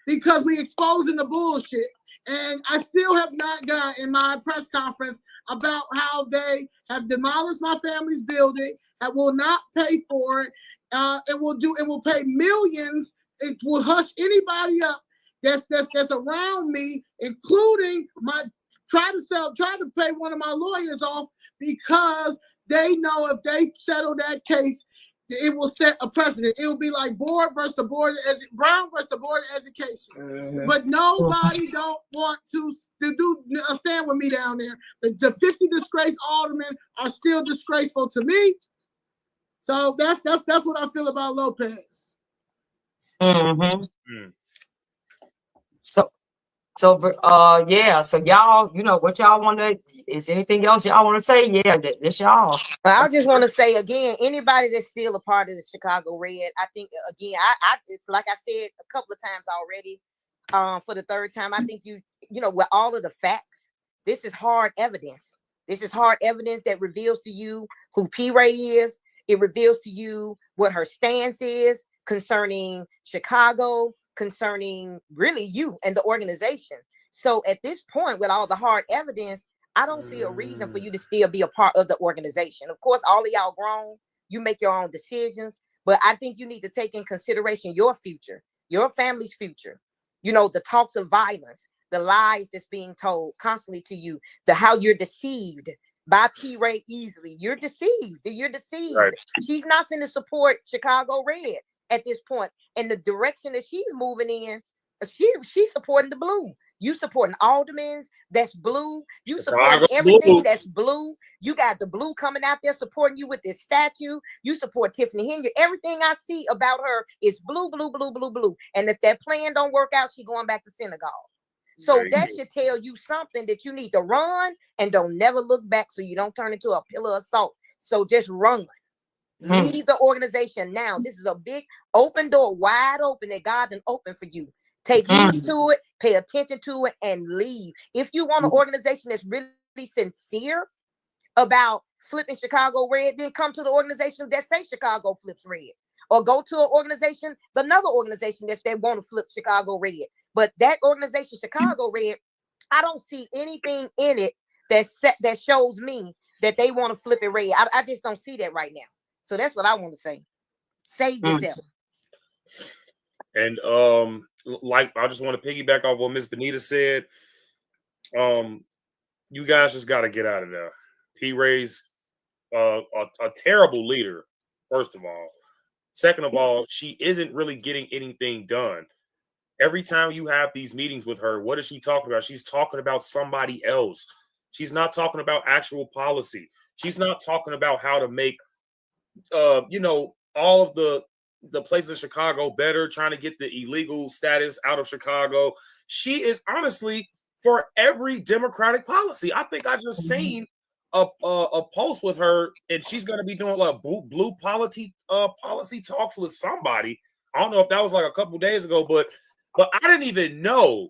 because we exposing the bullshit. And I still have not got in my press conference about how they have demolished my family's building and will not pay for it. It will pay millions it will hush anybody up that's around me, including my try to pay one of my lawyers off, because they know if they settle that case, it will set a precedent. It will be like Brown versus the Board of Education. But nobody don't want to stand with me down there. The 50 disgraced aldermen are still disgraceful to me. So that's what I feel about Lopez. Mm-hmm. So yeah. So y'all, what y'all want to? Is anything else y'all want to say? Yeah, this y'all. I just want to say again, anybody that's still a part of the Chicago Red, I think again, it's like I said a couple of times already, for the third time. I think with all of the facts, this is hard evidence. This is hard evidence that reveals to you who P. Ray is. It reveals to you what her stance is concerning Chicago, concerning really you and the organization. So at this point, with all the hard evidence, I don't see a reason for you to still be a part of the organization. Of course, all of y'all grown, you make your own decisions, but I think you need to take in consideration your future, your family's future. The talks of violence, the lies that's being told constantly to you, how you're deceived by P. Ray easily. You're deceived. Right. She's not going to support Chicago Red at this point. And the direction that she's moving in, she's supporting the blue. You supporting aldermen that's blue. You supporting everything that's blue. You got the blue coming out there supporting you with this statue. You support Tiffany Henry. Everything I see about her is blue, blue, blue, blue, blue. And if that plan don't work out, she going back to synagogue. So that should tell you something, that you need to run and don't never look back so you don't turn into a pillar of salt. So just run. Leave the organization now. This is a big open door, wide open, that God done open for you. Take heed to it, pay attention to it, and leave. If you want an organization that's really sincere about flipping Chicago red, then come to the organization that say Chicago flips red. Or go to an organization, another organization that want to flip Chicago red. But that organization, Chicago Red, I don't see anything in it that shows me that they want to flip it red. I just don't see that right now. So that's what I want to say. Save yourself. And like, I just want to piggyback off what Miss Benita said. You guys just got to get out of there. P. Ray's a terrible leader, first of all. Second of all, she isn't really getting anything done. Every time you have these meetings with her, what is she talking about? She's talking about somebody else. She's not talking about actual policy. She's not talking about how to make, all of the places in Chicago better, trying to get the illegal status out of Chicago. She is honestly for every Democratic policy. I think I just seen a post with her, and she's going to be doing like blue policy talks with somebody. I don't know if that was like a couple days ago, but I didn't even know,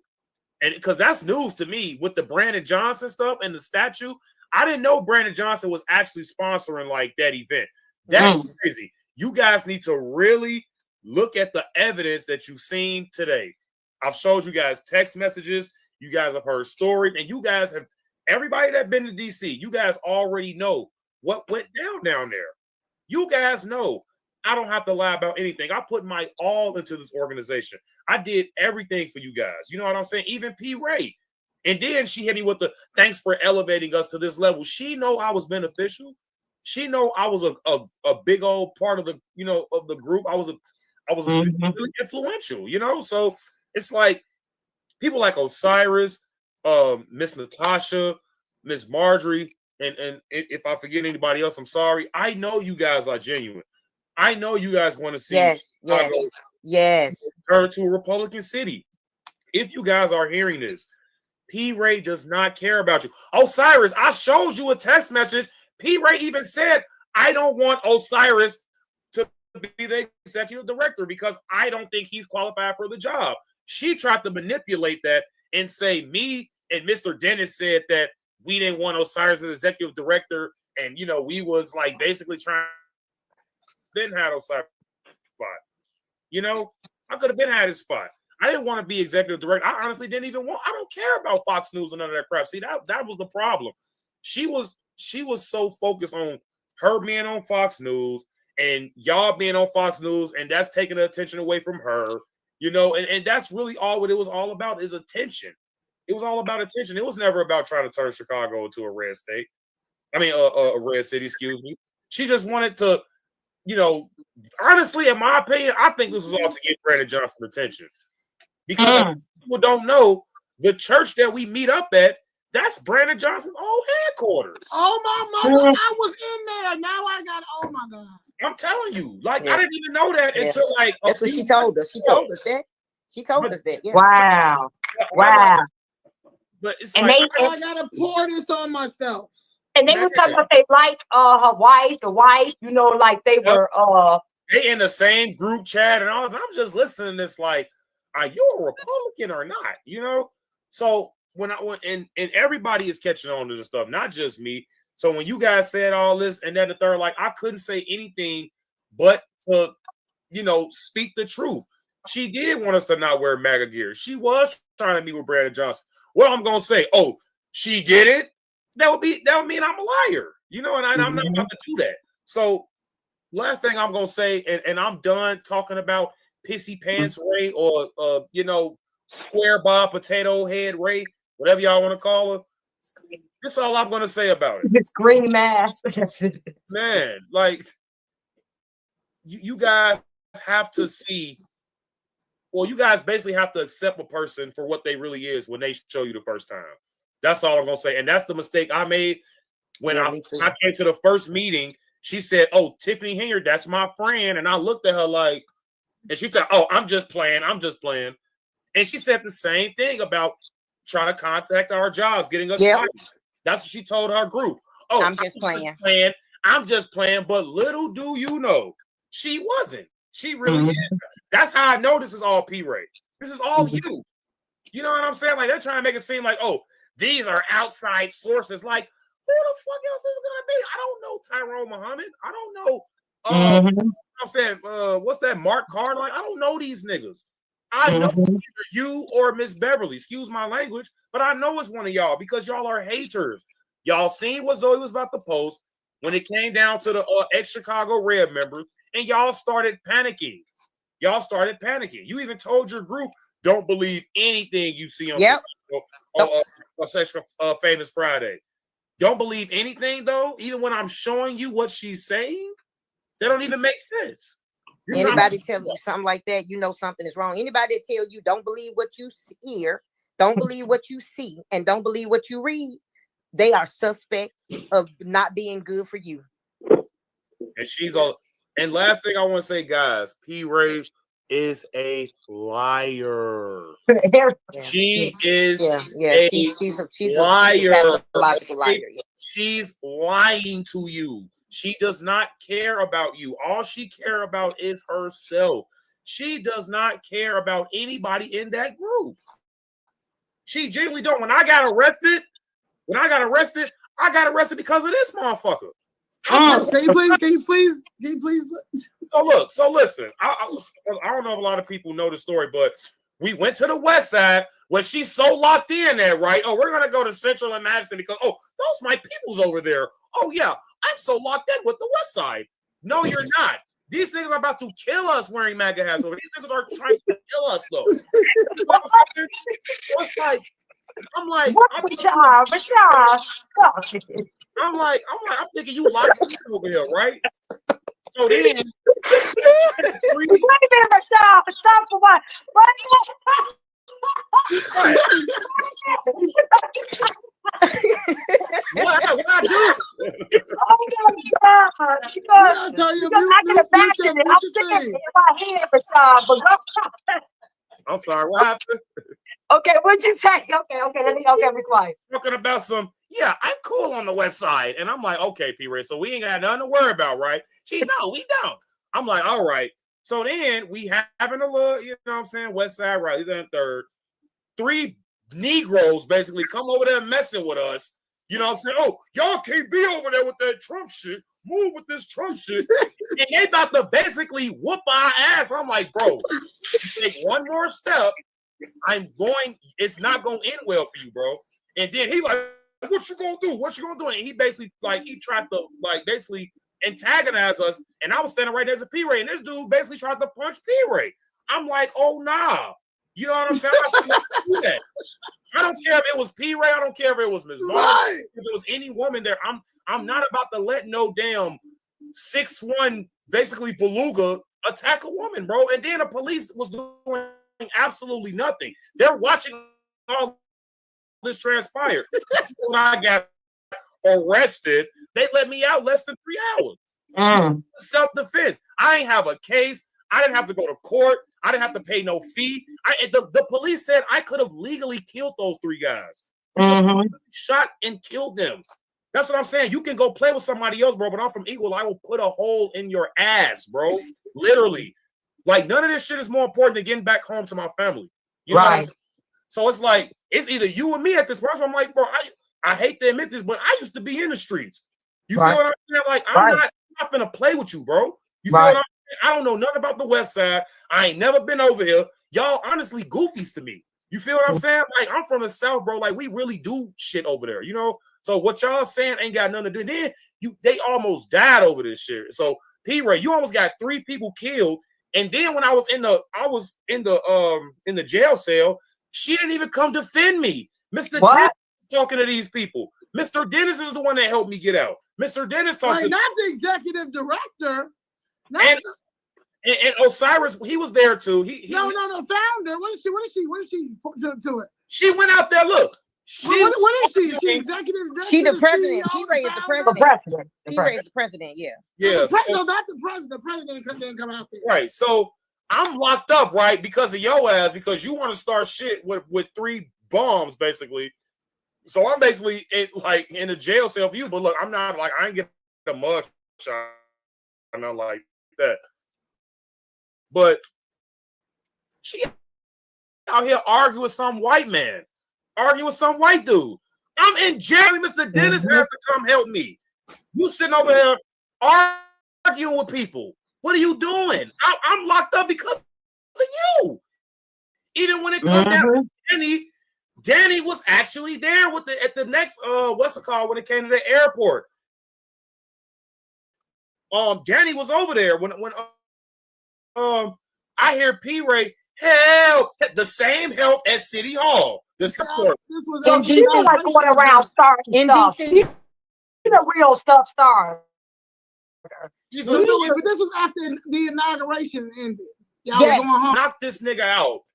and because that's news to me with the Brandon Johnson stuff and the statue. I didn't know Brandon Johnson was actually sponsoring like that event. That's crazy. You guys need to really look at the evidence that you've seen today. I've showed you guys text messages. You guys have heard stories, and you guys have, everybody that's been to DC, you guys already know what went down there. You guys know. I don't have to lie about anything. I put my all into this organization. I did everything for you guys. You know what I'm saying? Even P. Ray. And then she hit me with the thanks for elevating us to this level. She know I was beneficial. She know I was a big old part of the, of the group. I was really influential, So it's like people like Osiris, Miss Natasha, Miss Marjorie, and if I forget anybody else, I'm sorry. I know you guys are genuine. I know you guys want to see yes turn to a Republican city. If you guys are hearing this, P. Ray does not care about you. Osiris, I showed you a text message. P. Ray even said, I don't want Osiris to be the executive director because I don't think he's qualified for the job. She tried to manipulate that and say me and Mr. Dennis said that we didn't want Osiris as executive director, and we was like basically trying been had Osiris spot. I could have been had his spot. I didn't want to be executive director. I honestly didn't even want. I don't care about Fox News and none of that crap. See, that was the problem. She was so focused on her being on Fox News and y'all being on Fox News, and that's taking the attention away from her. You know, and that's really all what it was all about is attention. It was all about attention. It was never about trying to turn Chicago into a red state. I mean, a red city, excuse me. She just wanted to, you know, honestly, in my opinion, I think this was all to get Brandon Johnson attention. Because people don't know, the church that we meet up at, that's Brandon Johnson's old headquarters. Oh my mother, I was in there. Now I got, oh my God. I'm telling you, like, I didn't even know that until like that's what she told us. She told us that. She told us that. Yeah. Wow. Wow. But it's and like, I gotta pour this on myself. And they were talking about they like her wife, the wife, you know, like they were they in the same group chat and all. I'm just listening to this, like, are you a Republican or not? You know? So when I went and everybody is catching on to this stuff, not just me. So when you guys said all this and then the third, like, I couldn't say anything but to, you know, speak the truth. She did want us to not wear MAGA gear. She was trying to meet with Brandon Johnson. Well, I'm gonna say, oh, she did it. That would mean I'm a liar, you know, and I'm not about to do that. So last thing I'm gonna say, and I'm done talking about pissy pants Ray or you know, square bob potato head Ray, whatever y'all want to call her. That's all I'm gonna say about it. It's green mask. Man, like you guys have to see. Well, you guys basically have to accept a person for what they really is when they show you the first time. That's all I'm gonna say. And that's the mistake I made when I came to the first meeting. She said, "Oh, Tiffany Hilliard, that's my friend." And I looked at her like, and she said, "Oh, I'm just playing. I'm just playing." And she said the same thing about trying to contact our jobs, getting us fired. That's what she told her group. Oh, I'm just playing. I'm just playing. But little do you know, she wasn't. She really is. That's how I know this is all P-Ray. This is all you. You know what I'm saying? Like, they're trying to make it seem like, oh, these are outside sources. Like, who the fuck else is it gonna be? I don't know Tyrone Muhammad. I don't know. I'm saying, what's that? Mark Carr? Like, I don't know these niggas. I know either you or Miss Beverly. Excuse my language, but I know it's one of y'all because y'all are haters. Y'all seen what Zoe was about to post when it came down to the ex-Chicago Red members, and y'all started panicking. Y'all started panicking. You even told your group, don't believe anything you see on Famous Friday. Don't believe anything, though, even when I'm showing you what she's saying. That don't even make sense. Anybody tell you something like that, you know something is wrong. Anybody that tell you don't believe what you hear, don't believe what you see, and don't believe what you read, they are suspect of not being good for you. And she's all. And last thing I want to say, guys, P-Ray is a liar. She is she's liar. A pathological liar. Yeah. She's lying to you. She does not care about you. All she cares about is herself. She does not care about anybody in that group. She genuinely don't. When I got arrested, I got arrested because of this motherfucker. Can you please? So listen. I don't know if a lot of people know the story, but we went to the West Side where she's so locked in there, right? Oh, we're gonna go to Central and Madison because those my peoples over there. Oh yeah, I'm so locked in with the West Side. No, you're not. These niggas are about to kill us wearing MAGA hats over. These niggas are trying to kill us though. It's like I'm thinking you locked in over here, right? So then, wait a minute, Rashad. Stop for what? What I do? Oh my God! I can imagine it. I'm sitting in my head, Rashad. I'm sorry. What happened? Okay, what'd you say? Okay. Let me be quiet. Talking about some. Yeah, I'm cool on the West Side, and I'm like, okay, P-Ray. So we ain't got nothing to worry about, right? We don't. I'm like, all right. So then we having a little, you know what I'm saying, West Side, right? Then third. 3 Negroes basically come over there messing with us. You know what I'm saying? Oh, y'all can't be over there with that Trump shit. Move with this Trump shit. And they about to basically whoop our ass. I'm like, bro, you take one more step, it's not going to end well for you, bro. And then he like, what you going to do? What you going to do? And he basically, he tried to, basically antagonize us. And I was standing right next to P-Ray. And this dude basically tried to punch P-Ray. I'm like, oh nah. You know what I'm saying? I should not do that. I don't care if it was P. Ray. I don't care if it was Ms. Vaughn. Right. If it was any woman there, I'm not about to let no damn 6'1" basically beluga attack a woman, bro. And then the police was doing absolutely nothing. They're watching all this transpire. When I got arrested, they let me out less than 3 hours. Self-defense. I ain't have a case. I didn't have to go to court. I didn't have to pay no fee. The police said I could have legally killed those 3 guys. Shot and killed them. That's what I'm saying. You can go play with somebody else, bro, but I'm from Eagle. I will put a hole in your ass, bro. Literally. Like, none of this shit is more important than getting back home to my family. You know what I'm saying? So it's like, it's either you or me at this point. So I'm like, bro, I hate to admit this, but I used to be in the streets. You feel what I'm saying? Like, I'm not gonna play with you, bro. You feel what I'm saying? I don't know nothing about the West Side. I ain't never been over here. Y'all honestly goofies to me. You feel what I'm saying? Like, I'm from the South, bro. Like, we really do shit over there, you know? So what y'all saying ain't got nothing to do. Then they almost died over this shit. So P. Ray, you almost got 3 people killed. And then when I was in the jail cell, she didn't even come defend me. Mr. Dennis talking to these people. Mr. Dennis is the one that helped me get out. Mr. Dennis talked to not the executive director. And Osiris, he was there too. No, founder. What is she to it? She went out there. Look. What is she? Is she executive director? She the president. P. Ray is the president. P. Ray is the president. Yeah. Yeah. No, not the president. The president didn't come out there. Right. So I'm locked up, right, because of your ass, because you want to start shit with 3 bombs, basically. So I'm basically in a jail cell for you. But look, I'm not like, I ain't getting a mug shot. I'm not like that. But she out here arguing with some white man, arguing with some white dude. I'm in jail. Mr. Dennis has to come help me. You sitting over here arguing with people. What are you doing? I'm locked up because of you. Even when it comes down to Danny was actually there at the next what's it called when it came to the airport. Danny was over there when I hear P. Ray help, the same help at City Hall. The support. And she was like going around starting stuff. She's a real stuff starter. But this was after the inauguration ended. Y'all Yes. was going home. Knocked this nigga out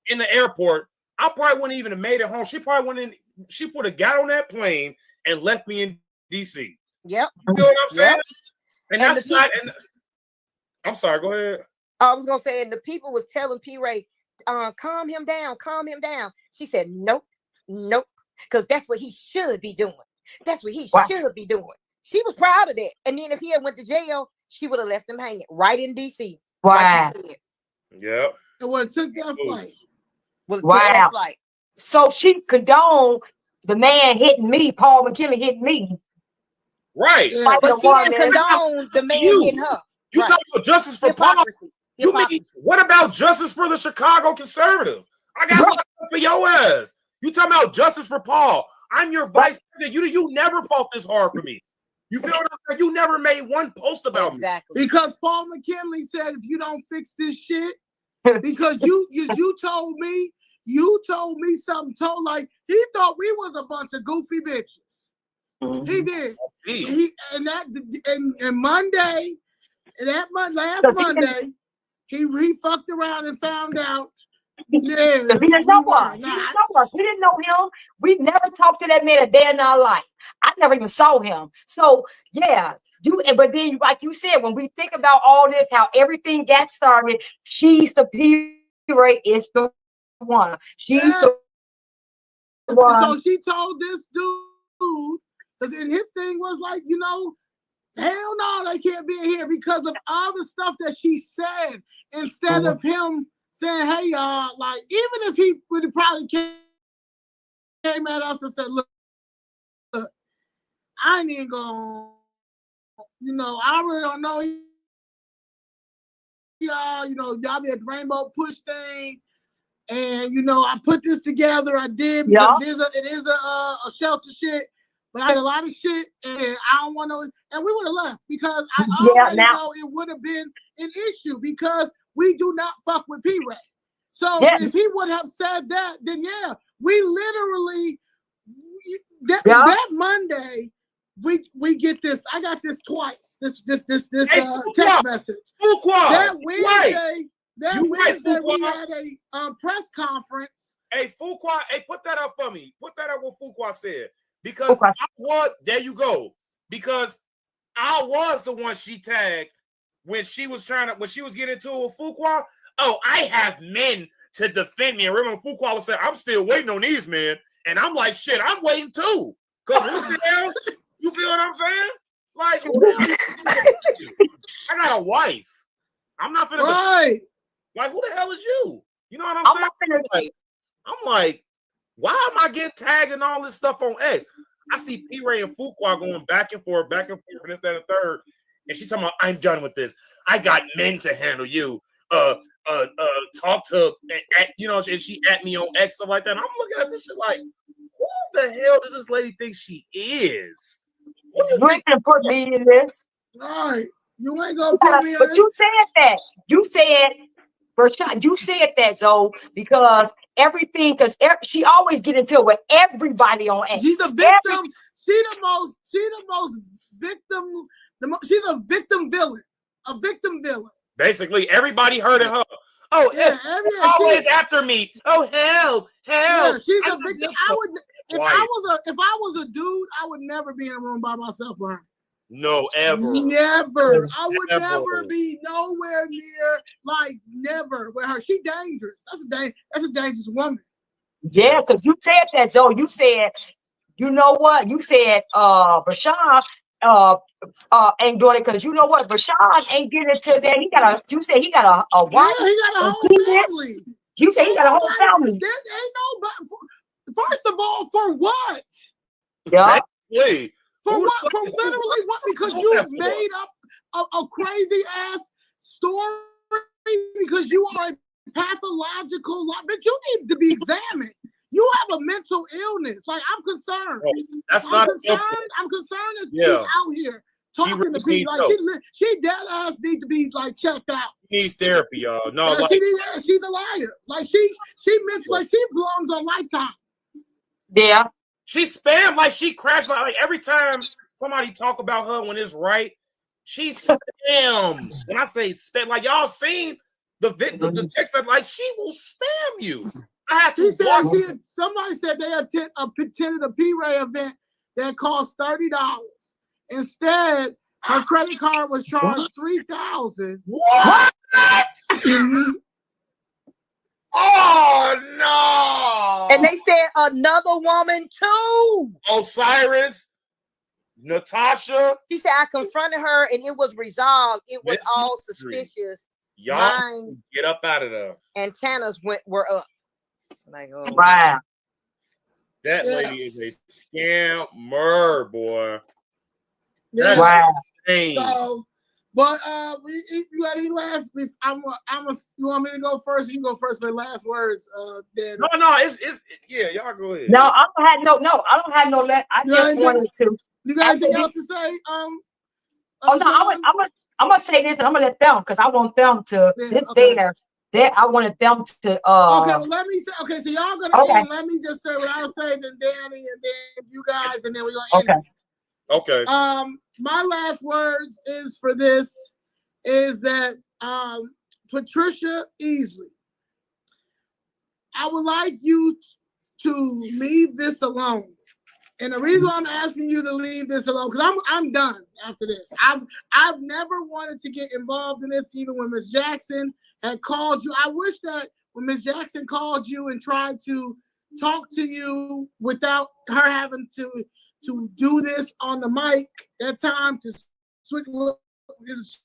in the airport. I probably wouldn't even have made it home. She probably went in. She put a guy on that plane and left me in D.C. Yep. You know what I'm saying? And that's the not. And I'm sorry. Go ahead. I was gonna say, and the people was telling P. Ray, calm him down, calm him down. She said, nope, because that's what he should be doing. That's what he should be doing. She was proud of that. And then if he had went to jail, she would have left him hanging right in D.C. Wow. Like Yeah. And what took that flight? Wow. So she condoned the man hitting me, Paul McKinley hitting me. Right. Yeah. But she didn't condone the man hitting her. You talking about justice for Paul? You mean, what about justice for the Chicago conservative? I got locked up for your ass. You talking about justice for Paul? I'm your vice president. You never fought this hard for me. You feel what I'm saying? You never made one post about me. Because Paul McKinley said, if you don't fix this shit, because you told me something like he thought we was a bunch of goofy bitches. He did. Last Monday, he fucked around and found out. Yeah, he didn't know us. He didn't know him. We never talked to that man a day in our life. I never even saw him. So yeah, but then like you said, when we think about all this, how everything got started, she's the P. Ray is the one. She's the one. So she told this dude, because his thing was like, hell no, they can't be in here because of all the stuff that she said instead of him saying, hey, y'all, like, even if he would have probably came at us and said, look, I ain't even going, I really don't know y'all, y'all be at the Rainbow Push thing. And, I put this together. I did because it is a shelter shit. But I had a lot of shit, and I don't want to. And we would have left because I already know it would have been an issue because we do not fuck with P-Ray. So Yeah. if he would have said that, then yeah, we literally that Monday we get this. I got this twice. This text message. That Wednesday, we had a press conference. Hey, Fuqua, hey, put that up for me. Put that up what Fuqua said. Because there you go. Because I was the one she tagged when she was getting into it with Fuqua. Oh, I have men to defend me. And remember, Fuqua was saying, I'm still waiting on these men. And I'm like, shit, I'm waiting too. Because what the hell? You feel what I'm saying? Like, I got a wife. I'm not finna. Right. Like, who the hell is you? You know what I'm saying? I'm like, why am I getting tagged and all this stuff on X? I see P-Ray and Fuqua going back and forth, and this, that, and third. And she's talking about, I'm done with this. I got men to handle you. Talk to, you know, and she at me on X, stuff like that. And I'm looking at this shit like, who the hell does this lady think she is? What do you think? You can put me in this. All right. You ain't gonna put me in But this. you said that. You said, Bershon, you said that, Zoe, because everything, she always get into it with everybody on X. She's a victim. She's a victim villain. A victim villain. Basically, everybody hurting her. Oh, yeah, always after me. Oh, hell. Yeah, she's a victim. If I was a dude, I would never be in a room by myself with her. No, ever. Never. I would never be nowhere near, like, never with her. She's dangerous. That's a dangerous woman. Yeah, because you said that, Zoe. You said, you know what? You said, Bershon ain't doing it because you know what? Bershon ain't getting it to that. You said he got a wife. Yeah, he got a whole family. You said he got a whole family. There ain't nobody. First of all, for what? Yeah. For what? For literally what? Because you have made up a crazy ass story because you are a pathological. But you need to be examined. You have a mental illness. Like, I'm concerned. I'm concerned that she's out here talking to people. Like, she dead ass need to be like checked out. She needs therapy, y'all. No, she's a liar. Like she meant like she belongs on Lifetime. Yeah. She spam like she crashed like every time somebody talk about her when it's right. She spams. When I say spam, like y'all seen the text like she will spam you. I have to. Somebody said they attended a P-Ray event that cost $30. Instead, her credit card was charged $3,000. What? Oh no! And they said another woman too. Osiris, Natasha. She said I confronted her and it was resolved. It was all suspicious. Y'all get up out of there. Antennas were up. Like, oh wow. That lady is a scammer, boy. Yeah. Wow. So, but you got any last? You want me to go first? You can go first for the last words. Then no, it's y'all go ahead. No, I don't have no. I just wanted to. You got anything else to say? I'm gonna say this, and I'm gonna let them because I want them to I wanted them to. Okay, well, let me say. Okay, so y'all gonna end. Let me just say what I'll say, then Danny, and then you guys, and then we're gonna end. Okay. My last words is that Patricia Easley, I would like you to leave this alone. And the reason why I'm asking you to leave this alone, because I'm done after this. I've never wanted to get involved in this, even when Miss Jackson had called you. I wish that when Miss Jackson called you and tried to talk to you without her having to do this on the mic that time to switch. This is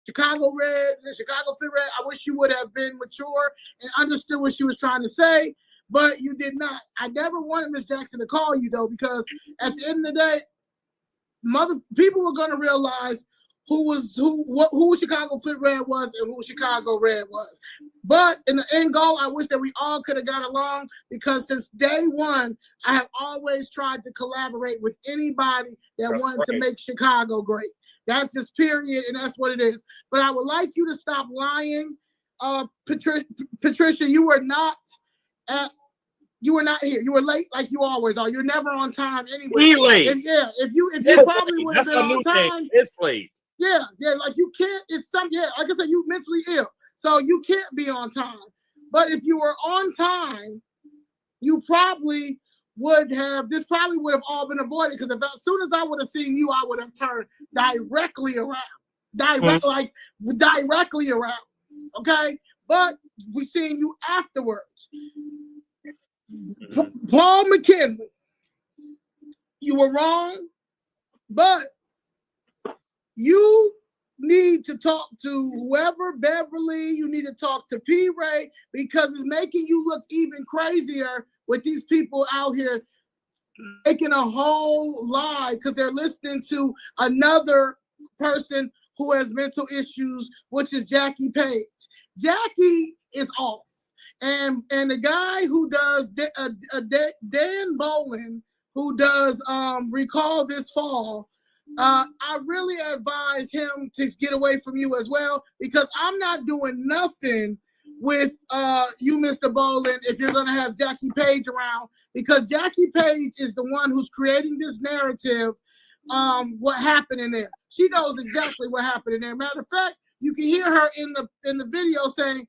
Chicago Red, the Chicago Fit Red. I wish you would have been mature and understood what she was trying to say, but you did not. I never wanted Miss Jackson to call you though, because at the end of the day, people were going to realize who Chicago Fit Red was and who Chicago Red was. But in the end goal, I wish that we all could have got along, because since day one, I have always tried to collaborate with anybody that wanted to make Chicago great. That's just period, and that's what it is. But I would like you to stop lying Patricia, you were not here. You were late like you always are. You're never on time anyway. We late. If you It's probably late. would have That's been a new on thing. time. It's late. Yeah, like you can't. Like I said, you mentally ill, so you can't be on time. But if you were on time, you probably would have. This probably would have all been avoided because as soon as I would have seen you, I would have turned directly around, directly around. Okay, but we seen you afterwards. Paul McKinley, you were wrong, but you need to talk to whoever, Beverly, you need to talk to P. Ray, because it's making you look even crazier with these people out here making a whole lie because they're listening to another person who has mental issues, which is Jackie Page. Jackie is off. And the guy who does Dan Bolin, who does Recall This Fall, I really advise him to get away from you as well, because I'm not doing nothing with you, Mr. Bolin, if you're going to have Jackie Page around, because Jackie Page is the one who's creating this narrative. What happened in there? She knows exactly what happened in there. Matter of fact, you can hear her in the video saying,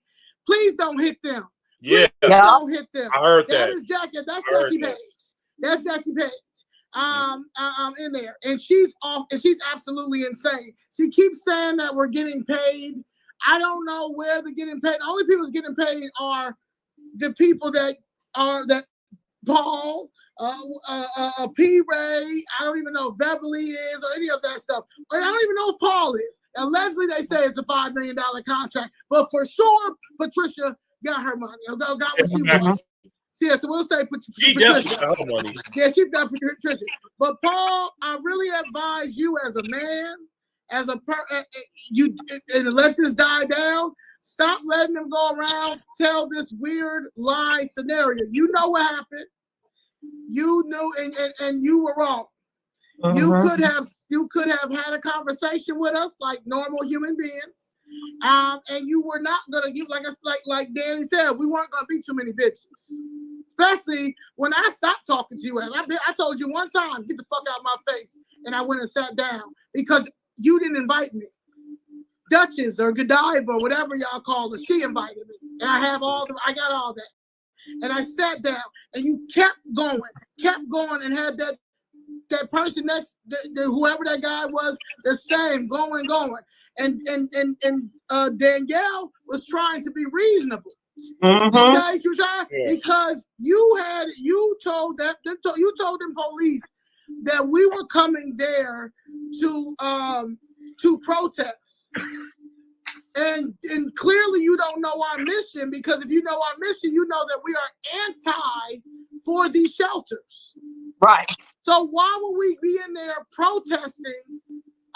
"Please don't hit them. Please don't hit them." I heard that. That is Jackie. That's Jackie Page. That's Jackie Page. In there, and she's off, and she's absolutely insane. She keeps saying that we're getting paid. I don't know where they're getting paid. The only people who's getting paid are the people that Paul, P. Ray. I don't even know if Beverly is or any of that stuff. I don't even know if Paul is. And Leslie, they say it's a $5 million contract, but for sure, Patricia got her money. Got what she wanted. Yeah, so we'll say Patricia. Money. Yeah, she got Patricia. But Paul, I really advise you as a man, as a and let this die down. Stop letting them go around tell this weird lie scenario. You know what happened. You knew, and you were wrong. You could have had a conversation with us like normal human beings. And you were not gonna give, like Danny said, we weren't gonna be too many bitches. Especially when I stopped talking to you. I told you one time, get the fuck out of my face, and I went and sat down because you didn't invite me. Duchess or Godiva or whatever y'all call her, she invited me, and I got all that. And I sat down, and you kept going, and had that person next, whoever that guy was, the same, going. And Danielle was trying to be reasonable. Okay, she was trying, because you told them police that we were coming there to protest. And clearly you don't know our mission, because if you know our mission, you know that we are anti for these shelters. Right. So why would we be in there protesting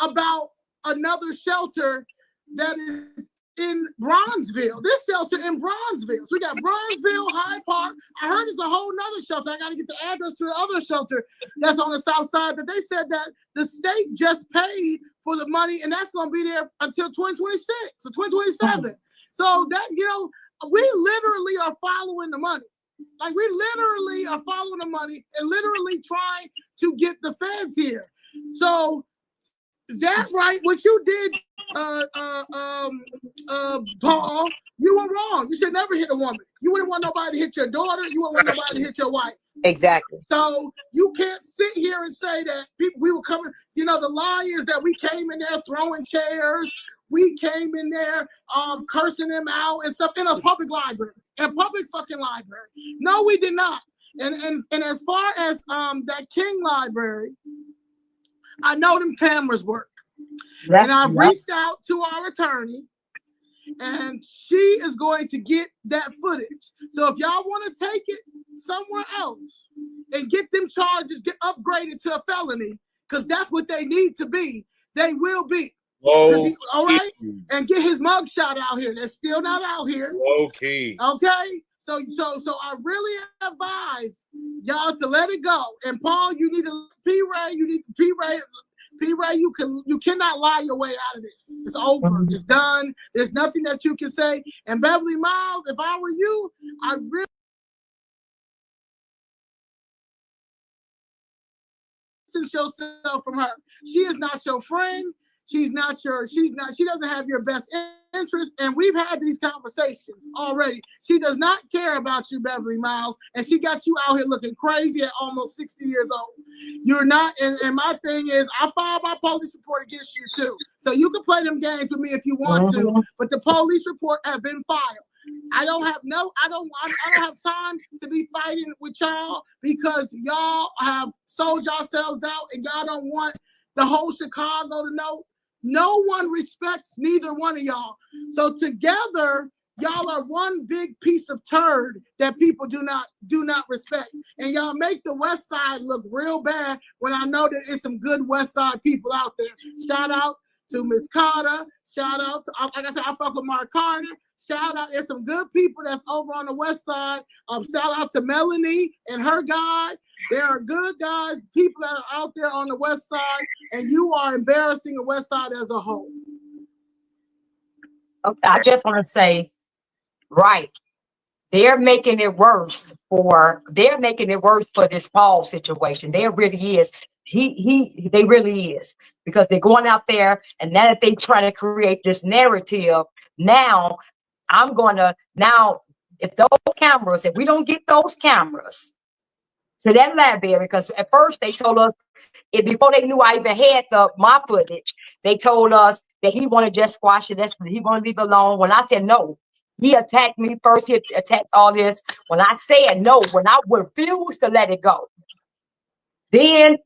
about another shelter that is in Bronzeville? This shelter in Bronzeville. So we got Bronzeville, Hyde Park. I heard there's a whole nother shelter. I got to get the address to the other shelter that's on the south side. But they said that the state just paid for the money, and that's going to be there until 2026 or 2027. So that, we literally are following the money. Like, we literally are following the money and literally trying to get the feds here. So that, right, what you did, Paul, you were wrong. You should never hit a woman. You wouldn't want nobody to hit your daughter. You wouldn't want nobody to hit your wife. Exactly. So you can't sit here and say that we were coming. The lie is that we came in there throwing chairs. We came in there cursing them out and stuff in a public library, in a public fucking library. No, we did not. And as far as that King Library, I know them cameras work. And I reached out to our attorney, and she is going to get that footage. So if y'all want to take it somewhere else and get them charges get upgraded to a felony, because that's what they need to be, they will be. All right? And get his mugshot out here. They're still not out here. Okay. Okay? So I really advise y'all to let it go. And Paul, you need to P. Ray, P. Ray, you cannot lie your way out of this. It's over. It's done. There's nothing that you can say. And Beverly Miles, if I were you, I really distance yourself from her. She is not your friend. She doesn't have your best interest. And we've had these conversations already. She does not care about you, Beverly Miles. And she got you out here looking crazy at almost 60 years old. You're not, and my thing is, I filed my police report against you too. So you can play them games with me if you want to, but the police report have been filed. I don't have time to be fighting with y'all because y'all have sold yourselves out and y'all don't want the whole Chicago to know. No one respects neither one of y'all. So together, y'all are one big piece of turd that people do not respect. And y'all make the West Side look real bad when I know that it's some good West Side people out there. Shout out to Miss Carter. Shout out to, like I said, I fuck with Mark Carter. Shout out, there's some good people that's over on the West Side. Shout out to Melanie and her guy. There are good guys, people that are out there on the West Side, and you are embarrassing the West Side as a whole. Okay, I just want to say, right, they're making it worse for this Paul situation. There really is. They really is, because they're going out there, and now that they trying to create this narrative, now if those cameras, if we don't get those cameras to that library, because at first they told us, before they knew I even had my footage, they told us that he wanted to just squash it. He want to leave it alone. When I said no, he attacked me first. He attacked all this. When I said no, when I refused to let it go, then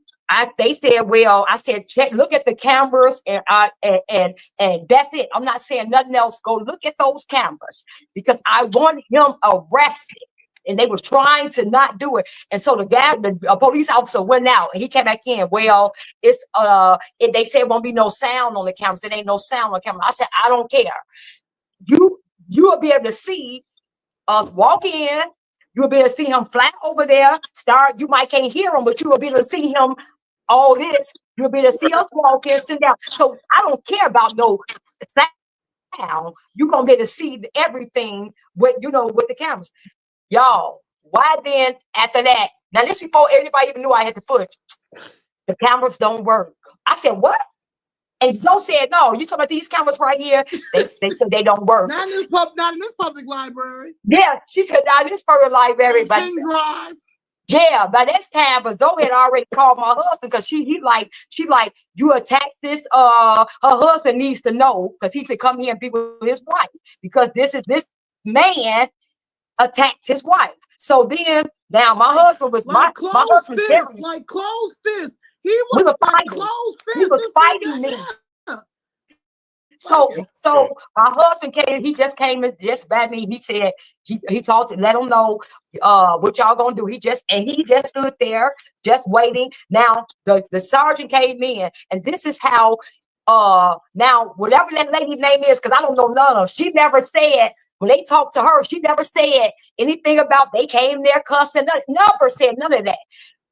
they said, well, I said, look at the cameras, and that's it. I'm not saying nothing else. Go look at those cameras, because I want him arrested. And they was trying to not do it. And so the police officer went out and he came back in. Well, they said it won't be no sound on the cameras. It ain't no sound on the camera. I said, I don't care. You will be able to see us walk in. You will be able to see him flat over there. You might can't hear him, but you will be able to see him. All this, you'll be able to see us walk in, sit down. So I don't care about no sound. You're gonna be able to see everything with the cameras. Y'all, why then after that? Now this before everybody even knew I had the footage. The cameras don't work. I said, what? And Zoe said, no, you talking about these cameras right here? They said they don't work. Not in this public library. Yeah, she said, not in this public library, but King Drive. Yeah, by this time, but Zoe had already called my husband, because she like, you attacked this. Her husband needs to know, because he could come here and be with his wife, because this man attacked his wife. So then now my husband was like my husband's fist, like closed fist. He was like closed fist. He was fighting me. So my husband came. He just came and just by me. He said he talked to let him know what y'all gonna do. He just stood there just waiting. Now the sergeant came in, and this is how. Now whatever that lady's name is, because I don't know none of them. She never said, when they talked to her, she never said anything about they came there cussing. Never said none of that.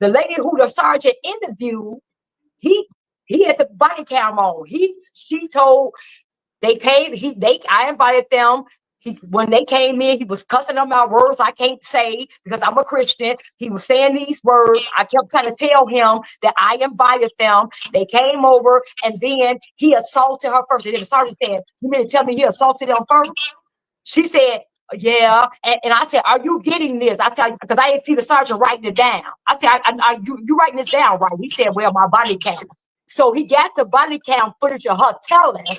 The lady who the sergeant interviewed, he had the body cam on. She told they came. I invited them. When they came in, he was cussing them out words I can't say because I'm a Christian. He was saying these words. I kept trying to tell him that I invited them. They came over, and then he assaulted her first. And the sergeant said, "You mean to tell me he assaulted them first?" She said, "Yeah." And I said, "Are you getting this?" I tell you, because I didn't see the sergeant writing it down. I said, "You writing this down, right?" He said, "Well, my body cam." So he got the body cam footage of her telling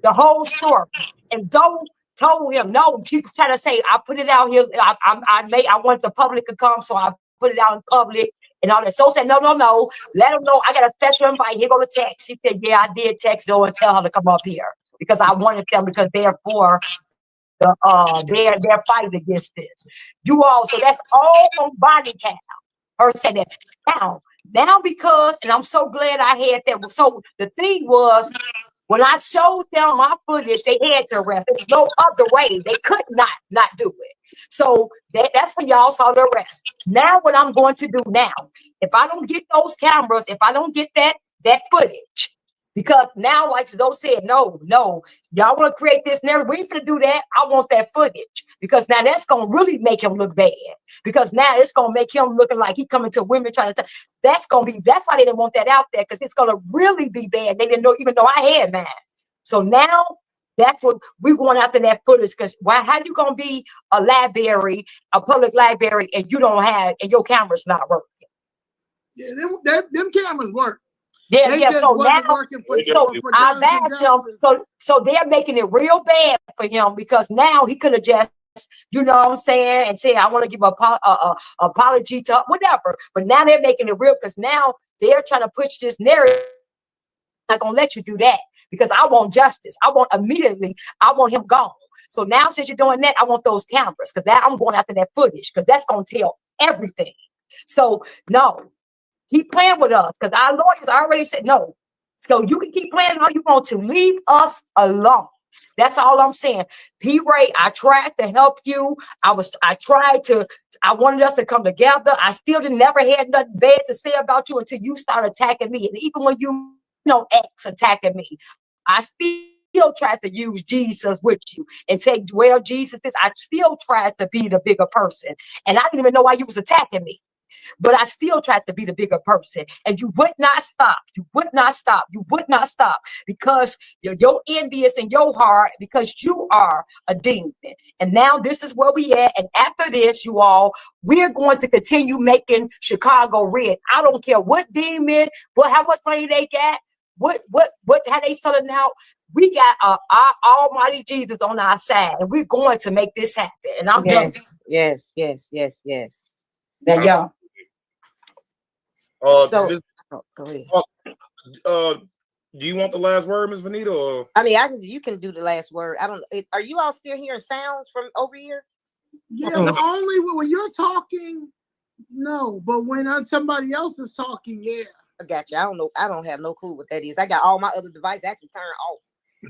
the whole story. And Zoe told him, no, she was trying to say, I put it out here. I want the public to come, so I put it out in public and all that. So said, no. Let him know I got a special invite. Here go the text. She said, yeah, I did text Zoe and tell her to come up here because I wanted them, because they're for they're fighting against this. You all, so that's all on body cam. Her said that. Now because, and I'm so glad I had that. So the thing was, when I showed them my footage, they had to arrest. There was no other way. They could not do it. So that's when y'all saw the arrest. Now what I'm going to do now, if I don't get those cameras, if I don't get that that footage. Because now, like Zoe said, no, y'all want to create this narrative. We ain't finna do that. I want that footage. Because now that's going to really make him look bad. Because now it's going to make him looking like he coming to women trying to, that's why they didn't want that out there. Because it's going to really be bad. They didn't know, even though I had mine. So now that's what we're going after, that footage. Because how you going to be a library, a public library, and you don't have, and your camera's not working? Yeah, them cameras work. Yeah, they yeah. just So wasn't now, working for I've Jonathan asked them. Johnson. So they're making it real bad for him, because now he could have just, you know what I'm saying, and say, I want to give a apology to whatever. But now they're making it real, because now they're trying to push this narrative. I'm not gonna let you do that, because I want justice. I want him gone. So now, since you're doing that, I want those cameras, because now I'm going after that footage, because that's gonna tell everything. So no. Keep playing with us, because our lawyers already said no. So you can keep playing how you want to. Leave us alone. That's all I'm saying. P. Ray, I tried to help you. I wanted us to come together. I still never had nothing bad to say about you until you started attacking me. And even when ex attacking me, I still tried to use Jesus with you and say, well, Jesus, I still tried to be the bigger person. And I didn't even know why you was attacking me. But I still tried to be the bigger person, and you would not stop. You would not stop. You would not stop, because you're envious in your heart, because you are a demon. And now this is where we at. And after this, you all, we're going to continue making Chicago red. I don't care what demon, how much money they got, how they selling out. We got our Almighty Jesus on our side, and we're going to make this happen. And I'm done. Yes. Now, y'all. Go ahead. Do you want the last word, Ms. Vanita? Or? I mean, you can do the last word. Are you all still hearing sounds from over here? Yeah, but only when you're talking, no. But when somebody else is talking, yeah. I got you. I don't know. I don't have no clue what that is. I got all my other devices actually turned off.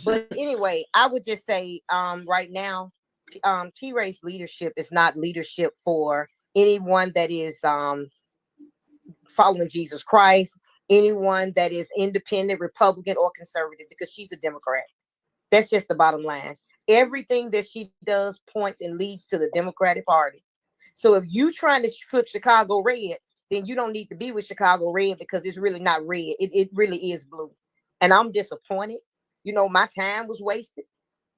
But anyway, I would just say right now, P. Ray's leadership is not leadership for anyone that is following Jesus Christ, anyone that is independent, Republican, or conservative, because she's a Democrat. That's just the bottom line. Everything that she does points and leads to the Democratic Party. So if you trying to flip Chicago red, then you don't need to be with Chicago red, because it's really not red. It really is blue. And I'm disappointed. My time was wasted.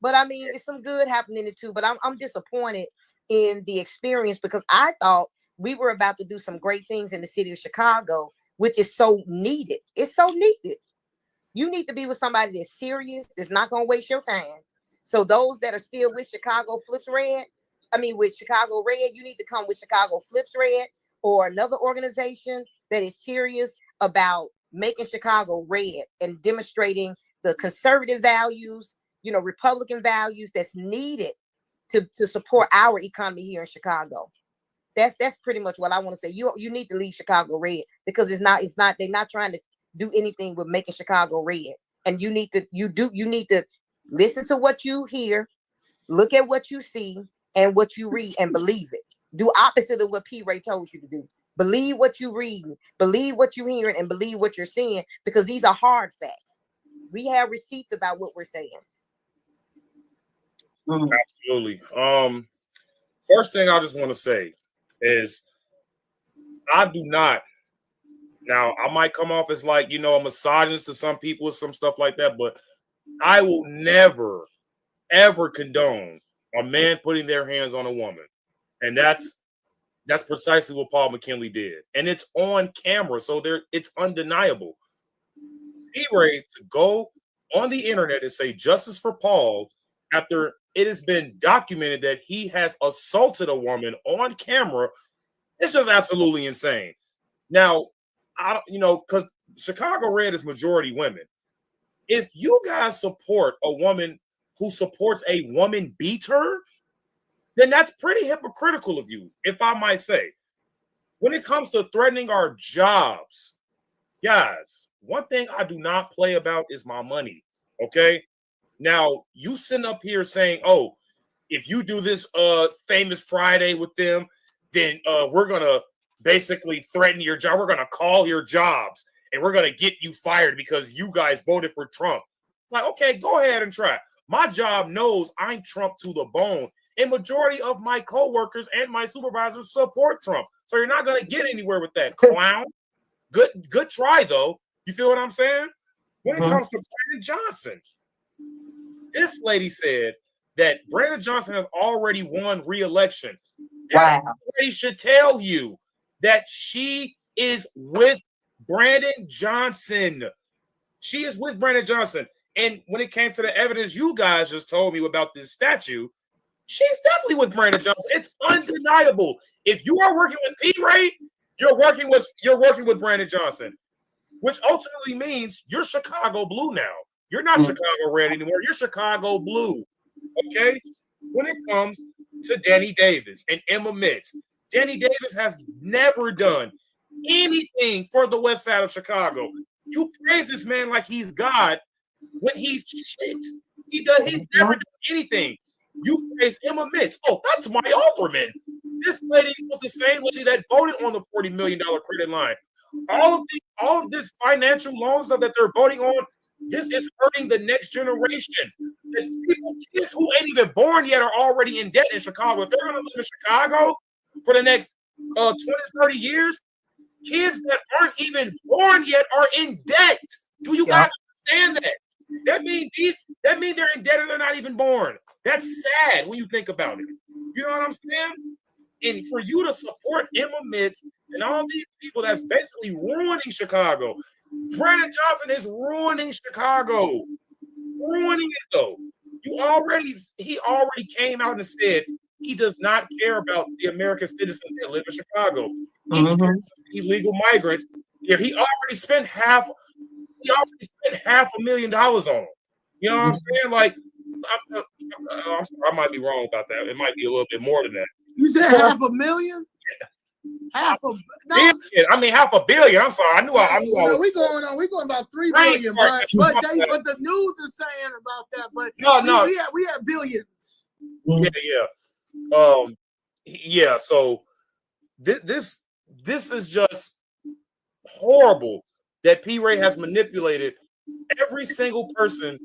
But I mean, it's some good happening in it too. But I'm disappointed in the experience, because I thought we were about to do some great things in the city of Chicago, which is so needed. It's so needed. You need to be with somebody that's serious, that's not going to waste your time. So those that are still with Chicago Red, you need to come with Chicago Flips Red, or another organization that is serious about making Chicago red and demonstrating the conservative values, Republican values that's needed to support our economy here in Chicago. That's pretty much what I want to say. You need to leave Chicago red, because they're not trying to do anything with making Chicago red. And you need to listen to what you hear, look at what you see and what you read, and believe it. Do opposite of what P. Ray told you to do. Believe what you read, believe what you're hearing, and believe what you're seeing, because these are hard facts. We have receipts about what we're saying. Absolutely. First thing I just want to say is, I do not. Now, I might come off as like, a misogynist to some people or some stuff like that, but I will never, ever condone a man putting their hands on a woman. And that's precisely what Paul McKinley did. And it's on camera, so it's undeniable. P. Ray to go on the internet and say justice for Paul after it has been documented that he has assaulted a woman on camera, it's just absolutely insane. Now, because Chicago Red is majority women. If you guys support a woman who supports a woman beater, then that's pretty hypocritical of you, if I might say. When it comes to threatening our jobs, guys, one thing I do not play about is my money, okay? Now, you sit up here saying, oh, if you do this famous Friday with them, then we're going to basically threaten your job. We're going to call your jobs. and we're gonna get you fired because you guys voted for Trump. Like, okay, go ahead and try. My job knows I'm Trump to the bone. And majority of my coworkers and my supervisors support Trump. So you're not gonna get anywhere with that, clown. Good try though. You feel what I'm saying? When it comes to Brandon Johnson, this lady said that Brandon Johnson has already won re-election. That lady should tell you that she is with Brandon Johnson. She is with Brandon Johnson. And when it came to the evidence you guys just told me about this statue, she's definitely with Brandon Johnson. It's undeniable. If you are working with P-Ray, you're working with Brandon Johnson, which ultimately means you're Chicago blue now. You're not Chicago red anymore. You're Chicago blue. Okay? When it comes to Danny Davis and Emma Mitts, Danny Davis has never done anything for the west side of Chicago. You praise this man like he's God when he's shit. He's never done anything. You praise Emma Mitts. Oh, that's my Overman. This lady was the same lady that voted on the $40 million credit line. All of this financial loan stuff that they're voting on, this is hurting the next generation. The kids who ain't even born yet are already in debt in Chicago. If they're going to live in Chicago for the next 20, 30 years, kids that aren't even born yet are in debt. Do you guys understand that? That means they're in debt and they're not even born. That's sad when you think about it. You know what I'm saying? And for you to support Emma Mitts and all these people that's basically ruining Chicago. Brandon Johnson is ruining Chicago. Ruining it though. He already came out and said he does not care about the American citizens that live in Chicago. He cares about illegal migrants. Yeah, he already spent $500,000 on them. You know what I'm saying? Like, I might be wrong about that. It might be a little bit more than that. You said $500,000? Yeah. $500 million. $500 million. I'm sorry. I knew I was. We're going about $3 billion, but the news is saying about that. But no, we had billions. Yeah. So this is just horrible that P-Ray has manipulated every single person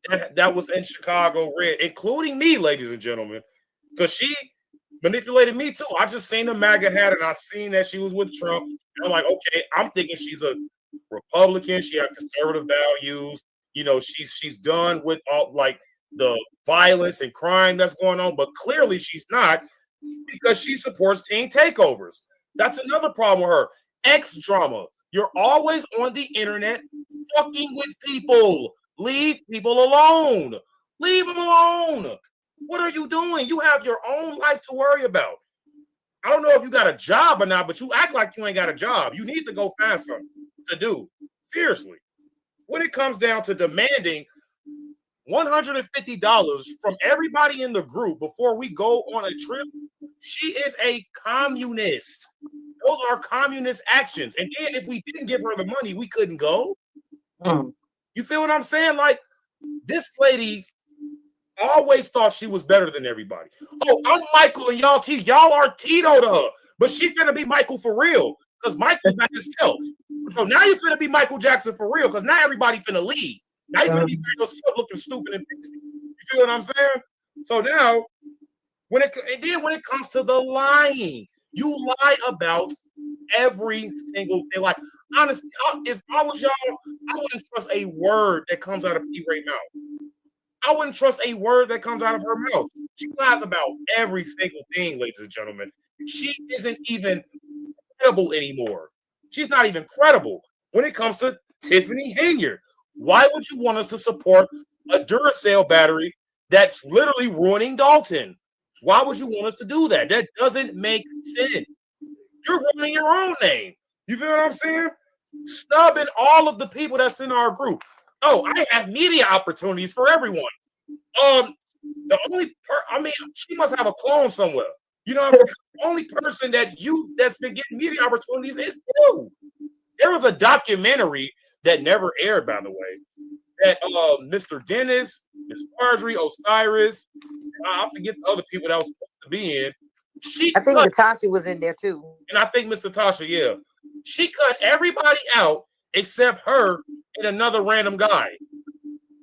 that was in Chicago red, including me, ladies and gentlemen, because she manipulated me too. I just seen the MAGA hat and I seen that she was with Trump. And I'm like, okay, I'm thinking she's a Republican. She has conservative values. You know, she's done with all like the violence and crime that's going on, but clearly she's not because she supports teen takeovers. That's another problem with her. X drama. You're always on the internet fucking with people. Leave people alone. Leave them alone. What are you doing? You have your own life to worry about. I don't know if you got a job or not, but you act like you ain't got a job. You need to go find something to do. Seriously. When it comes down to demanding $150 from everybody in the group before we go on a trip, she is a communist. Those are communist actions. And then if we didn't give her the money, we couldn't go. You feel what I'm saying? Like, this lady always thought she was better than everybody. Oh, I'm Michael and y'all T. Y'all are Tito to her. But she finna be Michael for real. Because Michael's not himself. So now you finna be Michael Jackson for real. Because now everybody finna leave. Now you finna be yourself looking stupid and pixie. You feel what I'm saying? So now, when it comes to the lying, you lie about every single thing. Like, honestly, if I was y'all, I wouldn't trust a word that comes out of P-Ray mouth. I wouldn't trust a word that comes out of her mouth. She lies about every single thing, ladies and gentlemen. She isn't even credible anymore. She's not even credible when it comes to Tiffany Hayner. Why would you want us to support a Duracell battery that's literally ruining Dalton? Why would you want us to do that? That doesn't make sense. You're ruining your own name. You feel what I'm saying? Snubbing all of the people that's in our group. Oh, I have media opportunities for everyone. The only she must have a clone somewhere. You know what I'm saying? The only person that's been getting media opportunities is you. There was a documentary that never aired, by the way, that Mr. Dennis, Miss Marjorie, Osiris, I forget the other people that was supposed to be in. I think Natasha was in there too. And I think Miss Natasha, yeah. She cut everybody out except her and another random guy.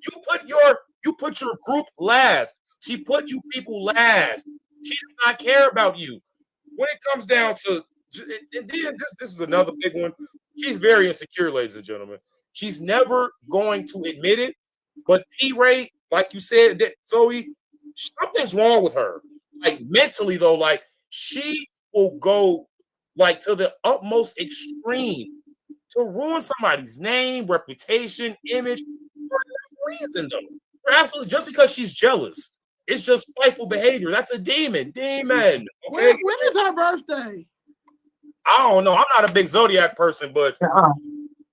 You put your group last. She put you people last. She does not care about you. When it comes down to, and then this is another big one. She's very insecure, ladies and gentlemen. She's never going to admit it. But P. Ray, like you said, that Zoe, something's wrong with her. Like mentally, though, like she will go like to the utmost extreme to ruin somebody's name, reputation, image for no reason, though. For absolutely just because she's jealous. It's just spiteful behavior. That's a demon. Demon. Okay. When is her birthday? I don't know. I'm not a big zodiac person, but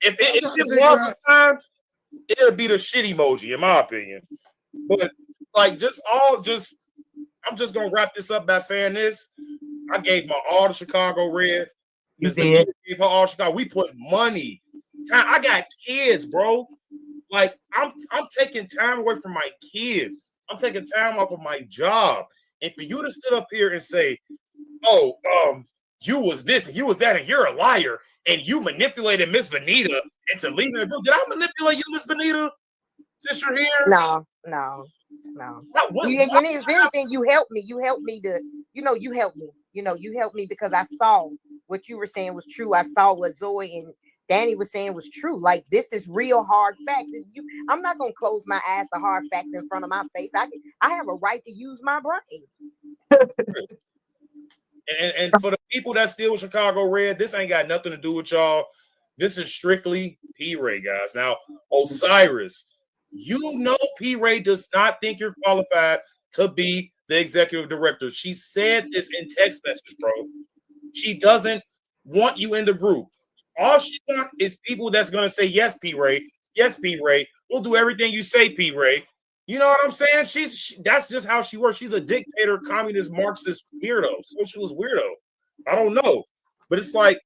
if it was a sign, it would be the shit emoji, in my opinion. But like, I'm just gonna wrap this up by saying this. I gave my all to Chicago Red. You did. Gave her all Chicago. We put money. Time. I got kids, bro. Like I'm taking time away from my kids. I'm taking time off of my job. And for you to sit up here and say, "Oh, you was this and you was that, and you're a liar, and you manipulated Miss Vanita into leaving the group." Did I manipulate you, Miss Vanita? Since you're here? No. What? If anything, you helped me. You helped me you helped me. You helped me because I saw what you were saying was true. I saw what Zoe and Danny was saying was true. Like, this is real hard facts. And I'm not gonna close my eyes to hard facts in front of my face. I have a right to use my brain. And for the people that still with Chicago Red, this ain't got nothing to do with y'all. This is strictly P. Ray, guys. Now, Osiris, P. Ray does not think you're qualified to be the executive director. She said this in text message, bro. She doesn't want you in the group. All she wants is people that's going to say, yes, P. Ray. Yes, P. Ray. We'll do everything you say, P. Ray. You know what I'm saying? That's just how she works. She's a dictator, communist, Marxist weirdo, socialist weirdo. I don't know. But it's like,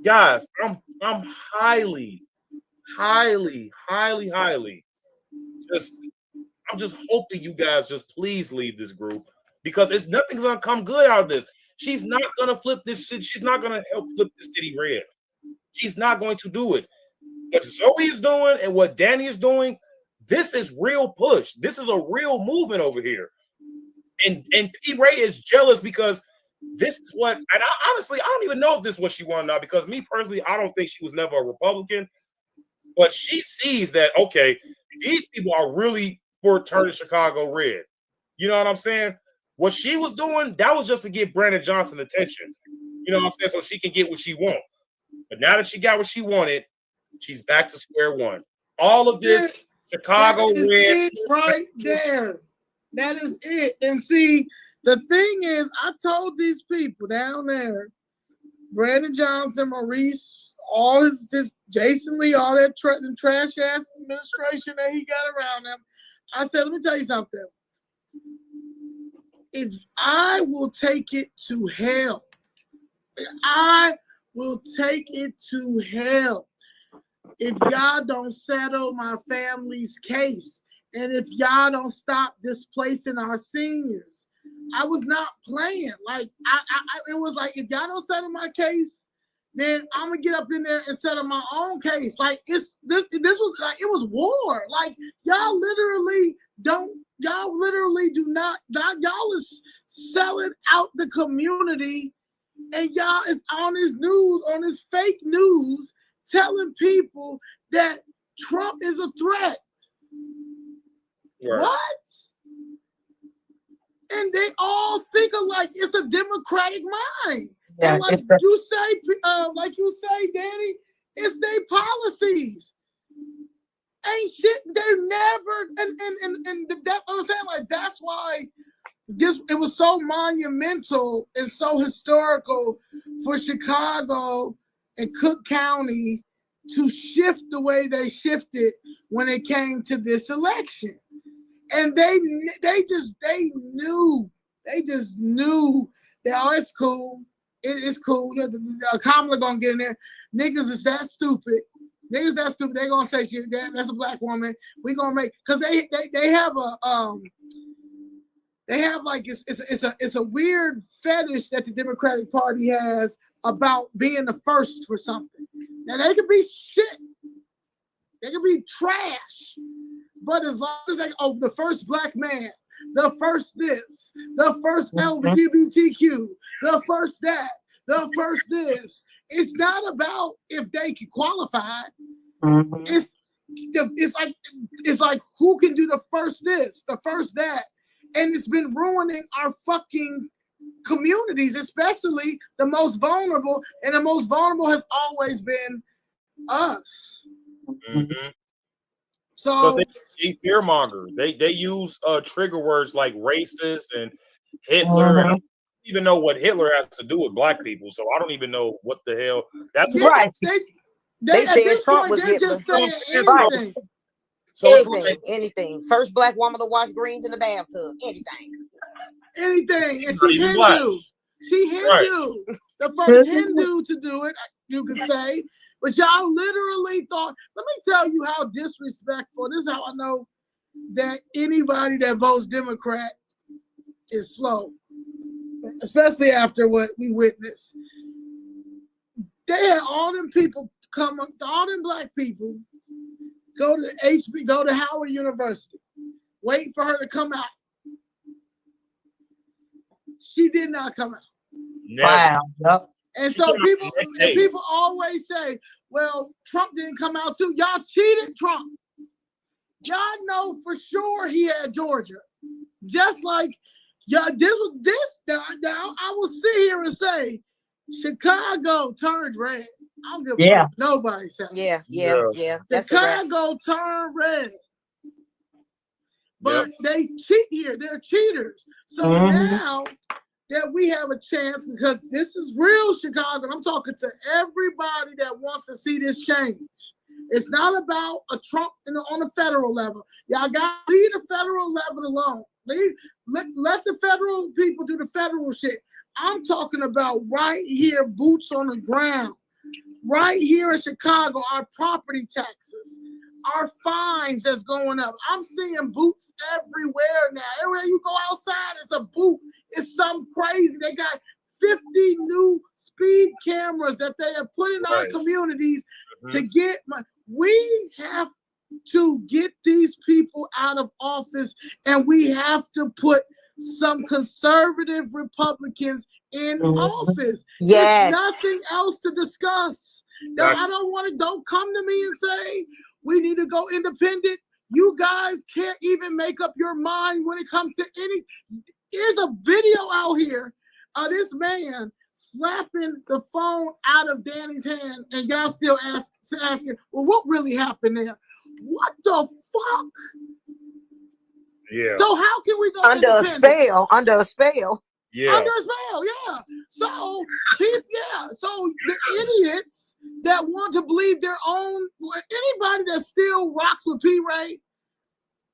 guys, I'm highly I'm just hoping you guys just please leave this group, because nothing's gonna come good out of this. She's not gonna flip this shit. She's not gonna help flip the city red. She's not going to do it. What Zoe is doing and what Danny is doing, this is real push. This is a real movement over here. And P. Ray is jealous because this is what, and honestly, I don't even know if this is what she wanted now, because me personally, I don't think she was never a Republican. But she sees that, okay, these people are really for turning Chicago red. You know what I'm saying? What she was doing, that was just to get Brandon Johnson attention. You know what I'm saying? So she can get what she wants. But now that she got what she wanted, she's back to square one. All of this Chicago red. It right there. That is it. And see, the thing is, I told these people down there, Brandon Johnson, Maurice, all this Jason Lee, all that trash ass administration that he got around him. I said, let me tell you something. If I will take it to hell, I will take it to hell if y'all don't settle my family's case, and if y'all don't stop displacing our seniors. I was not playing. Like it was like, if y'all don't settle my case, then I'm gonna get up in there and settle my own case. Like this was like, it was war. Like y'all literally do not, y'all is selling out the community, and y'all is on this news, on this fake news, telling people that Trump is a threat. Right. What? And they all think alike. It's a democratic mind. Yeah, and like you say, Danny, it's their policies. Ain't shit. They're never and that I'm saying, like, that's why it was so monumental and so historical for Chicago and Cook County to shift the way they shifted when it came to this election. And they just knew that, oh, it's cool. It's cool. Kamala gonna get in there. Niggas is that stupid. They're gonna say shit. That's a black woman. We gonna make, because they have like it's a weird fetish that the Democratic Party has about being the first for something. Now they could be shit. They could be trash. But as long as the first black man, the first this, the first LGBTQ, the first that, the first this. It's not about if they can qualify. It's like who can do the first this, the first that, and it's been ruining our fucking communities, especially the most vulnerable, and the most vulnerable has always been us. So they fearmonger. They use trigger words like racist and Hitler, and I don't even know what Hitler has to do with black people. So I don't even know what the hell that's right. They said Trump was Hitler. Just saying anything. So anything. First black woman to wash greens in the bathtub. Anything. And she's Hindu. Black. She Hindu. Right. The first Hindu to do it, you could say. But y'all literally thought, let me tell you how disrespectful. This is how I know that anybody that votes Democrat is slow. Especially after what we witnessed. They had all them people come, all them black people go to Howard University, wait for her to come out. She did not come out. Never. Wow. Yep. And so people always say, well, Trump didn't come out too. Y'all cheated Trump. Y'all know for sure he had Georgia. Just like, yeah, I will sit here and say, Chicago turned red. I don't give a fuck. Nobody said Yeah. Chicago turned red. But they cheat here. They're cheaters. So now that we have a chance, because this is real Chicago, and I'm talking to everybody that wants to see this change. It's not about a Trump on the federal level. Y'all got to leave the federal level alone. Let the federal people do the federal shit. I'm talking about right here, boots on the ground. Right here in Chicago, our property taxes, our fines that's going up. I'm seeing boots everywhere now. Everywhere you go outside, it's a boot. It's something crazy. They got 50 new speed cameras that they have put in our communities to get money. We have to get these people out of office, and we have to put some conservative Republicans in office. There's nothing else to discuss. Now, don't come to me and say we need to go independent. You guys can't even make up your mind when it comes to any. There's a video out here of this man slapping the phone out of Danny's hand, and y'all still asking, well, what really happened there? What the fuck? Yeah. So how can we go under a spell? Under a spell. Yeah. Under a spell, yeah. So the idiots that want to believe their own, anybody that still rocks with P. Ray,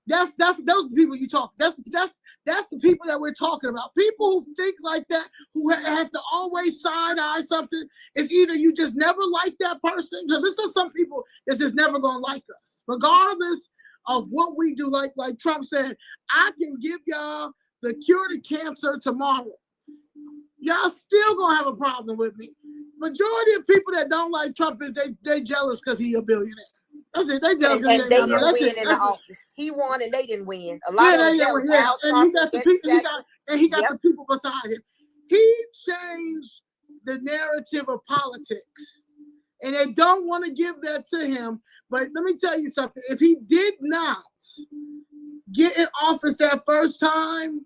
those are the people you talk. That's the people that we're talking about. People who think like that, who have to always side eye something. It's either you just never like that person, because there's just some people that's just never gonna like us, regardless of what we do. Like Trump said, I can give y'all the cure to cancer tomorrow. Y'all still gonna have a problem with me. Majority of people that don't like Trump is they jealous because he a billionaire. That's it. They jealous because they didn't win in the office. He won and they didn't win. A lot of them jealous. And he got the people. He got the people beside him. He changed the narrative of politics, and they don't want to give that to him. But let me tell you something. If he did not get in office that first time,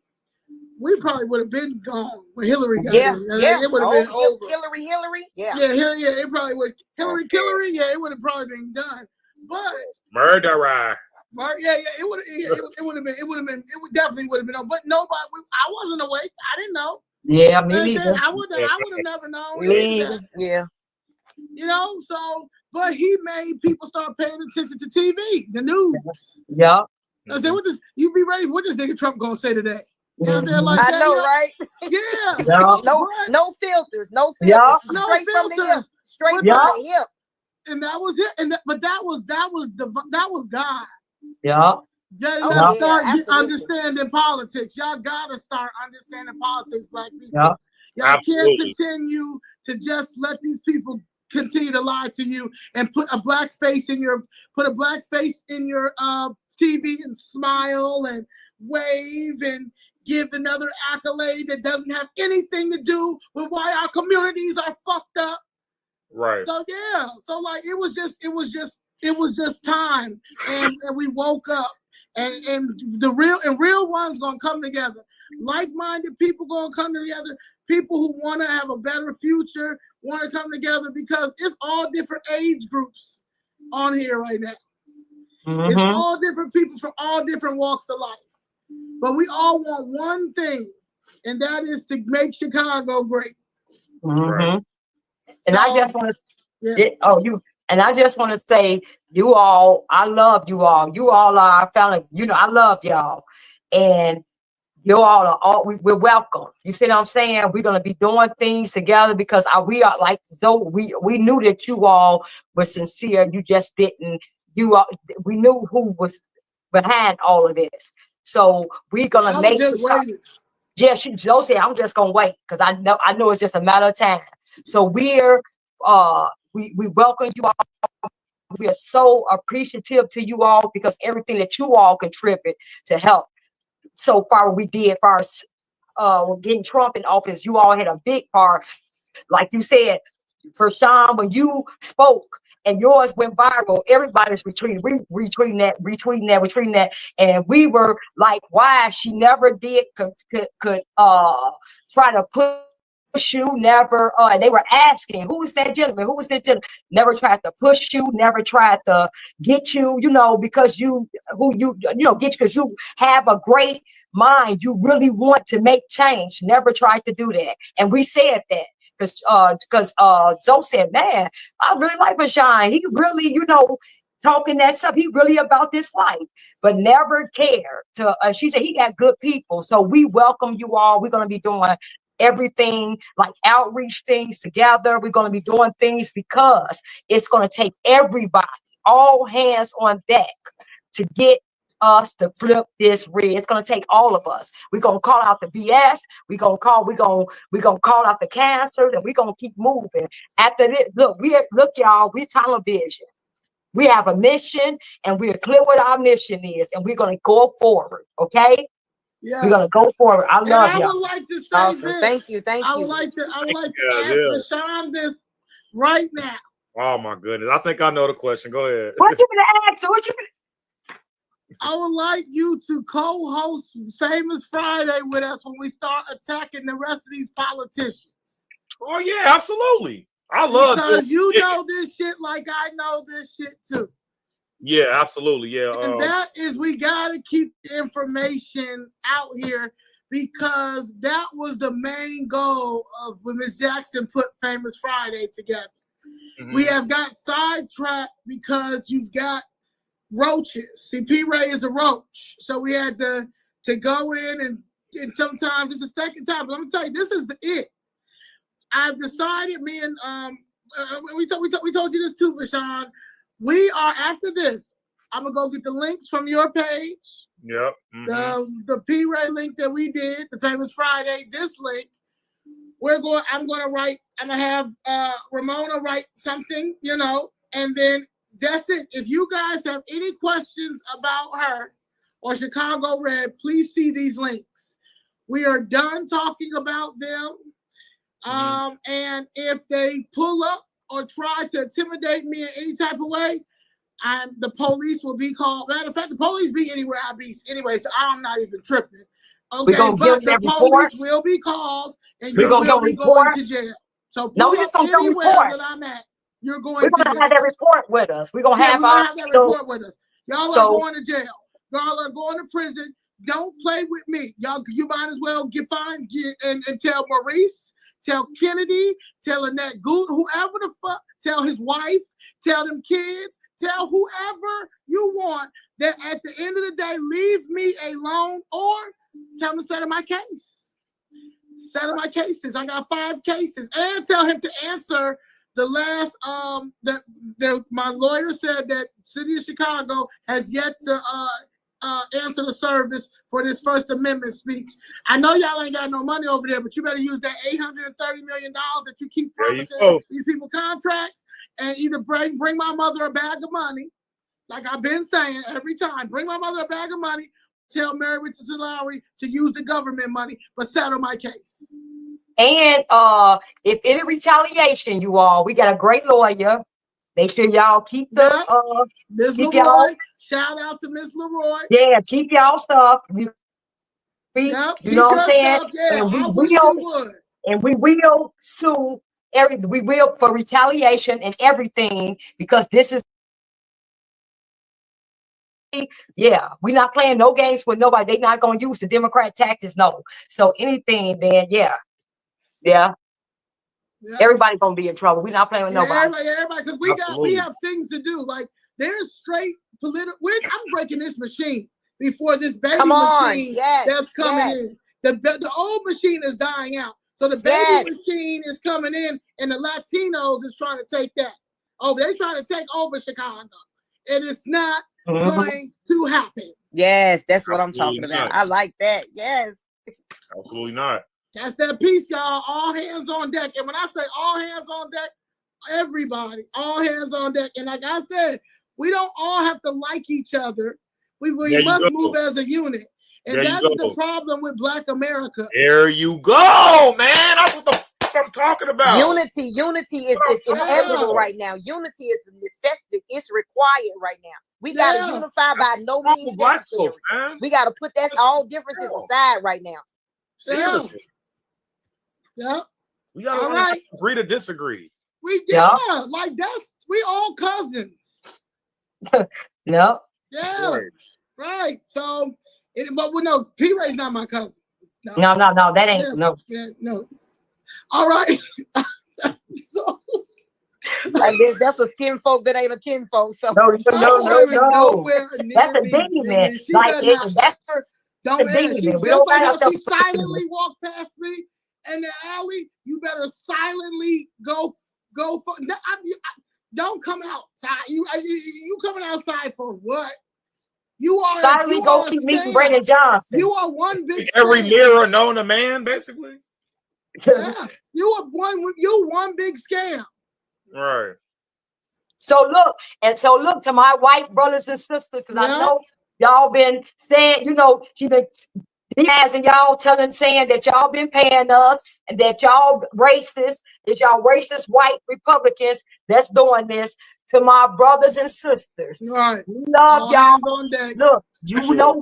we probably would have been gone when Hillary got in. It would have been over. Hillary. Yeah. It probably would. Hillary. It would have probably been done. But murderer. It would definitely would have been. But nobody. I wasn't awake. I didn't know. Yeah, me neither. I would have never known. Yeah. You know. So, but he made people start paying attention to TV, the news. Yeah. I said, you be ready for what this nigga Trump gonna say today? You know what I'm saying? Like I know, right? Yeah. No filters. No filters. Yeah. Straight from the hip. Straight from the hip. And that was it. But that was God. Yeah. Y'all start understanding politics. Y'all gotta start understanding politics, black people. Yeah. Y'all can't continue to just let these people continue to lie to you and put a black face in your TV and smile and wave and give another accolade that doesn't have anything to do with why our communities are fucked up. Right. So yeah, so like it was just time, and we woke up, and the real ones gonna come together. Like-minded people gonna come together. People who want to have a better future want to come together, because it's all different age groups on here right now. It's all different people from all different walks of life. But we all want one thing, and that is to make Chicago great. Right. And So, I just want to yeah. And I just want to say, you all, I love you all. You all are our family. You know, I love y'all. And you all are we're welcome. You see what I'm saying? We're gonna be doing things together because we are like, though we knew that you all were sincere. You just didn't. We knew who was behind all of this. So we're gonna make sure. Yeah, Joe said, I'm just gonna wait because I know it's just a matter of time. So we welcome you all. We are so appreciative to you all because everything that you all contribute to help. So far, what we did for getting Trump in office, you all had a big part. Like you said, for Sean, when you spoke and yours went viral, everybody's retweeting that. And we were like, why she never did could try to push you, never. And they were asking, who is that gentleman? Who is this gentleman? Never tried to push you, never tried to get you, because you get you because you have a great mind. You really want to make change. Never tried to do that. And we said that. Because Zoe said, man, I really like Bashan. He really, talking that stuff. He really about this life, but never cared to. She said he got good people. So we welcome you all. We're going to be doing everything like outreach things together. We're going to be doing things because it's going to take everybody, all hands on deck to get us to flip this red. It's gonna take all of us. We're gonna call out the BS. We're gonna call out the cancers, and we're gonna keep moving. After this, look, y'all, we're television. We have a mission, and we're clear what our mission is, and we're gonna go forward. Okay? Yeah. We're gonna go forward. I love y'all. I would like to say this. Thank you. I would like to ask Sean this right now. Oh my goodness. I think I know the question. Go ahead. What you gonna ask? I would like you to co-host Famous Friday with us when we start attacking the rest of these politicians. Oh yeah, absolutely. I love because you know this shit like I know this shit too. Yeah, absolutely. Yeah. And that is, we gotta keep the information out here, because that was the main goal of when Ms. Jackson put Famous Friday together. Mm-hmm. We have got sidetracked because you've got roaches. See, P. Ray is a roach. So we had to go in and sometimes it's the second time. But let me tell you, this is it. I've decided, me and we told you this too, Vashawn. We are, after this, I'm gonna go get the links from your page. Yep. Mm-hmm. The P. Ray link that we did, the Famous Friday, this link. I'm gonna have Ramona write something, and then that's it. If you guys have any questions about her or Chicago Red, please see these links. We are done talking about them. Mm-hmm. And if they pull up or try to intimidate me in any type of way, the police will be called. Matter of fact, the police be anywhere I be anyway, so I'm not even tripping. Okay, but the police will be called, and you will be going to jail. So pull up anywhere that I'm at. We're going to have that report with us. We're gonna have that report with us. Y'all are going to jail. Y'all are going to prison. Don't play with me. Y'all, you might as well get fined and tell Maurice, tell Kennedy, tell Annette Gould, whoever the fuck, tell his wife, tell them kids, tell whoever you want that at the end of the day, leave me alone, or tell him to settle my case. Settle my cases. I got 5 cases. And tell him to answer the last, my lawyer said that City of Chicago has yet to answer the service for this First Amendment speech. I know y'all ain't got no money over there, but you better use that $830 million that you keep promising these people contracts, and either bring my mother a bag of money, like I've been saying every time, bring my mother a bag of money, tell Mary Richardson Lowry to use the government money, but settle my case. And if any retaliation, you all, we got a great lawyer. Make sure y'all keep the Miss keep Leroy. y'all. Shout out to Miss Leroy. Yeah, keep y'all stuff. You know what I'm saying? Stuff, yeah, and we will sue we will for retaliation and everything, because this is we're not playing no games with nobody. They're not gonna use the Democrat tactics, no. So anything, then everybody's gonna be in trouble. We're not playing with nobody. Everybody, because we have things to do. Like there's straight political. I'm breaking this machine before this baby machine that's coming in. The old machine is dying out. So the baby machine is coming in, and the Latinos is trying to take that. Oh, they're trying to take over Chicago. And it's not going to happen. Yes, that's what I'm talking about. I like that. Yes. Absolutely not. That's that piece, y'all. All hands on deck. And when I say all hands on deck, everybody, all hands on deck. And like I said, we don't all have to like each other. We must move as a unit. And that's the problem with Black America. There you go, man. That's what the fuck I'm talking about. Unity is inevitable right now. Unity is a necessity. It's required right now. We got to unify by no means necessary. We got to put that all differences aside right now. Seriously. Yeah. We got to agree to disagree. Like we all cousins. No. Yeah. Right. So, but no, P. Ray's not my cousin. No, that ain't no. Yeah, no. All right. So like that's a skin folk that ain't a kin folk. So no. That's a demon. Like that's her. Don't just like how she silently walked past me in the alley. You better silently go for. Don't come outside. You coming outside for what? You are silently go keep meeting Brandon Johnson. You are one big. Every mirror known to man, basically. Yeah, you one big scam. Right. So look to my white brothers and sisters, because I know y'all been saying, she been and y'all saying that y'all been paying us and that y'all racist white Republicans that's doing this. To my brothers and sisters, right? We love y'all. Look,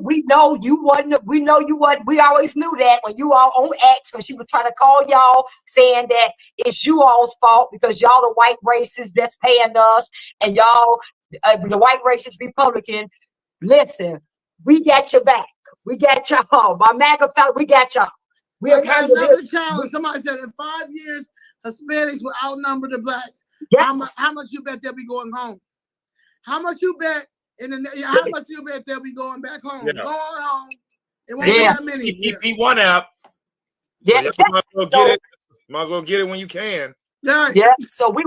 we know you wasn't. We know you wasn't. We always knew that when you all on X, when she was trying to call y'all, saying that it's you all's fault because y'all the white racists that's paying us, and y'all the white racist Republican. Listen, we got your back. We got y'all. My MAGA fella, we got y'all. I got another challenge. Somebody said in 5 years, Hispanics will outnumber the blacks. Yes. How much you bet they'll be going home? How much you bet how much you bet they'll be going back home? Yeah. Going home. It won't be that many. He one out. Yeah. So might as well get it when you can. Yeah. Yeah. So we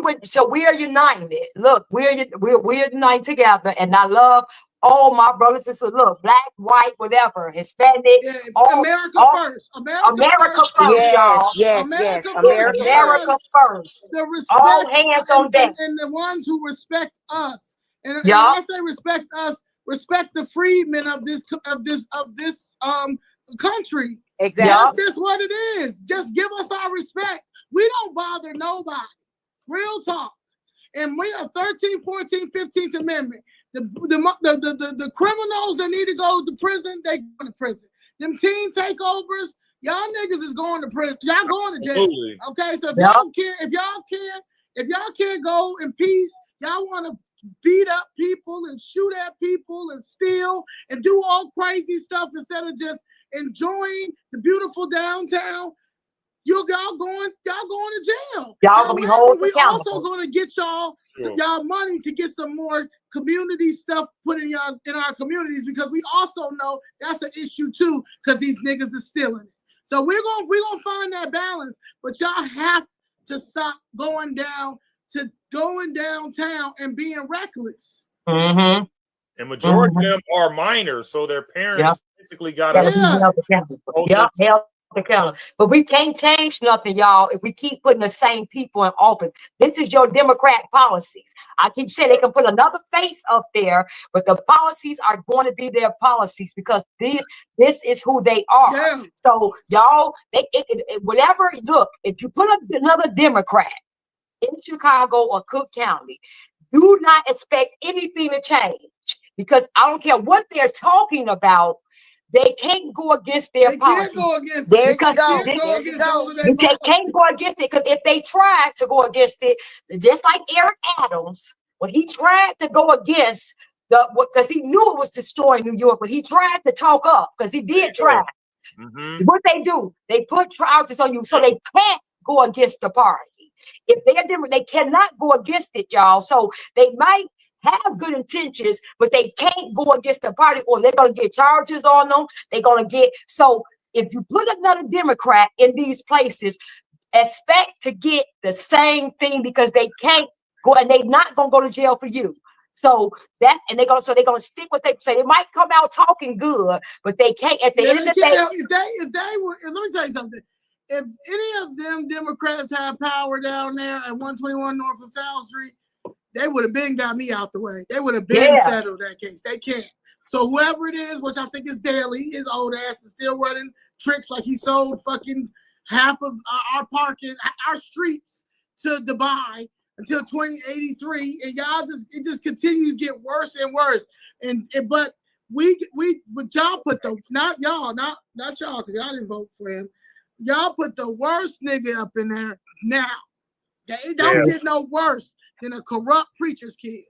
are united. Look, we're united together, and I love all my brothers and sisters. Look, black, white, whatever, Hispanic. Yeah, America first. America first, y'all. Yes. America first. All hands on deck. And the ones who respect us. And when I say respect us, respect the freedmen of this country. Exactly. That's just what it is. Just give us our respect. We don't bother nobody. Real talk. And we are 13th, 14th, 15th Amendment. The criminals that need to go to prison, they go to prison. Them teen takeovers, y'all niggas is going to prison. Y'all going to jail. Absolutely. Okay, so if y'all can't go in peace, y'all want to beat up people and shoot at people and steal and do all crazy stuff instead of just enjoying the beautiful downtown. Y'all going to jail. Y'all gonna be held we accountable. also gonna get y'all money to get some more community stuff put in our communities, because we also know that's an issue too, because these niggas are stealing it. So we're gonna find that balance, but y'all have to stop going downtown and being reckless. Mm-hmm. And majority of them are minors, so their parents basically got Gotta to be held accountable. Yep, held accountable. But we can't change nothing, y'all, if we keep putting the same people in office. This is your Democrat policies. I keep saying they can put another face up there, but the policies are going to be their policies because this is who they are. Yeah. So y'all, whatever. Look, if you put another Democrat in Chicago or Cook County, do not expect anything to change. Because I don't care what they're talking about, they can't go against their policy. Can't go against there it. you go. There you go. They can't go against it because if they try to go against it, just like Eric Adams, when he tried to go against because he knew it was destroying New York, but he tried to talk up because he did try. What they do, they put charges on you so they can't go against the party. If they're different, they cannot go against it, y'all. So they might have good intentions, but they can't go against the party or they're going to get charges on them. They're going to get, so if you put another Democrat in these places, expect to get the same thing because they can't go and they're not going to go to jail for you. So they're going to stick with they say. They might come out talking good, but they can't at the end of the day. If they were, let me tell you something. If any of them Democrats had power down there at 121 North and South Street, they would have been got me out the way. They would have been settled that case. They can't. So whoever it is, which I think is Daley, his old ass is still running tricks like he sold fucking half of our parking, our streets to Dubai until 2083, and it just continues to get worse and worse. But y'all put not y'all because y'all didn't vote for him. Y'all put the worst nigga up in there now. They don't get no worse than a corrupt preacher's kid.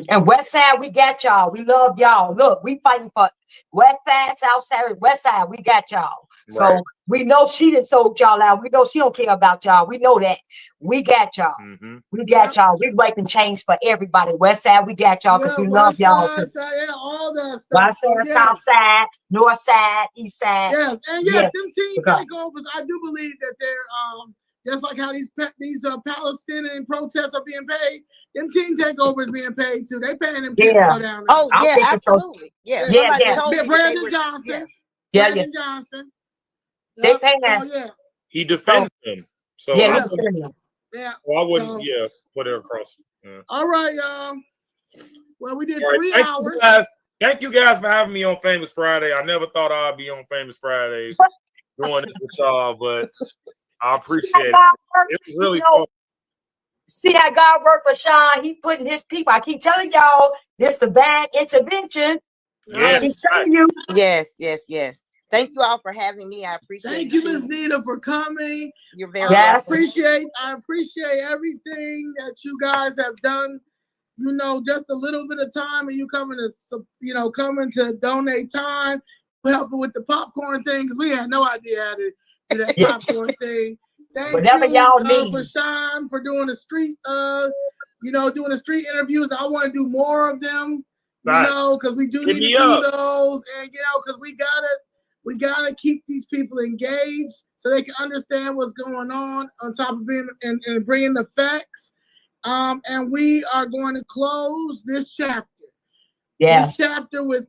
And West Side, we got y'all. We love y'all. Look, we fighting for West Side, South Side, West Side. We got y'all. Right. So we know she didn't sold y'all out. We know she don't care about y'all. We know that. We got y'all. We got y'all. We making change for everybody. West Side, we got y'all because we love y'all too. All that stuff. West Side, South Side, North Side, East Side. Yes, and them team takeovers. I do believe that they're just like how these Palestinian protests are being paid, them team takeovers being paid too. They paying them kids to go down there. Oh, yeah, absolutely. Yeah. Brandon Johnson. Yeah. Brandon Johnson. They pay that. So, he defended them. So yeah, I wouldn't put it across. Yeah. All right, y'all. Well, we did 3 hours. Thank you guys for having me on Famous Friday. I never thought I'd be on Famous Fridays doing this with y'all, but I appreciate it. It was really fun. See how God worked for Sean. He putting his people. I keep telling y'all, this the bad intervention. Yeah. I keep telling you. Yes. Thank you all for having me. I appreciate it. Thank you, Ms. Nita, for coming. You're very welcome. I appreciate everything that you guys have done. You know, just a little bit of time and you coming to donate time, helping with the popcorn thing, because we had no idea how to do that popcorn thing. Thank Whatever you, y'all need. for Sean for doing the street, doing the street interviews. I want to do more of them, because we do need to do those, and because we gotta keep these people engaged so they can understand what's going on top of being and bringing the facts. And we are going to close this chapter. Yes. This chapter with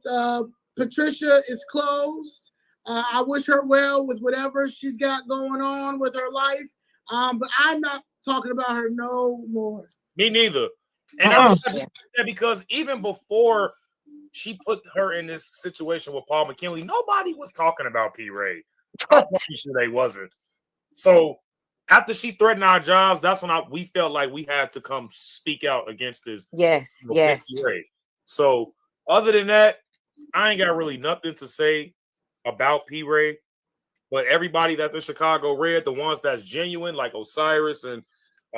Patricia is closed. I wish her well with whatever she's got going on with her life. But I'm not talking about her no more. Me neither. And I'm glad that because even before she put her in this situation with Paul McKinley, nobody was talking about P. Ray. I'm pretty sure they wasn't. So after she threatened our jobs, that's when we felt like we had to come speak out against this. Yes. P. Ray. So other than that, I ain't got really nothing to say about P. Ray. But everybody that's in Chicago Red, the ones that's genuine, like Osiris and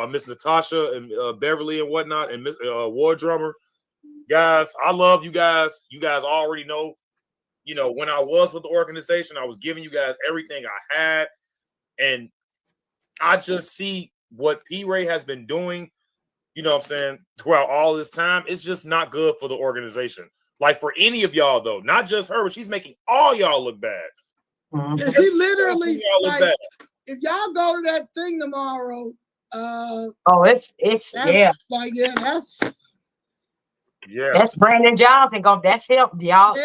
Miss Natasha and Beverly and whatnot, and Miss War Drummer, guys, I love you guys. You guys already know, when I was with the organization, I was giving you guys everything I had. And I just see what P. Ray has been doing, throughout all this time. It's just not good for the organization. Like for any of y'all, though, not just her, but she's making all y'all look bad. Yeah, she literally, if y'all go to that thing tomorrow, it's that's Yeah. That's Brandon Johnson. That's him. Y'all,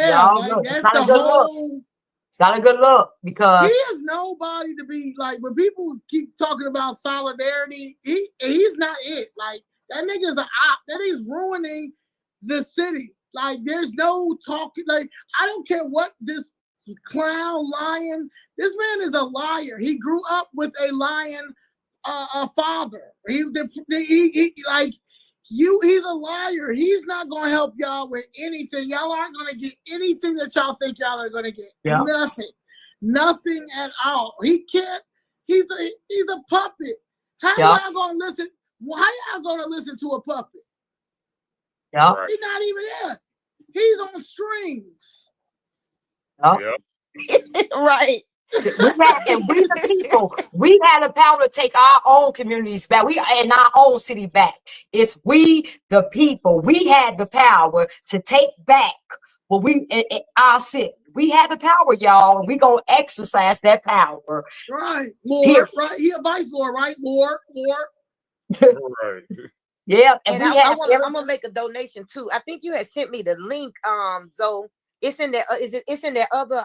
look, that's it's not the a good look. whole. It's not a good look He because is nobody to be like when people keep talking about solidarity. He's not it. Like that nigga's an op. That is ruining the city. Like there's no talking. Like I don't care what this clown lion. This man is a liar. He grew up with a lion father. He's a liar. He's not gonna help y'all with anything. Y'all aren't gonna get anything that y'all think y'all are gonna get. Yeah. Nothing at all. He can't. He's a puppet. How y'all gonna listen? Why y'all gonna listen to a puppet? Yeah. He's not even there. He's on strings. Yeah. Right. We the people, we had the power to take our own communities back. We and our own city back. It's we, the people. We had the power to take back what we in our city. We had the power, y'all. We gonna exercise that power. Right, Lord. Right, he a vice lord, right, Lord. Right. Yeah, and I'm gonna make a donation too. I think you had sent me the link, Zoe. It's in there. It's in that other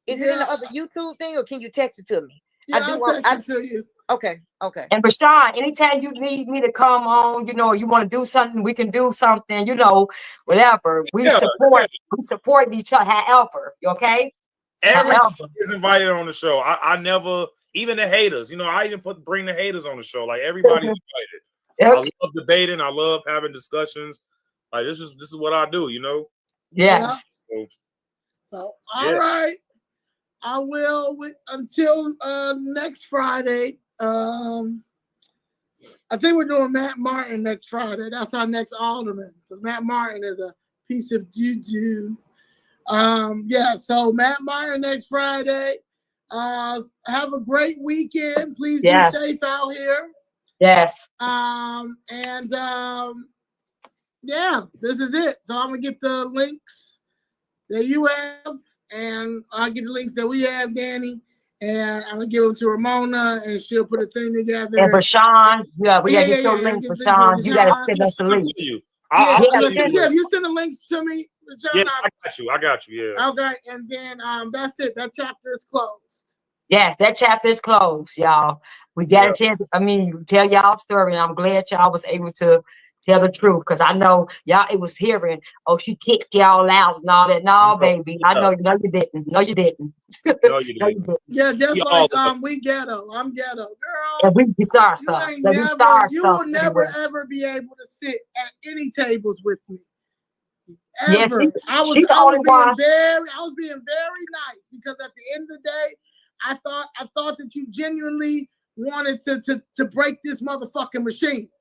Is it in the other YouTube thing, or can you text it to me? Yeah, I'll text it to you. Okay. And Rashawn, anytime you need me to come on, you want to do something, we can do something, whatever. We support each other, however, okay? Everybody is invited on the show. I never, even the haters, I even bring the haters on the show. Like everybody's invited. Yep. I love debating. I love having discussions. Like this is what I do, Yes. So all right. I will until next Friday. I think we're doing Matt Martin next Friday. That's our next alderman. Because Matt Martin is a piece of juju. So Matt Martin next Friday. Have a great weekend. Please be safe out here. Yes. This is it. So I'm gonna get the links that you have. And I'll get the links that we have, Danny, and I'm gonna give them to Ramona, and she'll put a thing together. And Rashawn, we gotta get your link, Rashawn. You gotta send us the link. If you send the links to me, Rashawn, I got you. Yeah. Okay, and then that's it. That chapter is closed. Yes, that chapter is closed, y'all. We got a chance. Tell y'all story, and I'm glad y'all was able to tell the truth, because I know y'all it was hearing, she kicked y'all out and all that. No, baby. I know you didn't. No, you didn't. No, you didn't. Yeah, just like we ghetto. I'm ghetto. Girl. And we star stuff. You will never ever be able to sit at any tables with me. Ever. Yeah, I was being very nice, because at the end of the day, I thought that you genuinely wanted to break this motherfucking machine.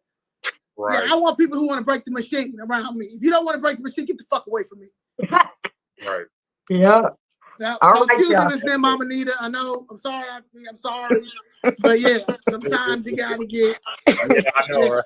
Right. Yeah, I want people who want to break the machine around me. If you don't want to break the machine, get the fuck away from me. Right. Yeah. Excuse me, Miss Name Mama Nita. I know. I'm sorry. I'm sorry. But sometimes you gotta get. Yeah, I know, right?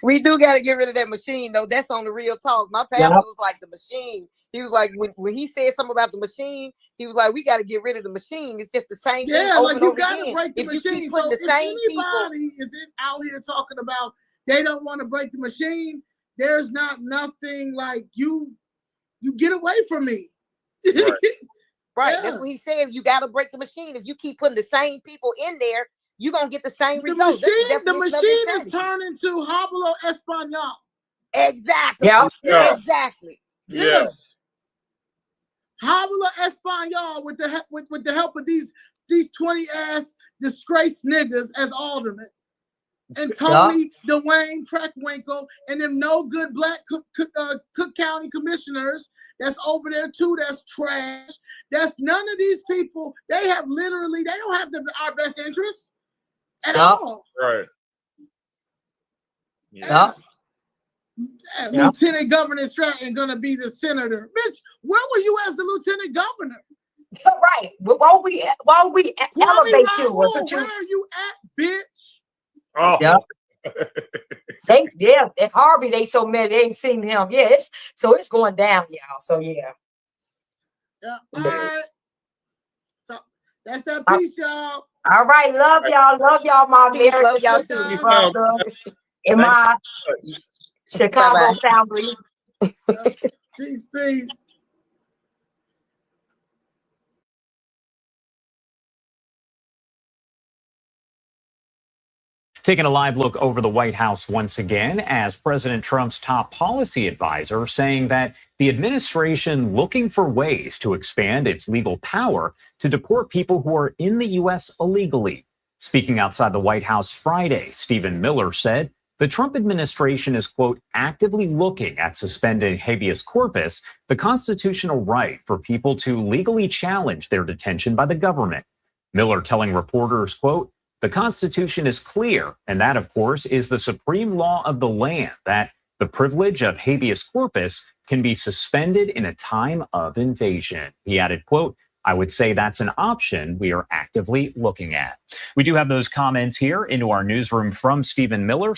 We do gotta get rid of that machine, though. That's on the real talk. My pastor was like, the machine. He was like, when he said something about the machine, he was like, we got to get rid of the machine. It's just the same thing. Yeah, over like you got to break the machine. You keep the same anybody is out here talking about they don't want to break the machine, there's nothing like you get away from me. Right. That's what he said. You got to break the machine. If you keep putting the same people in there, you're going to get the same results. The machine is turning to Hablo Espanol. Exactly. Yeah. Exactly. Yeah. Habla Espanol with the help of these 20-ass disgraced niggas as aldermen. And Tony, Dwayne, Preckwinkle, and them no good black Cook County commissioners that's over there too, that's trash. That's none of these people, they don't have our best interests at all. Right. Yeah. Lieutenant Governor Stratton gonna be the senator. Bitch, where were you as the lieutenant governor? Right. Why we elevate you? Where are you at, bitch? Oh. Yeah. If Harvey, they so mad they ain't seen him. Yeah, it's going down, y'all. So yeah. Yeah. All right. So that's that piece, y'all. All right, love y'all, my American love y'all too. brother. And my Chicago Bye-bye. family. Peace, peace. Taking a live look over the White House once again as President Trump's top policy advisor saying that the administration looking for ways to expand its legal power to deport people who are in the U.S. illegally. Speaking outside the White House Friday, Stephen Miller said the Trump administration is, quote, actively looking at suspending habeas corpus, the constitutional right for people to legally challenge their detention by the government. Miller telling reporters, quote, the Constitution is clear, and that, of course, is the supreme law of the land, that the privilege of habeas corpus can be suspended in a time of invasion. He added, quote, I would say that's an option we are actively looking at. We do have those comments here into our newsroom from Stephen Miller.